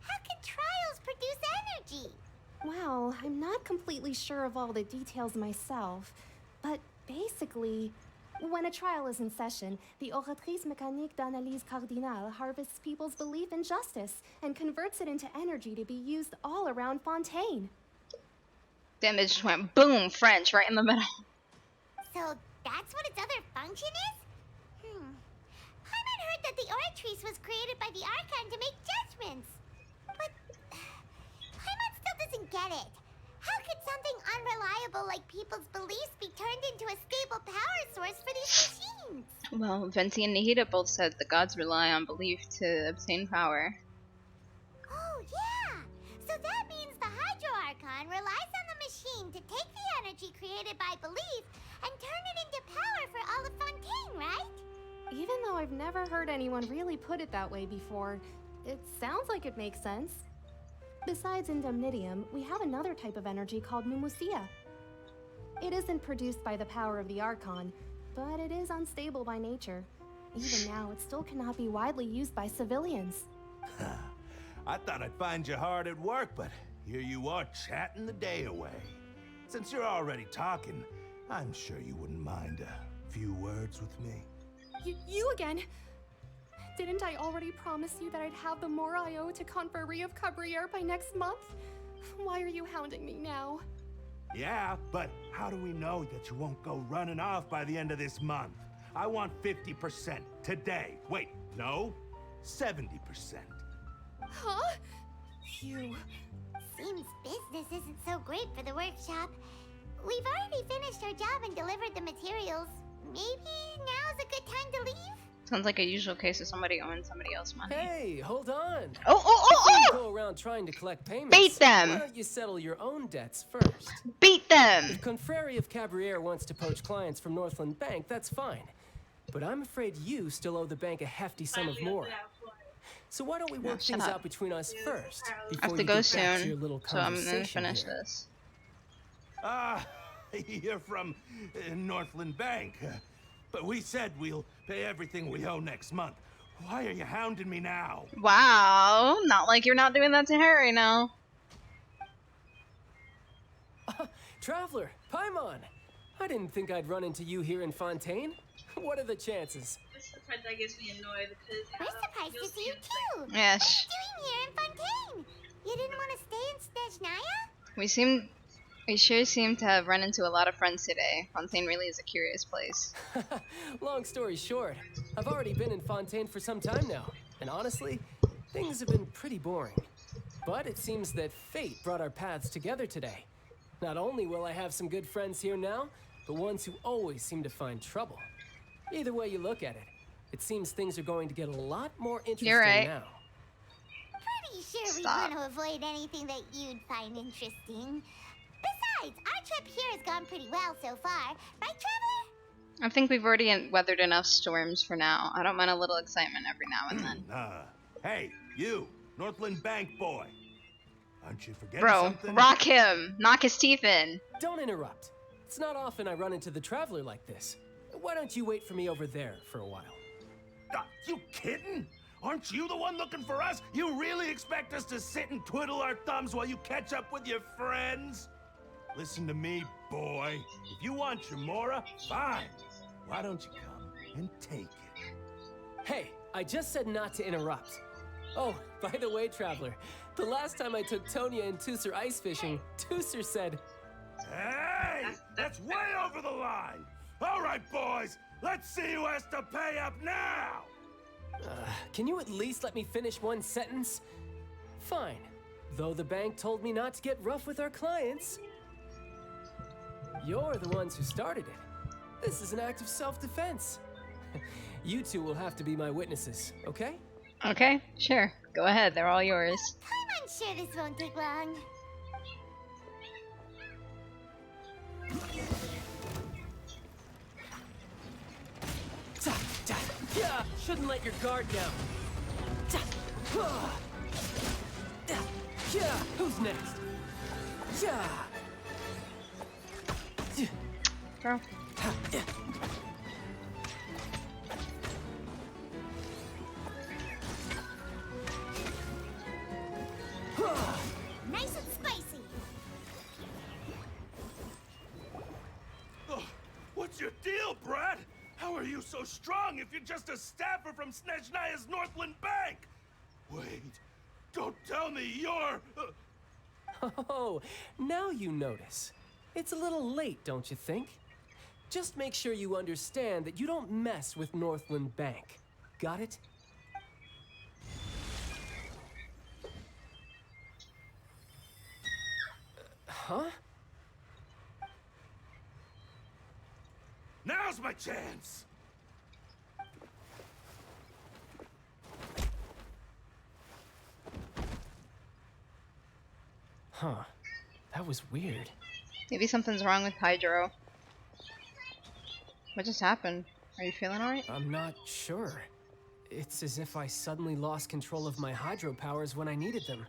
How can trials produce energy? Well, I'm not completely sure of all the details myself, but basically, when a trial is in session, the Oratrice Mécanique d'Analyse Cardinale harvests people's belief in justice and converts it into energy to be used all around Fontaine. Then they just went boom, French, right in the middle. So that's what its other function is? Paimon heard that the Oratrice was created by the Archon to make judgments. But Paimon still doesn't get it. How could something unreliable like people's beliefs be turned into a stable power source for these machines? Well, Venti and Nihida both said the gods rely on belief to obtain power. Oh, yeah! So that means the Hydro Archon relies on the machine to take the energy created by belief and turn it into power for all of Fontaine, right? Even though I've never heard anyone really put it that way before, it sounds like it makes sense. Besides indemnitium, we have another type of energy called pneumosia. It isn't produced by the power of the Archon, but it is unstable by nature. Even now, it still cannot be widely used by civilians. I thought I'd find you hard at work, but here you are chatting the day away. Since you're already talking, I'm sure you wouldn't mind a few words with me. You again? Didn't I already promise you that I'd have the Moraio to Conferrie of Cabriere by next month? Why are you hounding me now? Yeah, but how do we know that you won't go running off by the end of this month? I want 50% today. Wait, no, 70%. Huh? You... Seems business isn't so great for the workshop. We've already finished our job and delivered the materials. maybe now's a good time to leave? Sounds like a usual case of somebody owing somebody else money. Hey, hold on. Oh, oh, Before you oh, go around trying to collect payments, Beat them. why don't you settle your own debts first? Beat them! If Confrere of Cabriere wants to poach clients from Northland Bank, that's fine. But I'm afraid you still owe the bank a hefty sum of more. So why don't we work shut things up. out between us first, I have before to you go get back to soon, your little so I'm conversation gonna finish here. this. You're from Northland Bank. But we said we'll pay everything we owe next month. Why are you hounding me now? Wow, not like you're not doing that to Harry now. Traveler, Paimon! I didn't think I'd run into you here in Fontaine. What are the chances? This is the part that gets me annoyed because We're surprised to see you too. Yes. What are you doing here in Fontaine? You didn't want to stay in Snezhnaya? We sure seem to have run into a lot of friends today. Fontaine really is a curious place. Long story short, I've already been in Fontaine for some time now, and honestly, things have been pretty boring. But it seems that fate brought our paths together today. Not only will I have some good friends here now, but ones who always seem to find trouble. Either way you look at it, it seems things are going to get a lot more interesting now. Pretty sure we Stop. want to avoid anything that you'd find interesting. Besides, our trip here has gone pretty well so far. Right, Traveler? I think we've already weathered enough storms for now. I don't mind a little excitement every now and then. Hey, you, Northland Bank boy. Aren't you forgetting Bro, something? rock him! Knock his teeth in! Don't interrupt. It's not often I run into the Traveler like this. Why don't you wait for me over there for a while? You kidding? Aren't you the one looking for us? You really expect us to sit and twiddle our thumbs while you catch up with your friends? Listen to me, boy. If you want your Mora, fine. Why don't you come and take it? Hey, I just said not to interrupt. Oh, by the way, Traveler, the last time I took Tonya and Tusser ice fishing, Tusser said, Hey! That's way over the line! All right, boys, let's see who has to pay up now! Can you at least let me finish one sentence? Fine. Though the bank told me not to get rough with our clients. You're the ones who started it. This is an act of self-defense. You two will have to be my witnesses, okay? Okay, sure. Go ahead, they're all yours. I'm sure this won't take long. Yeah, shouldn't let your guard down. Yeah, who's next? Yeah. Bro. Nice and spicy. What's your deal, Brad? How are you so strong if you're just a staffer from Snezhnaya's Northland Bank? Wait, don't tell me you're... Oh, now you notice. It's a little late, don't you think? Just make sure you understand that you don't mess with Northland Bank. Got it? Huh? Now's my chance! Huh. That was weird. Maybe something's wrong with Hydro. What just happened? Are you feeling alright? I'm not sure. It's as if I suddenly lost control of my hydro powers when I needed them.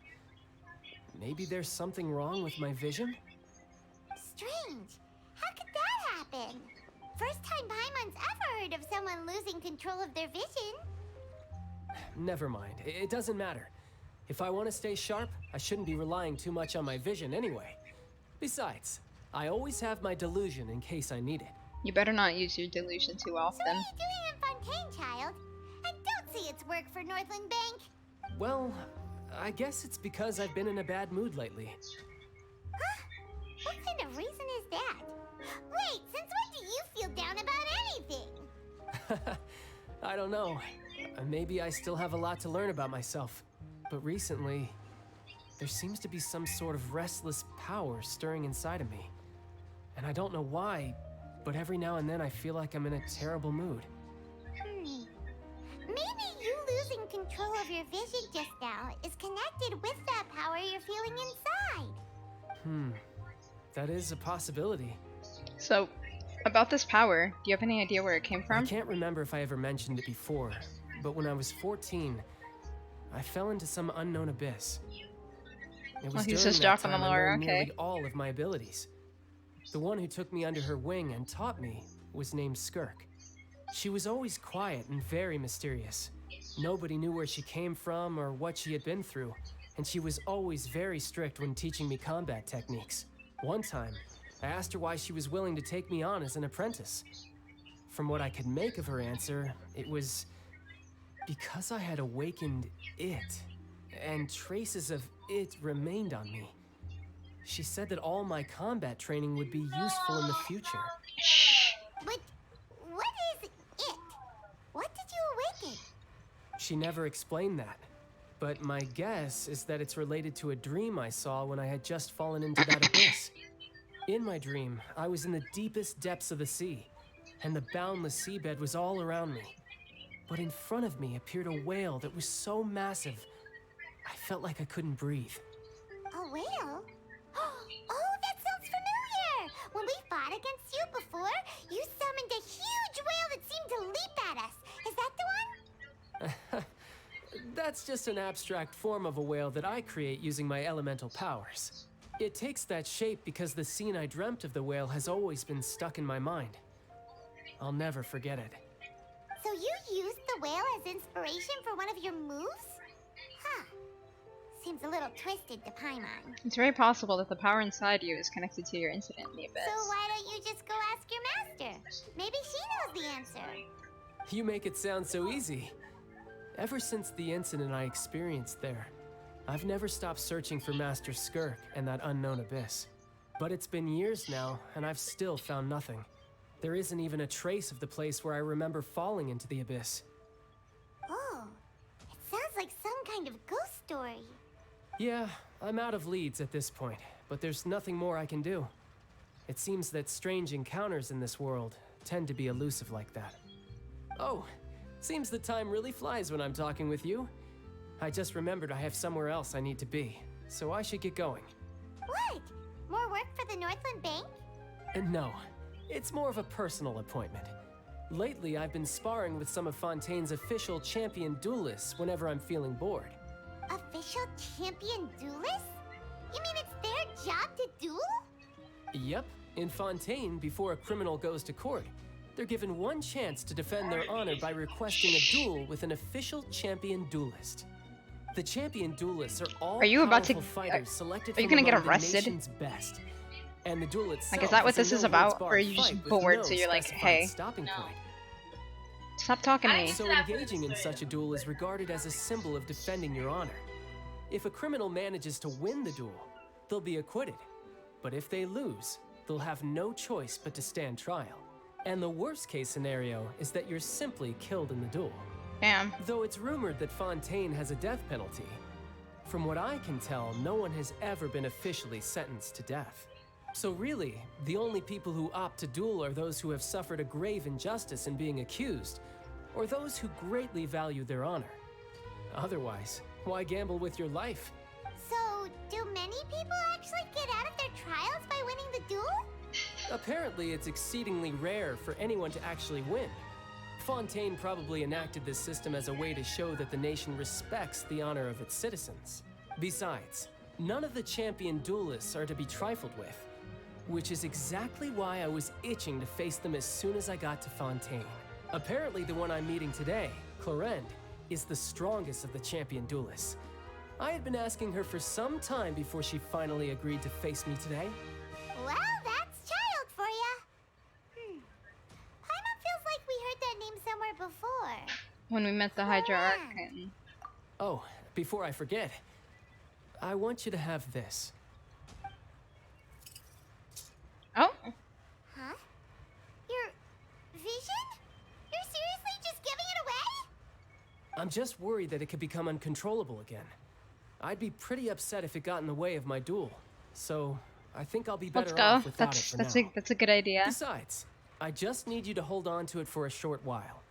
Maybe there's something wrong with my vision? Strange. How could that happen? First time Paimon's ever heard of someone losing control of their vision. Never mind. It doesn't matter. If I want to stay sharp, I shouldn't be relying too much on my vision anyway. Besides, I always have my delusion in case I need it. You better not use your delusion too often. So what are you doing in Fontaine, child? And don't say it's work for Northland Bank. Well, I guess it's because I've been in a bad mood lately. Huh? What kind of reason is that? Wait, since when do you feel down about anything? I don't know. Maybe I still have a lot to learn about myself. But recently, there seems to be some sort of restless power stirring inside of me. And I don't know why, but every now and then I feel like I'm in a terrible mood. Maybe you losing control of your vision just now is connected with that power you're feeling inside. That is a possibility. So, about this power, do you have any idea where it came I from? can't remember if I ever mentioned it before, but when I was 14, I fell into some unknown abyss. It was he's during just that dropping the time I lore, learned okay. nearly all of my abilities. The one who took me under her wing and taught me was named Skirk. She was always quiet and very mysterious. Nobody knew where she came from or what she had been through, and she was always very strict when teaching me combat techniques. One time, I asked her why she was willing to take me on as an apprentice. From what I could make of her answer, it was because I had awakened it, and traces of it remained on me. She said that all my combat training would be useful in the future. But what is it? What did you awaken? She never explained that, but my guess is that it's related to a dream I saw when I had just fallen into that abyss. In my dream, I was in the deepest depths of the sea, and the boundless seabed was all around me. But in front of me appeared a whale that was so massive, I felt like I couldn't breathe. A whale? Oh, that sounds familiar! When we fought against you before, you summoned a huge whale that seemed to leap at us. Is that the one? That's just an abstract form of a whale that I create using my elemental powers. It takes that shape because the scene I dreamt of the whale has always been stuck in my mind. I'll never forget it. So you used the whale as inspiration for one of your moves? Huh. Seems a little twisted to Paimon. It's very possible that the power inside you is connected to your incident in the abyss. So why don't you just go ask your master? Maybe she knows the answer. You make it sound so easy. Ever since the incident I experienced there, I've never stopped searching for Master Skirk and that unknown abyss. But it's been years now, and I've still found nothing. There isn't even a trace of the place where I remember falling into the abyss. Oh, it sounds like some kind of ghost story. Yeah, I'm out of leads at this point, but there's nothing more I can do. It seems that strange encounters in this world tend to be elusive like that. Oh, seems the time really flies when I'm talking with you. I just remembered I have somewhere else I need to be, so I should get going. What? More work for the Northland Bank? No, it's more of a personal appointment. Lately, I've been sparring with some of Fontaine's official champion duelists whenever I'm feeling bored. Official champion duelists? You mean it's their job to duel? Yep, in Fontaine, before a criminal goes to court, they're given one chance to defend their honor by requesting a duel with an official champion duelist. The champion duelists are all Are you about to- powerful fighters selected are you from gonna get among the arrested? nation's best. And the duel itself Like, is that what a this is no-holds-barred about? Or are you just fight with bored, no so you're like, specified hey, stopping point. stop talking to me. So engaging in such a duel is regarded as a symbol of defending your honor. If a criminal manages to win the duel, they'll be acquitted. But if they lose, they'll have no choice but to stand trial. And the worst case scenario is that you're simply killed in the duel. Damn. Though it's rumored that Fontaine has a death penalty, from what I can tell, no one has ever been officially sentenced to death. So really, the only people who opt to duel are those who have suffered a grave injustice in being accused, or those who greatly value their honor. Otherwise, why gamble with your life? So, do many people actually get out of their trials by winning the duel? Apparently, it's exceedingly rare for anyone to actually win. Fontaine probably enacted this system as a way to show that the nation respects the honor of its citizens. Besides, none of the champion duelists are to be trifled with, which is exactly why I was itching to face them as soon as I got to Fontaine. Apparently, the one I'm meeting today, Clorinde, is the strongest of the champion duelists. I had been asking her for some time before she finally agreed to face me today. Well, that's child for ya. Paimon feels like we heard that name somewhere before. When we met the Hydra Archon. Oh, before I forget, I want you to have this. Oh? Huh? Your vision? You're seriously just giving it away? I'm just worried that it could become uncontrollable again. I'd be pretty upset if it got in the way of my duel. So, I think I'll be better Let's go. off without it for That's now. a good idea. Besides, I just need you to hold on to it for a short while.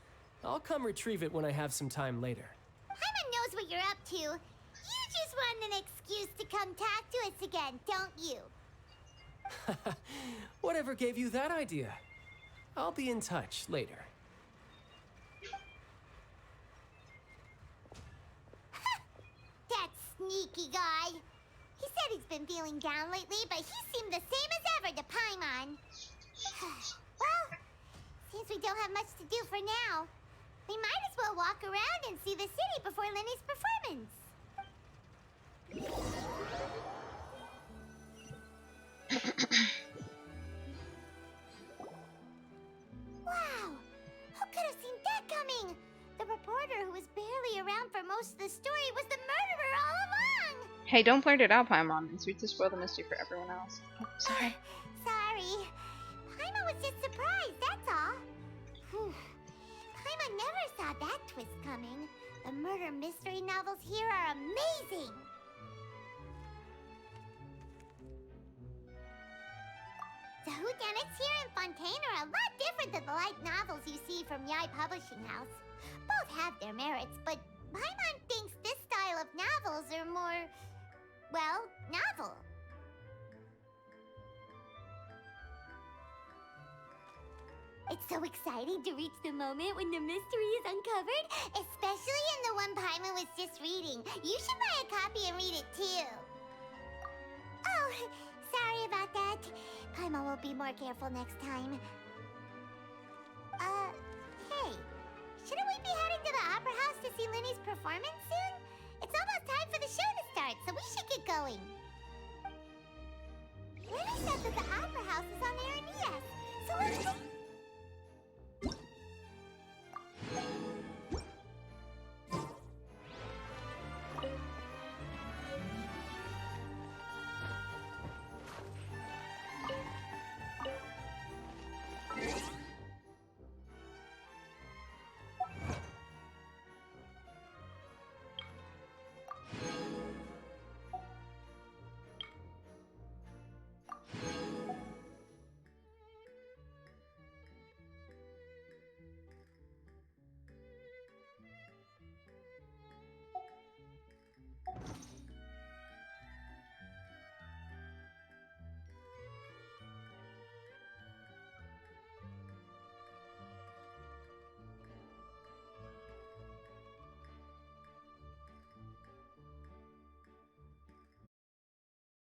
I'll come retrieve it when I have some time later. Paimon knows what you're up to. You just want an excuse to come talk to us again, don't you? Whatever gave you that idea? I'll be in touch later. That sneaky guy. He said he's been feeling down lately, but he seemed the same as ever to Paimon. Well, seems we don't have much to do for now. We might as well walk around and see the city before Lenny's performance. Wow! Who could have seen that coming? The reporter who was barely around for most of the story was the murderer all along! Hey, don't blurt it out, Paimon. It's sweet to spoil the mystery for everyone else. Oh, sorry. Sorry. Paimon was just surprised, that's all. Whew. Paimon never saw that twist coming. The murder mystery novels here are amazing! The whodunits here in Fontaine are a lot different than the light novels you see from Yai Publishing House. Both have their merits, but Paimon thinks this style of novels are more, well, novel. It's so exciting to reach the moment when the mystery is uncovered, especially in the one Paimon was just reading. You should buy a copy and read it too. Oh, sorry about that. Paimon will be more careful next time. Hey, shouldn't we be heading to the Opera House to see Lenny's performance soon? It's almost time for the show to start, so we should get going. Lenny said that the Opera House is on Aranea